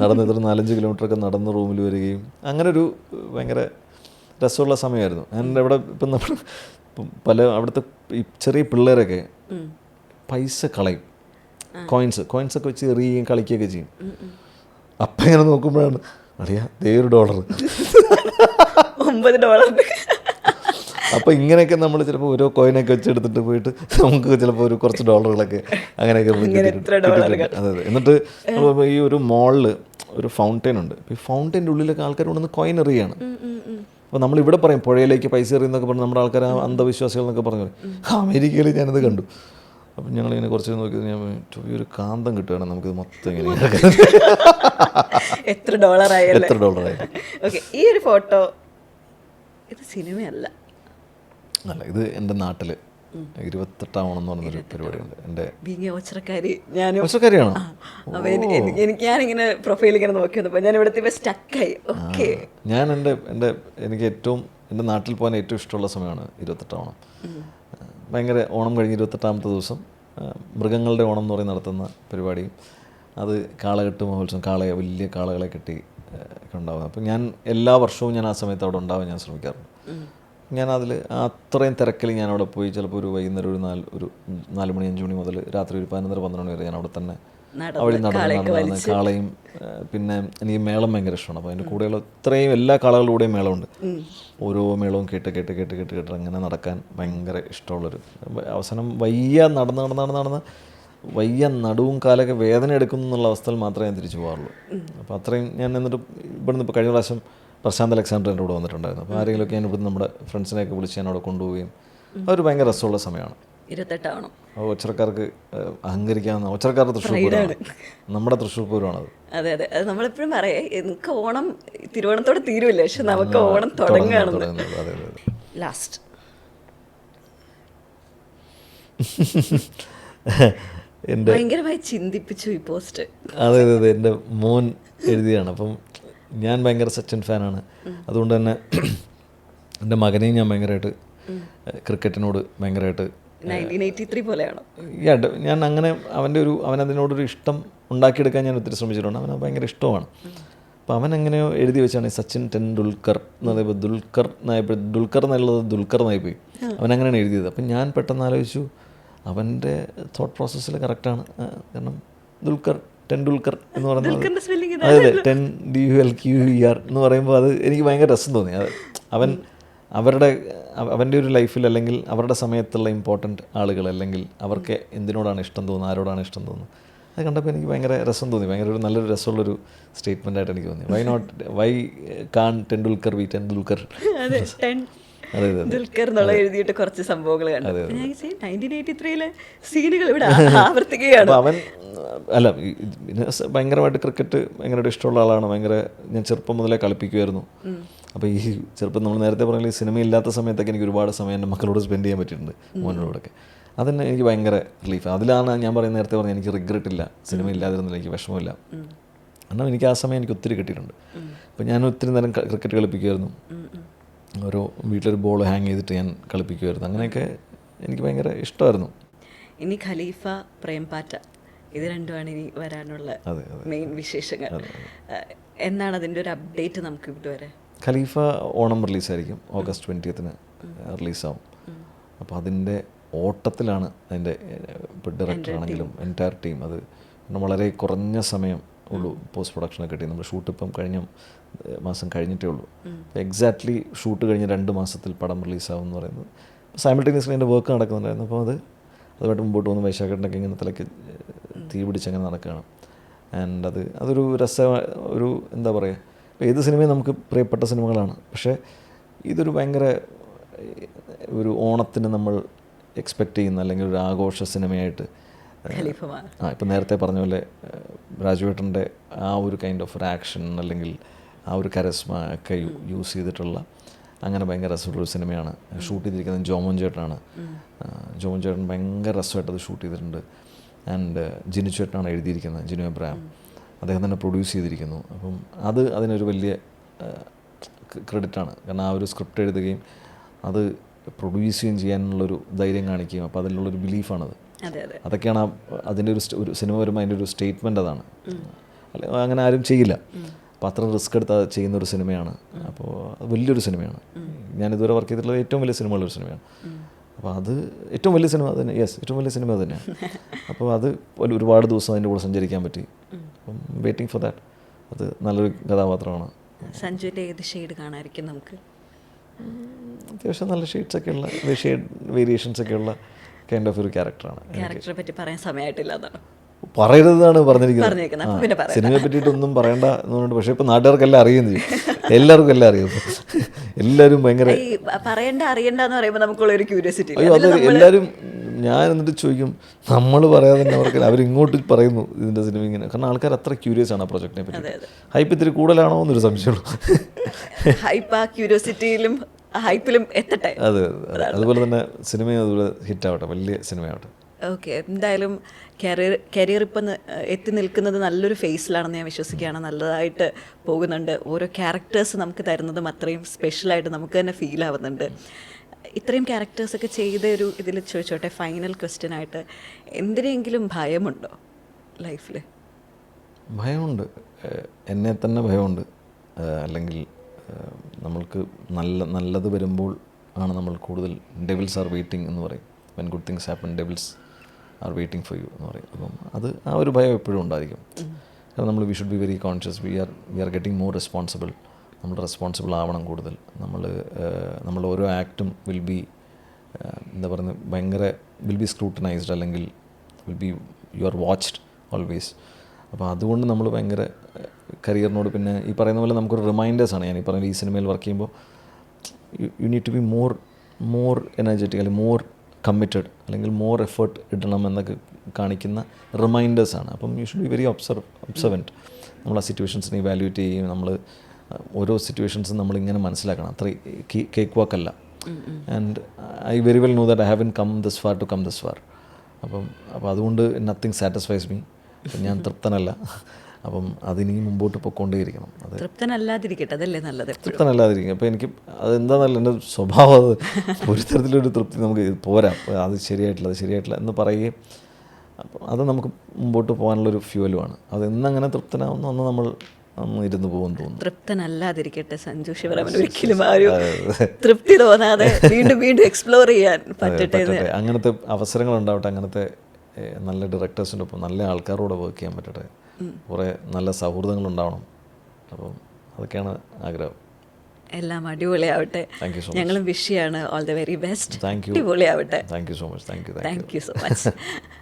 നടന്ന് ഇത്ര 4-5 കിലോമീറ്ററൊക്കെ നടന്ന് റൂമിൽ വരികയും അങ്ങനെ ഒരു ഭയങ്കര രസമുള്ള സമയമായിരുന്നു. ഞാൻ ഇവിടെ ഇപ്പം നമ്മൾ അവിടുത്തെ ഈ ചെറിയ പിള്ളേരൊക്കെ പൈസ കളയും, കോയിൻസൊക്കെ വെച്ച് എറിയുകയും കളിക്കുകയൊക്കെ ചെയ്യും. അപ്പം ഇങ്ങനെ നോക്കുമ്പോഴാണ് അറിയാം $1 $9. അപ്പോൾ ഇങ്ങനെയൊക്കെ നമ്മൾ ചിലപ്പോൾ ഓരോ കോയിനൊക്കെ വെച്ചെടുത്തിട്ട് പോയിട്ട് നമുക്ക് ചിലപ്പോൾ ഒരു കുറച്ച് ഡോളറുകളൊക്കെ അങ്ങനെയൊക്കെ അതെ അതെ. എന്നിട്ട് ഈ ഒരു മോളിൽ ഒരു ഫൗണ്ടെയിൻ ഉണ്ട്. ഈ ഫൗണ്ടെയിൻ്റെ ഉള്ളിലൊക്കെ ആൾക്കാർ കൊണ്ടുവന്ന് കോയിൻ എറിയാണ്. അപ്പോൾ നമ്മളിവിടെ പറയും പുഴയിലേക്ക് പൈസ എറിയുന്നൊക്കെ പറഞ്ഞ് നമ്മുടെ ആൾക്കാർ അന്ധവിശ്വാസികൾ എന്നൊക്കെ പറഞ്ഞു. അമേരിക്കയിൽ ഞാനത് കണ്ടു. അപ്പം ഞങ്ങളിങ്ങനെ കുറച്ച് നോക്കിയത് ഞാൻ ഒരു കാന്തം കിട്ടുകയാണ് നമുക്കിത് മൊത്തം ഇങ്ങനെ എത്ര ഡോളറായി. ഓക്കെ, ഈ ഒരു ഫോട്ടോ ഇത് സിനിമയല്ല, അല്ല, ഇത് എൻ്റെ നാട്ടിൽ 28 ഓണം എന്ന് പറഞ്ഞൊരു പരിപാടിയുണ്ട്. എൻ്റെ ഒച്ചക്കാരിയാണോ? ഞാനിങ്ങനെ പ്രൊഫൈൽ ഇങ്ങനെ നോക്കി വന്നപ്പോൾ ഞാൻ ഇവിടുത്തെ സ്റ്റക്കായി. ഓക്കെ, ഞാൻ എനിക്ക് എൻ്റെ നാട്ടിൽ പോകാൻ ഏറ്റവും ഇഷ്ടമുള്ള സമയമാണ് 28 ഓണം. ഭയങ്കര ഓണം കഴിഞ്ഞ് 28ാമത്തെ ദിവസം മൃഗങ്ങളുടെ ഓണം എന്ന് പറഞ്ഞ് നടത്തുന്ന പരിപാടിയും അത് കാളകെട്ട് മഹോത്സവം, വലിയ കാളകളെ കെട്ടി ഒക്കെ ഉണ്ടാവുക. അപ്പം ഞാൻ എല്ലാ വർഷവും ഞാൻ ആ സമയത്ത് അവിടെ ഉണ്ടാവാൻ ഞാൻ ശ്രമിക്കാറുണ്ട്. ഞാൻ അത്രയും തിരക്കിൽ ഞാൻ അവിടെ പോയി ചിലപ്പോൾ ഒരു വൈകുന്നേരം ഒരു 4 മണി 5 മണി മുതൽ രാത്രി ഒരു 11-12 മണി വരെ ഞാൻ അവിടെ തന്നെ അവിടെ നടന്ന് കാളയും പിന്നെ എനിക്ക് മേളം ഭയങ്കര ഇഷ്ടമാണ്. അപ്പോൾ അതിൻ്റെ കൂടെയുള്ള ഇത്രയും എല്ലാ കാളകളുടെയും മേളമുണ്ട്. ഓരോ മേളവും കേട്ട് അങ്ങനെ നടക്കാൻ ഭയങ്കര ഇഷ്ടമുള്ളൊരു അവസാനം നടന്ന് വയ്യ നടുവും കാലൊക്കെ വേദന എടുക്കുന്നു എന്നുള്ള അവസ്ഥയിൽ മാത്രമേ ഞാൻ തിരിച്ചു പോകാറുള്ളൂ. അപ്പോൾ അത്രയും ഞാൻ എന്നിട്ട് ഇവിടുന്ന് ഇപ്പോൾ കഴിഞ്ഞ പ്രാവശ്യം പ്രശാന്ത് അലക്സാണ്ടർ എൻ്റെ കൂടെ വന്നിട്ടുണ്ടായിരുന്നു. അപ്പോൾ ആരെങ്കിലുമൊക്കെ ഞാൻ ഇവിടുന്ന് നമ്മുടെ ഫ്രണ്ട്സിനെയൊക്കെ വിളിച്ച് ഞാൻ അവിടെ കൊണ്ടുപോവുകയും അതൊരു ഭയങ്കര രസമുള്ള സമയമാണ്. 28 അപ്പോൾ ഒച്ചറക്കാർക്ക് അഹങ്കരിക്കാവുന്ന ഒച്ചറക്കാരുടെ തൃശ്ശൂർ പൂരമാണ്, നമ്മുടെ തൃശ്ശൂർ പൂരമാണത്. അതെ അതെ, അത് നമ്മളെപ്പോഴും പറയേ നമുക്ക് ഓണം തിരുവോണത്തോടെ തീരുമില്ല, പക്ഷെ നമുക്ക് ഓണം തുടങ്ങുകയാണെന്ന്. ലാസ്റ്റ് ഭയങ്കരമായി ചിന്തിപ്പിച്ചു ഈ പോസ്റ്റ്. അതെ അതെ അതെ, എൻ്റെ മോൻ എഴുതിയാണ്. അപ്പം ഞാൻ ഭയങ്കര സച്ചിൻ ഫാനാണ്. അതുകൊണ്ട് തന്നെ എൻ്റെ മകനെയും ഞാൻ ഭയങ്കരമായിട്ട് ക്രിക്കറ്റിനോട് ഭയങ്കരമായിട്ട് 1983 പോലെയാണോ? ഞാൻ അങ്ങനെ അവനതിനോടൊരു ഇഷ്ടം ഉണ്ടാക്കിയെടുക്കാൻ ഞാൻ ഒത്തിരി ശ്രമിച്ചിട്ടുണ്ട്. അവന് ഭയങ്കര ഇഷ്ടമാണ്. അപ്പോൾ അവൻ എങ്ങനെയോ എഴുതി വെച്ചാണ് സച്ചിൻ ടെണ്ടുൽക്കർ എന്ന് പറയുമ്പോൾ ദുൽഖർ എന്നുള്ളത് ദുൽഖർ എന്നായിപ്പോയി. അവനങ്ങനെയാണ് എഴുതിയത്. അപ്പം ഞാൻ പെട്ടെന്ന് ആലോചിച്ചു അവൻ്റെ തോട്ട് പ്രോസസ്സിൽ കറക്റ്റാണ്. കാരണം ടെണ്ടുൽക്കർ എന്ന് പറയുന്നത് അതെ TENDULQER എന്ന് പറയുമ്പോൾ അത് എനിക്ക് ഭയങ്കര രസം തോന്നി. അവൻ്റെ ഒരു ലൈഫിൽ അല്ലെങ്കിൽ അവരുടെ സമയത്തുള്ള ഇമ്പോർട്ടൻറ്റ് ആളുകൾ അല്ലെങ്കിൽ അവർക്ക് എന്തിനോടാണ് ഇഷ്ടം തോന്നുന്നത്, ആരോടാണ് ഇഷ്ടം തോന്നുന്നത്, അത് കണ്ടപ്പോൾ എനിക്ക് ഭയങ്കര രസം തോന്നി. ഭയങ്കര ഒരു നല്ലൊരു രസമുള്ളൊരു സ്റ്റേറ്റ്മെൻ്റായിട്ട് എനിക്ക് തോന്നി. വൈ കാൺ ടെണ്ടുൽക്കർ ബി ടെണ്ടുൽക്കർ? അതെ ദുൽഖർ എന്നുള്ള എഴുതിയിട്ട് കുറച്ച് സംഭവങ്ങൾ കണ്ടു. 1983 സീനുകൾ ഇവിടെ ആവർത്തിക്കുകയാണ്. അവൻ അല്ല ഭയങ്കരമായിട്ട് ക്രിക്കറ്റ് ഭയങ്കരമായിട്ട് ഇഷ്ടമുള്ള ആളാണ്. ഞാൻ ചെറുപ്പം മുതലേ കളിപ്പിക്കുമായിരുന്നു. അപ്പോൾ ഈ ചെറുപ്പം നമ്മൾ നേരത്തെ പറഞ്ഞാൽ ഈ സിനിമ ഇല്ലാത്ത സമയത്തൊക്കെ എനിക്ക് ഒരുപാട് സമയം എൻ്റെ മക്കളോട് സ്പെൻഡ് ചെയ്യാൻ പറ്റിയിട്ടുണ്ട്, മോനോടൊക്കെ. അതന്നെ എനിക്ക് ഭയങ്കര റിലീഫ്. അതിലാണ് ഞാൻ നേരത്തെ പറഞ്ഞത് എനിക്ക് റിഗ്രറ്റ് ഇല്ല, സിനിമ ഇല്ലാതിരുന്നില്ല, എനിക്ക് വിഷമമില്ല. കാരണം എനിക്ക് ആ സമയം എനിക്ക് ഒത്തിരി കിട്ടിയിട്ടുണ്ട്. അപ്പോൾ ഞാൻ ഒത്തിരി നേരം ക്രിക്കറ്റ് കളിപ്പിക്കുമായിരുന്നു. ഓരോ വീട്ടിലൊരു ബോൾ ഹാങ് ചെയ്തിട്ട് ഞാൻ കളിപ്പിക്കുമായിരുന്നു. അങ്ങനെയൊക്കെ എനിക്ക് ഭയങ്കര ഇഷ്ടമായിരുന്നു. ഇനി ഖലീഫ, പ്രേംപാറ്റ ഇത് രണ്ടുമാണ് ഇനി വരാനുള്ള അതെ, അതെ. മെയിൻ വിശേഷങ്ങൾ. എന്നാണ് അതിൻ്റെ ഒരു അപ്ഡേറ്റ് നമുക്ക് ഇതുവരെ? ഖലീഫ ഓണം റിലീസായിരിക്കും, August 20th റിലീസാവും. അപ്പോൾ അതിൻ്റെ ഓട്ടത്തിലാണ് അതിൻ്റെ ഇപ്പോൾ ഡയറക്ടറാണെങ്കിലും എൻറ്റയർ ടീം. അത് വളരെ കുറഞ്ഞ സമയം ഉള്ളൂ പോസ്റ്റ് പ്രൊഡക്ഷനൊക്കെ കിട്ടി. നമ്മുടെ ഷൂട്ട് ഇപ്പം കഴിഞ്ഞ മാസം കഴിഞ്ഞിട്ടേ ഉള്ളൂ. എക്സാക്ട്ലി ഷൂട്ട് കഴിഞ്ഞ് 2 മാസത്തിൽ പടം റിലീസാവും എന്ന് പറയുന്നത്. സൈമിൾട്ടേനിയസ്ലി അതിൻ്റെ വർക്ക് നടക്കുന്നുണ്ടായിരുന്നു. അപ്പോൾ അതുമായിട്ട് മുമ്പോട്ട് പോകുന്ന വൈശാഖേട്ടനൊക്കെ ഇങ്ങനെ തലയ്ക്ക് തീ പിടിച്ചങ്ങനെ നടക്കുകയാണ്. ആൻഡ് അതൊരു ഒരു എന്താ പറയുക, ഇപ്പോൾ ഏത് സിനിമയും നമുക്ക് പ്രിയപ്പെട്ട സിനിമകളാണ്. പക്ഷേ ഇതൊരു ഭയങ്കര ഒരു ഓണത്തിന് നമ്മൾ എക്സ്പെക്റ്റ് ചെയ്യുന്ന അല്ലെങ്കിൽ ഒരു ആഘോഷ സിനിമയായിട്ട് ഇപ്പം നേരത്തെ പറഞ്ഞ പോലെ രാജുവേട്ടൻ്റെ ആ ഒരു കൈൻഡ് ഓഫ് ഒരു ആക്ഷൻ അല്ലെങ്കിൽ ആ ഒരു കരസ്മ ഒക്കെ യൂസ് ചെയ്തിട്ടുള്ള അങ്ങനെ ഭയങ്കര രസമുള്ളൊരു സിനിമയാണ്. ഷൂട്ട് ചെയ്തിരിക്കുന്നത് ജോമോൻ ചേട്ടനാണ്. ജോമോൻ ചേട്ടൻ ഭയങ്കര രസമായിട്ടത് ഷൂട്ട് ചെയ്തിട്ടുണ്ട്. ആൻഡ് ജിനു ചേട്ടനാണ് എഴുതിയിരിക്കുന്നത്, ജിനു എബ്രഹാം. അദ്ദേഹം തന്നെ പ്രൊഡ്യൂസ് ചെയ്തിരിക്കുന്നു. അപ്പം അതിനൊരു വലിയ ക്രെഡിറ്റാണ്. കാരണം ആ ഒരു സ്ക്രിപ്റ്റ് എഴുതുകയും അത് പ്രൊഡ്യൂസ് ചെയ്യുകയും ചെയ്യാനുള്ളൊരു ധൈര്യം കാണിക്കുകയും അപ്പോൾ അതിലുള്ളൊരു ബിലീഫാണത്. അതൊക്കെയാണ് അതിൻ്റെ ഒരു സിനിമ വരുമ്പോൾ അതിൻ്റെ ഒരു സ്റ്റേറ്റ്മെൻറ്റ് അതാണ്. അല്ലെ അങ്ങനെ ആരും ചെയ്യില്ല. അപ്പോൾ അത്ര റിസ്ക് എടുത്ത് ചെയ്യുന്നൊരു സിനിമയാണ്. അപ്പോൾ വലിയൊരു സിനിമയാണ്. ഞാനിതുവരെ വർക്ക് ചെയ്തിട്ടുള്ള ഏറ്റവും വലിയ സിനിമയുള്ളൊരു സിനിമയാണ്. അപ്പോൾ അത് ഏറ്റവും വലിയ സിനിമ തന്നെ, ഏറ്റവും വലിയ സിനിമ തന്നെയാണ്. അപ്പോൾ അത് ഒരുപാട് ദിവസം അതിൻ്റെ കൂടെ സഞ്ചരിക്കാൻ പറ്റി. അപ്പം വെയിറ്റിംഗ് ഫോർ ദാറ്റ്. അത് നല്ലൊരു കഥാപാത്രമാണ്. സഞ്ജുവിൻ്റെ ഏത് ഷെയ്ഡ് കാണാതിരിക്കും നമുക്ക്? അത്യാവശ്യം നല്ല ഷെയ്ഡ്സൊക്കെ ഉള്ള ഷെയ്ഡ് വേരിയേഷൻസൊക്കെ ഉള്ള കൈൻഡ് ഓഫ് ഒരു ക്യാരക്ടറാണ്. ക്യാരക്ടറെ പറ്റി പറയാൻ സമയമായിട്ടില്ല എന്നാണ് പറയരുതെന്നാണ് പറഞ്ഞിരിക്കുന്നത്. സിനിമയെ പറ്റിയിട്ടൊന്നും പറയണ്ട എന്നുണ്ട്. പക്ഷേ ഇപ്പം നാട്ടുകാർക്കെല്ലാം അറിയുകയും ചെയ്യും. എല്ലാവർക്കും എല്ലാം അറിയും. എല്ലാവരും ഭയങ്കര പറയണ്ട അറിയണ്ട എന്ന് പറയുമ്പോൾ നമുക്കുള്ള ഒരു ക്യൂരിയോസിറ്റി. അയ്യോ അത് എല്ലാവരും ഞാൻ എന്നിട്ട് ചോദിക്കും, നമ്മൾ പറയാതെ തന്നെ അവരിങ്ങോട്ട് പറയുന്നു ഇതിൻ്റെ സിനിമ ഇങ്ങനെ. കാരണം ആൾക്കാർ അത്ര ക്യൂരിയസ് ആണ് ആ പ്രൊജക്റ്റിനെ പറ്റി. ഹൈപ്പ് ഇത്തിരി കൂടുതലാണോ എന്നൊരു സംശയമുള്ളൂ. ഹൈപ്പ് ആ ക്യൂരിയോസിറ്റിയിലും ഹൈപ്പിലും എത്തട്ടെ. അതെ, അതുപോലെ തന്നെ സിനിമയും അതുപോലെ ഹിറ്റാവട്ടെ, വലിയ സിനിമയാവട്ടെ. ഓക്കെ, എന്തായാലും കരിയർ ഇപ്പം എത്തി നിൽക്കുന്നത് നല്ലൊരു ഫേസിലാണെന്ന് ഞാൻ വിശ്വസിക്കുകയാണ്. നല്ലതായിട്ട് പോകുന്നുണ്ട്. ഓരോ ക്യാരക്ടേഴ്സ് നമുക്ക് തരുന്നതും അത്രയും സ്പെഷ്യലായിട്ട് നമുക്ക് തന്നെ ഫീൽ ആവുന്നുണ്ട്. ഇത്രയും ക്യാരക്ടേഴ്സൊക്കെ ചെയ്ത ഒരു ഇതിൽ ചോദിച്ചോട്ടെ, ഫൈനൽ ക്വസ്റ്റ്യൻ ആയിട്ട്, എന്തിനെങ്കിലും ഭയമുണ്ടോ ലൈഫിൽ? ഭയമുണ്ട്, എന്നെ തന്നെ ഭയമുണ്ട്. അല്ലെങ്കിൽ നമ്മൾക്ക് നല്ലത് വരുമ്പോൾ ആണ് നമ്മൾ കൂടുതൽ ഡെവിൾസ് ആർ വെയിറ്റിംഗ് എന്ന് പറയും. When good things happen devils are waiting for you എന്ന് പറയും. അപ്പം ആ ഒരു ഭയം എപ്പോഴും ഉണ്ടായിരിക്കും. കാരണം നമ്മൾ we should be very conscious. We are getting more responsible. നമ്മൾ റെസ്പോൺസിബിൾ ആവണം കൂടുതൽ. നമ്മൾ ഓരോ ആക്റ്റും വിൽ ബി എന്താ പറയുന്നത്, ഭയങ്കര വിൽ ബി സ്ക്രൂട്ടനൈസ്ഡ്, അല്ലെങ്കിൽ യു ആർ വാച്ച്ഡ് ഓൾവേസ്. അപ്പോൾ അതുകൊണ്ട് നമ്മൾ ഭയങ്കര കരിയറിനോട്, പിന്നെ ഈ പറയുന്ന പോലെ നമുക്കൊരു റിമൈൻഡേഴ്സാണ്. ഞാൻ ഈ പറയുന്നത് ഈ സിനിമയിൽ വർക്ക് ചെയ്യുമ്പോൾ you need to be more energetic, അല്ലെങ്കിൽ മോർ കമ്മിറ്റഡ്, അല്ലെങ്കിൽ മോർ എഫേർട്ട് ഇടണം എന്നൊക്കെ കാണിക്കുന്ന റിമൈൻഡേഴ്സാണ്. അപ്പം you should be very observant. നമ്മൾ ആ സിറ്റുവേഷൻസിനെ ഇവാലുവേറ്റ് ചെയ്യുകയും നമ്മൾ ഓരോ സിറ്റുവേഷൻസും നമ്മളിങ്ങനെ മനസ്സിലാക്കണം. അത്ര കേക്ക് വാക്കല്ല. And I very well know that I haven't come this far to come this far. അപ്പോൾ അതുകൊണ്ട് നത്തിങ് സാറ്റിസ്ഫൈസ് മീ. ഞാൻ തൃപ്തനല്ല. അപ്പം അതിനി മുമ്പോട്ട് പോയിക്കൊണ്ടേയിരിക്കണം. അത് തൃപ്തനല്ലാതിരിക്കട്ടെ, അതല്ലേ നല്ലത്. തൃപ്തനല്ലാതിരിക്കും. അപ്പോൾ എനിക്ക് അതെന്താണെന്നല്ല, എൻ്റെ സ്വഭാവം അത് ഒരു തരത്തിലൊരു തൃപ്തി നമുക്ക് പോരാ, അത് ശരിയായിട്ടില്ല എന്ന് പറയുകയും അപ്പം അത് നമുക്ക് മുമ്പോട്ട് പോകാനുള്ളൊരു ഫ്യൂവലുമാണ്. അതെന്നങ്ങനെ തൃപ്തനാവുന്ന ഒന്ന് നമ്മൾ ഇരുന്ന് പോകുമെന്ന് തോന്നുന്നു. തൃപ്തനല്ലാതിരിക്കട്ടെ സഞ്ജു ശിവരാമൻ. ഒരിക്കലും ആ ഒരു തൃപ്തി തോന്നാതെ വീണ്ടും എക്സ്പ്ലോർ ചെയ്യാൻ പറ്റട്ടെ. അങ്ങനത്തെ അവസരങ്ങൾ ഉണ്ടാവട്ടെ. അങ്ങനത്തെ നല്ല ഡയറക്ടേഴ്സിൻ്റെ ഒപ്പം നല്ല ആൾക്കാരോട് വർക്ക് ചെയ്യാൻ പറ്റട്ടെ. കുറേ നല്ല സൗഹൃദങ്ങൾ ഉണ്ടാവണം. അപ്പം അതൊക്കെയാണ് ആഗ്രഹം. എല്ലാം അടിപൊളിയാവട്ടെ. ഞങ്ങളും വിഷ് ചെയ്യാണ്. All the very best. Thank you. അടിപൊളിയാവട്ടെ. Thank you so much. Thank you so much.